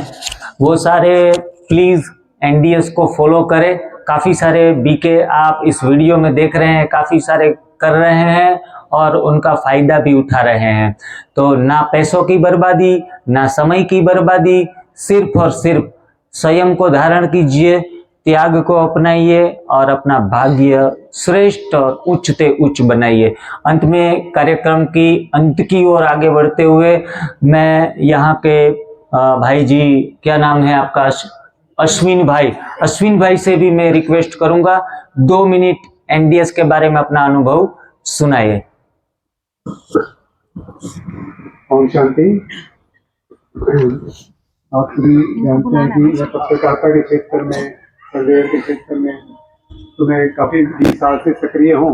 वो सारे प्लीज एनडीएस को फॉलो करें। काफी सारे बीके आप इस वीडियो में देख रहे हैं, काफी सारे कर रहे हैं और उनका फायदा भी उठा रहे हैं। तो ना पैसों की बर्बादी, ना समय की बर्बादी, सिर्फ और सिर्फ स्वयं को धारण कीजिए, त्याग को अपनाइए और अपना भाग्य श्रेष्ठ और उच्चते उच्च बनाइए। अंत में कार्यक्रम की अंत की ओर आगे बढ़ते हुए मैं यहाँ के भाई जी, क्या नाम है आपका? अश्विन भाई से भी मैं रिक्वेस्ट करूंगा 2 मिनट एनडीएस के बारे में अपना अनुभव सुनाइए। ओम शांति। आप सभी जानते हैं कि मैं पत्रकारिता के क्षेत्र में, सर्वेयर के क्षेत्र में तो मैं काफी 20 साल से सक्रिय हूँ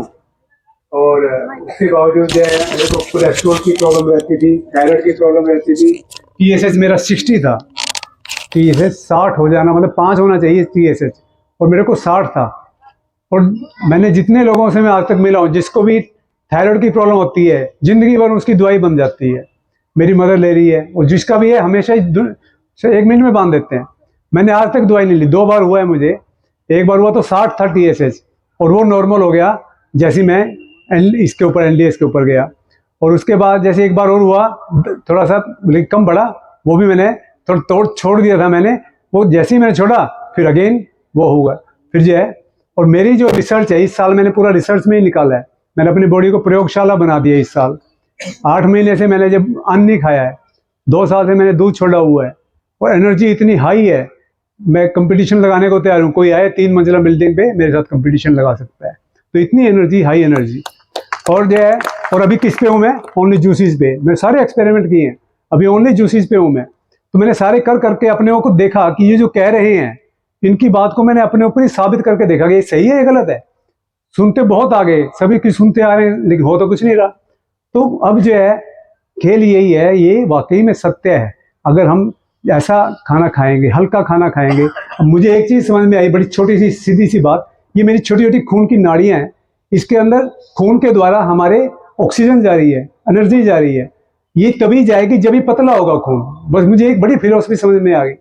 और उसके बावजूद जो है मेरे को कोलेस्ट्रॉल की प्रॉब्लम रहती थी, थायराइड की प्रॉब्लम रहती थी, TSH मेरा 60 था, TSH 60 हो जाना मतलब 5 होना चाहिए TSH, और मेरे को 60 था। और मैंने जितने लोगों से मैं आज तक मिला हूँ, जिसको भी थायराइड की प्रॉब्लम होती है, जिंदगी भर उसकी दवाई बन जाती है। मेरी मदर ले रही है और जिसका भी है हमेशा 1 मिनट में बांध देते हैं। मैंने आज तक दवाई नहीं ली, 2 बार हुआ है मुझे। एक बार हुआ तो 60 था TSH और वो नॉर्मल हो गया जैसे मैं इसके ऊपर एनडीएस के ऊपर गया। और उसके बाद जैसे एक बार और हुआ, थोड़ा सा कम बढ़ा, वो भी मैंने थोड़ा छोड़ दिया था मैंने, वो जैसे ही मैंने छोड़ा फिर अगेन वो हुआ फिर जो है। और मेरी जो रिसर्च है इस साल मैंने पूरा रिसर्च में ही निकाला है। मैंने अपनी बॉडी को प्रयोगशाला बना दिया इस साल। 8 महीने से मैंने जब अन्न नहीं खाया है, 2 साल से मैंने दूध छोड़ा हुआ है और एनर्जी इतनी हाई है, मैं कंपटीशन लगाने को तैयार हूँ। कोई आए 3 मंजिला बिल्डिंग पे मेरे साथ कंपटीशन लगा सकता है, तो इतनी एनर्जी, हाई एनर्जी। और जो है, और अभी किस पे हूँ मैं? ओनली जूसेस पे। मैंने सारे एक्सपेरिमेंट किए हैं, अभी ओनली जूसेस पे हूँ मैं। तो मैंने सारे कर करके अपने को देखा कि ये जो कह रहे हैं इनकी बात को मैंने अपने ऊपर ही साबित करके देखा कि ये सही है, ये गलत है। सुनते बहुत आगे, सभी की सुनते आ रहे हैं, लेकिन हो तो कुछ नहीं रहा। तो अब जो है खेल यही है, ये वाकई में सत्य है। अगर हम ऐसा खाना खाएंगे, हल्का खाना खाएंगे। अब मुझे एक चीज समझ में आई, बड़ी छोटी सी सीधी सी बात, ये मेरी छोटी छोटी खून की नाड़ियां हैं, इसके अंदर खून के द्वारा हमारे ऑक्सीजन जा रही है, एनर्जी जा रही है। ये तभी जाएगी जब ये पतला होगा खून। बस मुझे एक बड़ी फिलॉसफी समझ में आ गई,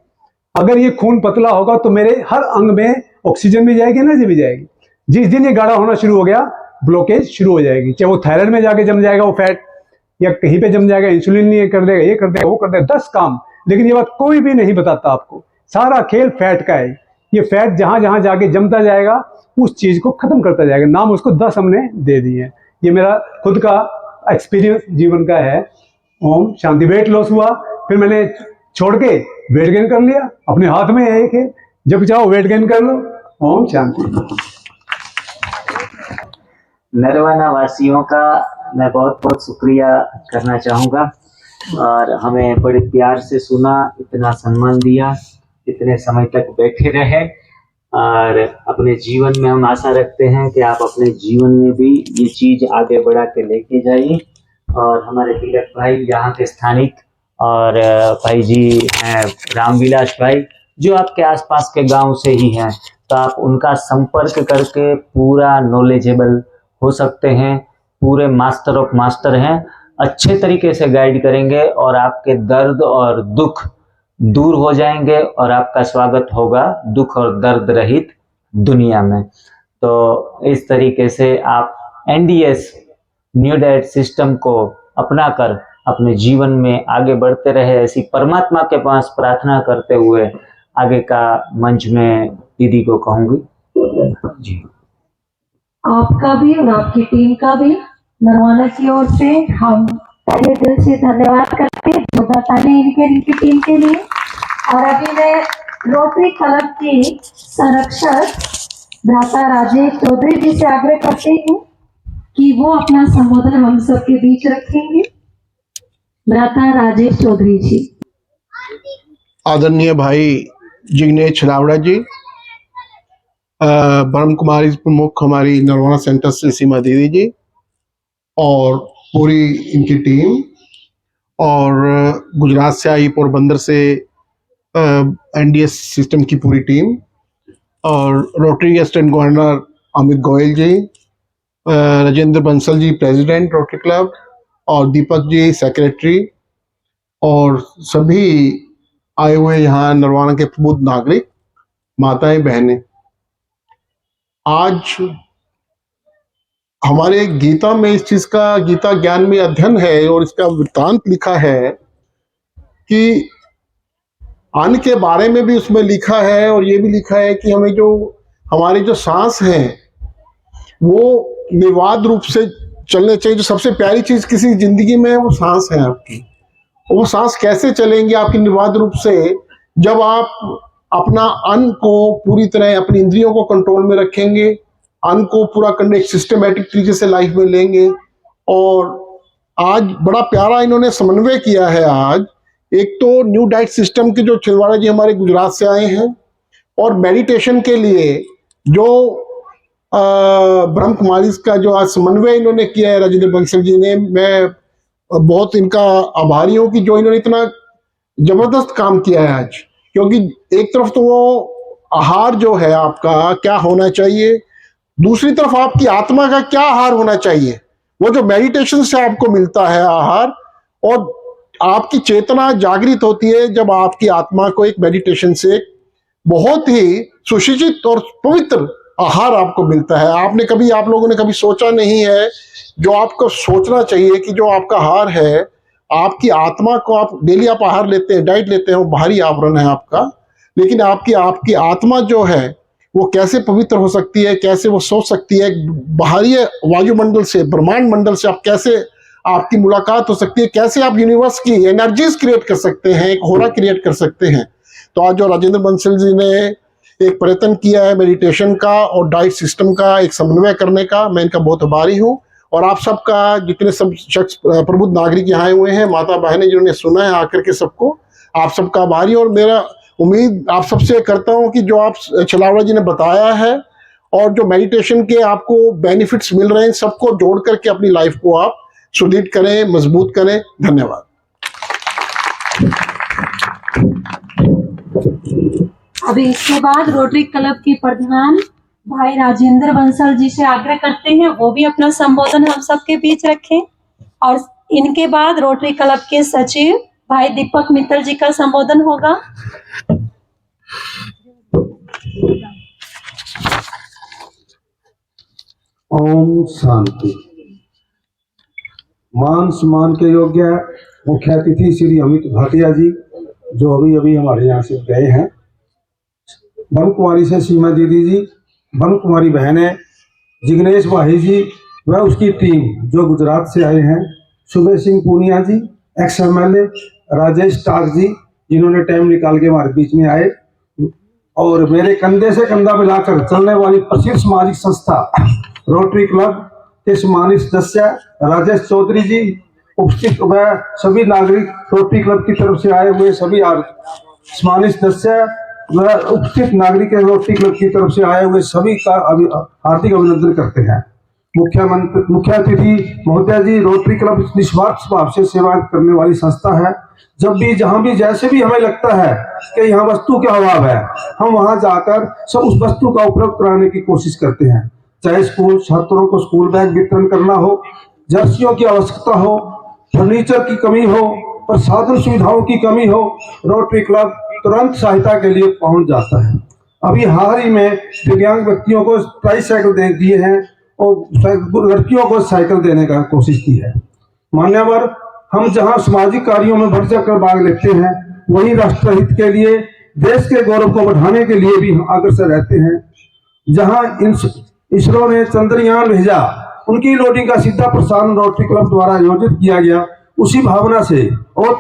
अगर ये खून पतला होगा तो मेरे हर अंग में ऑक्सीजन भी जाएगी, एनर्जी भी जाएगी। जिस दिन ये गाढ़ा होना शुरू हो गया, ब्लॉकेज शुरू हो जाएगी। चाहे वो थायराइड में जाके जम जाएगा वो फैट, या कहीं पे जम जाएगा, इंसुलिन नहीं कर देगा, ये कर देगा, वो कर देगा, 10 काम। लेकिन ये बात कोई भी नहीं बताता आपको। सारा खेल फैट का है। ये फैट जहां जहां जाके जमता जाएगा उस चीज को खत्म करता जाएगा। नाम उसको 10 हमने दे दिए हैं। ये मेरा खुद का एक्सपीरियंस जीवन का है। ओम शांति। वेट लॉस हुआ, फिर मैंने छोड़ के वेट गेन कर लिया। अपने हाथ में है एक है, जब चाहो वेट गेन कर लो। ओम शांति। नरवाना वासियों का मैं बहुत बहुत शुक्रिया करना चाहूँगा। और हमें बड़े प्यार से सुना, इतना सम्मान दिया, इतने समय तक बैठे रहे। और अपने जीवन में हम आशा रखते हैं कि आप अपने जीवन में भी ये चीज़ आगे बढ़ा के लेके जाइए। और हमारे तिलक भाई यहाँ के स्थानिक और भाई जी हैं रामविलास भाई, जो आपके आसपास के गांव से ही हैं, तो आप उनका संपर्क करके पूरा नॉलेजेबल हो सकते हैं, पूरे मास्टर ऑफ मास्टर हैं, अच्छे तरीके से गाइड करेंगे और आपके दर्द और दुख दूर हो जाएंगे और आपका स्वागत होगा दुख और दर्द रहित दुनिया में। तो इस तरीके से आप एनडीएस न्यू डाइट सिस्टम को अपनाकर अपने जीवन में आगे बढ़ते रहे, ऐसी परमात्मा के पास प्रार्थना करते हुए आगे का मंच में दीदी को कहूंगी जी। आपका भी और आपकी टीम का भी नरवाना की ओर से हम तहे दिल से धन्यवाद करते हैं, जोरदार ताली इनकी टीम के लिए। और अभी मैं रोटरी क्लब की संरक्षक भ्राता राजेश चौधरी जी से आग्रह करती हूँ कि वो अपना संबोधन हम सबके बीच रखेंगे। भ्राता राजेश चौधरी जी। आदरणीय भाई जिग्नेश छलावड़ा जी, ब्रह्म कुमारी प्रमुख हमारी नरवाना सेंटर से सीमा दीदी जी और पूरी इनकी टीम, और गुजरात से आई पोरबंदर से एनडीएस सिस्टम की पूरी टीम, और Rotary assistant governor Amit Goyal ji, Rajendra Bansal ji president Rotary Club, और दीपक जी सेक्रेटरी, और सभी आए हुए यहाँ नरवाना के प्रबुद्ध नागरिक, माताएं बहनें। आज हमारे गीता में इस चीज का, गीता ज्ञान में अध्ययन है और इसका वृत्तांत लिखा है कि अन्न के बारे में भी उसमें लिखा है, और ये भी लिखा है कि हमें जो हमारे जो सांस हैं वो निर्बाध रूप से चलने चाहिए। जो सबसे प्यारी चीज किसी जिंदगी में है वो सांस है आपकी। वो सांस कैसे चलेंगे आपकी निर्बाध रूप से, जब आप अपना अन्न को पूरी तरह अपनी इंद्रियों को कंट्रोल में रखेंगे, अन्न को पूरा करने सिस्टमेटिक तरीके से लाइफ में लेंगे। और आज बड़ा प्यारा इन्होंने समन्वय किया है। आज एक तो न्यू डाइट सिस्टम के जो छिलवाड़ा जी हमारे गुजरात से आए हैं, और मेडिटेशन के लिए जो ब्रह्म कुमारी का जो आज समन्वय इन्होंने किया है राजेंद्र बंसल जी ने, मैं बहुत इनका आभारी हूँ कि जो इन्होंने इतना जबरदस्त काम किया है आज। क्योंकि एक तरफ तो वो आहार जो है आपका क्या होना चाहिए, दूसरी तरफ आपकी आत्मा का क्या आहार होना चाहिए, वो जो मेडिटेशन से आपको मिलता है आहार, और आपकी चेतना जागृत होती है जब आपकी आत्मा को एक मेडिटेशन से बहुत ही सुशिक्षित और पवित्र आहार आपको मिलता है। आप लोगों ने कभी सोचा नहीं है, जो आपको सोचना चाहिए कि जो आपका आहार है, आपकी आत्मा को आप डेली आप आहार लेते हैं, डाइट लेते हैं, वो बाहरी आवरण है आपका, लेकिन आपकी आत्मा जो है वो कैसे पवित्र हो सकती है, कैसे वो सोच सकती है, बाहरी वायुमंडल से, ब्रह्मांड मंडल से आप कैसे आपकी मुलाकात हो सकती है, कैसे आप यूनिवर्स की एनर्जीज क्रिएट कर सकते हैं, एक होरा क्रिएट कर सकते हैं। तो आज जो राजेंद्र बंसल जी ने एक प्रयत्न किया है मेडिटेशन का और डाइट सिस्टम का एक समन्वय करने का, मैं इनका बहुत आभारी हूँ। और आप सबका, जितने सब शख्स प्रबुद्ध नागरिक यहाँ आए हुए हैं, माता बहनें जिन्होंने सुना है आकर के सबको, आप सबका आभारी। और मेरा उम्मीद आप सबसे करता हूँ कि जो आप छलावड़ा जी ने बताया है और जो मेडिटेशन के आपको बेनिफिट्स मिल रहे हैं, सबको जोड़ करके अपनी लाइफ को आप सुदृढ़ करें, मजबूत करें। धन्यवाद। अभी इसके बाद रोटरी क्लब के प्रधान भाई राजेंद्र बंसल जी से आग्रह करते हैं वो भी अपना संबोधन हम सबके बीच रखें, और इनके बाद रोटरी क्लब के सचिव भाई दीपक मित्तल जी का संबोधन होगा। ओम शांति। मान सम्मान के योग्य मुख्य अतिथि श्री अमित भाटिया जी, जो अभी अभी हमारे यहाँ से गए हैं, ब्रह्म कुमारी से सीमा दीदी जी, ब्रह्म कुमारी बहनें, जिग्नेश भाई जी व उसकी टीम जो गुजरात से आए हैं, सुबह सिंह पूनिया जी, XMLA, राजेश टाक जी, जिन्होंने टाइम निकाल के हमारे बीच में आए, और मेरे कंधे से कंधा मिलाकर चलने वाली प्रसिद्ध सामाजिक संस्था रोटरी क्लब के सम्मानित सदस्य राजेश चौधरी जी उपस्थित वह सभी नागरिक रोटरी क्लब की तरफ से आए हुए सभी सम्मानित सदस्य वह उपस्थित नागरिक रोटरी क्लब की तरफ से आए हुए सभी का हार्दिक अभिनंदन करते हैं। मुख्य अतिथि महोदया जी, रोटरी क्लब निस्वार्थ भाव से सेवा करने वाली संस्था है। जब भी जहां भी जैसे भी हमें लगता है कि यहाँ वस्तु का अभाव है, हम वहां जाकर सब उस वस्तु का उपलब्ध कराने की कोशिश करते हैं। चाहे स्कूल छात्रों को स्कूल बैग वितरण करना हो, जर्सियों की आवश्यकता हो, फर्नीचर की कमी हो, प्रसाधन सुविधाओं की कमी हो, रोटरी क्लब तुरंत सहायता के लिए पहुंच जाता है। अभी हाल ही में दिव्यांग व्यक्तियों को ट्राईसाइकिल दे दिए हैं और लड़कियों को साइकिल देने का कोशिश की है। मान्यवर, हम जहां सामाजिक कार्यों में बढ़ चढ़कर भाग लेते हैं, वही राष्ट्र हित के लिए, देश के गौरव को बढ़ाने के लिए भी हम अग्रसर रहते हैं। जहां इसरो ने चंद्रयान भेजा, उनकी लोडिंग का सीधा प्रसारण रोटरी क्लब द्वारा आयोजित किया गया। उसी भावना से और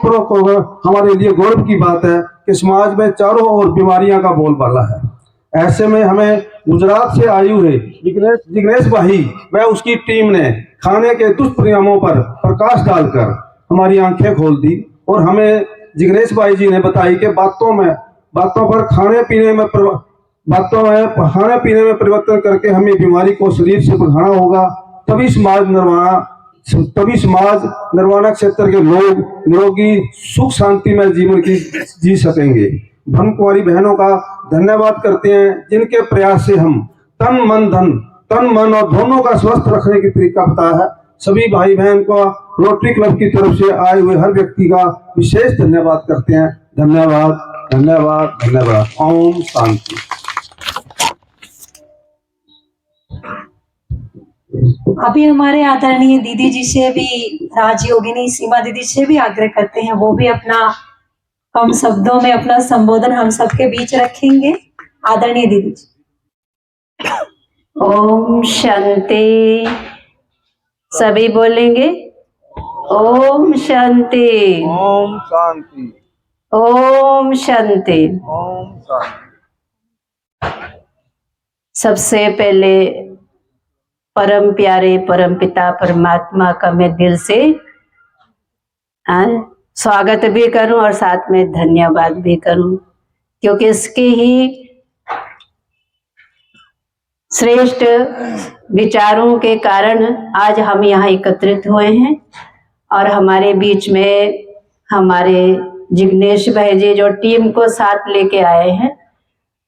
हमारे लिए गौरव की बात है कि समाज में चारों ओर बीमारियां का बोलबाला है। ऐसे में हमें गुजरात से आए हुए जिग्नेश भाई व उसकी टीम ने खाने के दुष्परिणामों पर प्रकाश डालकर हमारी आंखें खोल दी और हमें जिग्नेश भाई जी ने बताई कि बातों पर खाने पीने में परिवर्तन करके हमें बीमारी को शरीर से भगाना होगा। तभी समाज निर्वाणा क्षेत्र के लोग निरोगी सुख शांति में जीवन की जी सकेंगे। ब्रह्म कुमारी बहनों का धन्यवाद करते हैं, जिनके प्रयास से हम तन मन और दोनों का स्वस्थ रखने की तरीका बताया है। सभी भाई बहन को रोटरी क्लब की तरफ से आए हुए हर व्यक्ति का विशेष धन्यवाद करते हैं। धन्यवाद, धन्यवाद, धन्यवाद। ओम शांति। अभी हमारे आदरणीय दीदी जी से भी, राजयोगिनी सीमा दीदी से भी आग्रह करते हैं, वो भी अपना कम शब्दों में अपना संबोधन हम सबके बीच रखेंगे। आदरणीय दीदी जी। ओम शांति। सभी बोलेंगे ओम शांति, ओम शांति, ओम शांति। ओम शांति। सबसे पहले परम प्यारे परम पिता परमात्मा का मैं दिल से स्वागत भी करूं और साथ में धन्यवाद भी करूं, क्योंकि इसके ही श्रेष्ठ विचारों के कारण आज हम यहाँ एकत्रित हुए हैं। और हमारे बीच में हमारे जिग्नेश भाई जी जो टीम को साथ लेके आए हैं,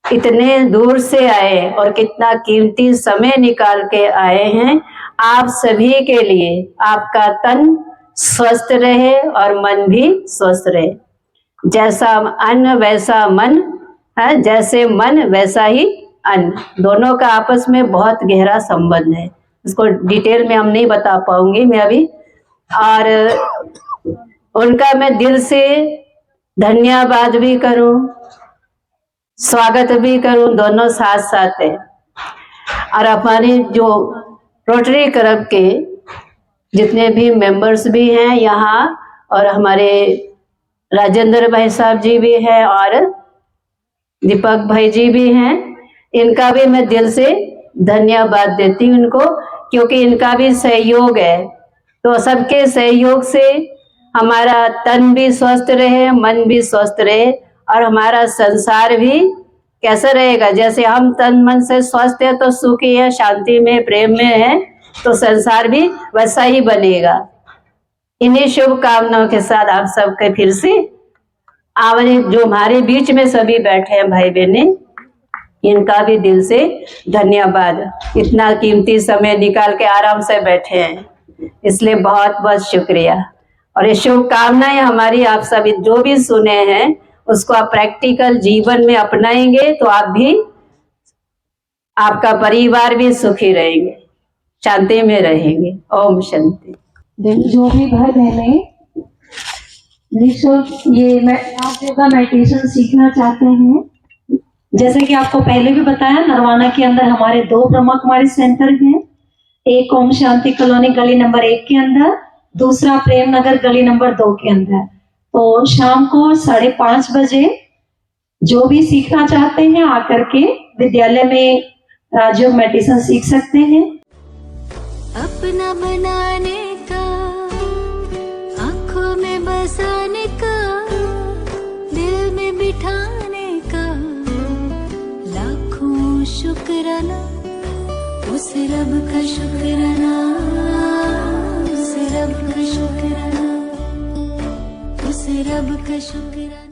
इतने दूर से आए और कितना कीमती समय निकाल के आए हैं। आप सभी के लिए आपका तन स्वस्थ रहे और मन भी स्वस्थ रहे। जैसा अन्न वैसा मन है, जैसे मन वैसा ही अन्न, दोनों का आपस में बहुत गहरा संबंध है। इसको डिटेल में हम नहीं बता पाऊंगी मैं अभी। और उनका मैं दिल से धन्यवाद भी करूं, स्वागत भी करूं, दोनों साथ साथ है। और हमारे जो रोटरी क्लब के जितने भी मेंबर्स भी हैं यहाँ, और हमारे राजेंद्र भाई साहब जी भी हैं और दीपक भाई जी भी हैं, इनका भी मैं दिल से धन्यवाद देती हूँ इनको, क्योंकि इनका भी सहयोग है। तो सबके सहयोग से हमारा तन भी स्वस्थ रहे, मन भी स्वस्थ रहे और हमारा संसार भी कैसा रहेगा। जैसे हम तन मन से स्वस्थ है तो सुखी है, शांति में, प्रेम में है, तो संसार भी वैसा ही बनेगा। इन्हीं शुभकामनाओं के साथ आप सबके फिर से जो हमारे बीच में सभी बैठे हैं भाई बहने, इनका भी दिल से धन्यवाद। इतना कीमती समय निकाल के आराम से बैठे हैं, इसलिए बहुत बहुत शुक्रिया। और ये शुभकामनाएं हमारी आप सभी जो भी सुने हैं उसको आप प्रैक्टिकल जीवन में अपनाएंगे तो आप भी, आपका परिवार भी सुखी रहेंगे, शांति में रहेंगे। ओम शांति। जो भी भाई बहने निःशुल्क ये योगा मेडिटेशन सीखना चाहते हैं, जैसे कि आपको पहले भी बताया, नरवाना के अंदर हमारे 2 ब्रह्मा कुमारी सेंटर हैं। एक ओम शांति कॉलोनी गली नंबर 1 के अंदर, दूसरा प्रेम नगर गली नंबर 2 के अंदर। तो शाम को 5:30 बजे जो भी सीखना चाहते हैं आकर के विद्यालय में राजयोग मेडिटेशन सीख सकते हैं। अपना बनाने का बसाने का, दिल में बिठाने का लाखों शुक्राना, उस रब का शुक्राना, उस रब का शुक्राना, उस रब का शुक्राना।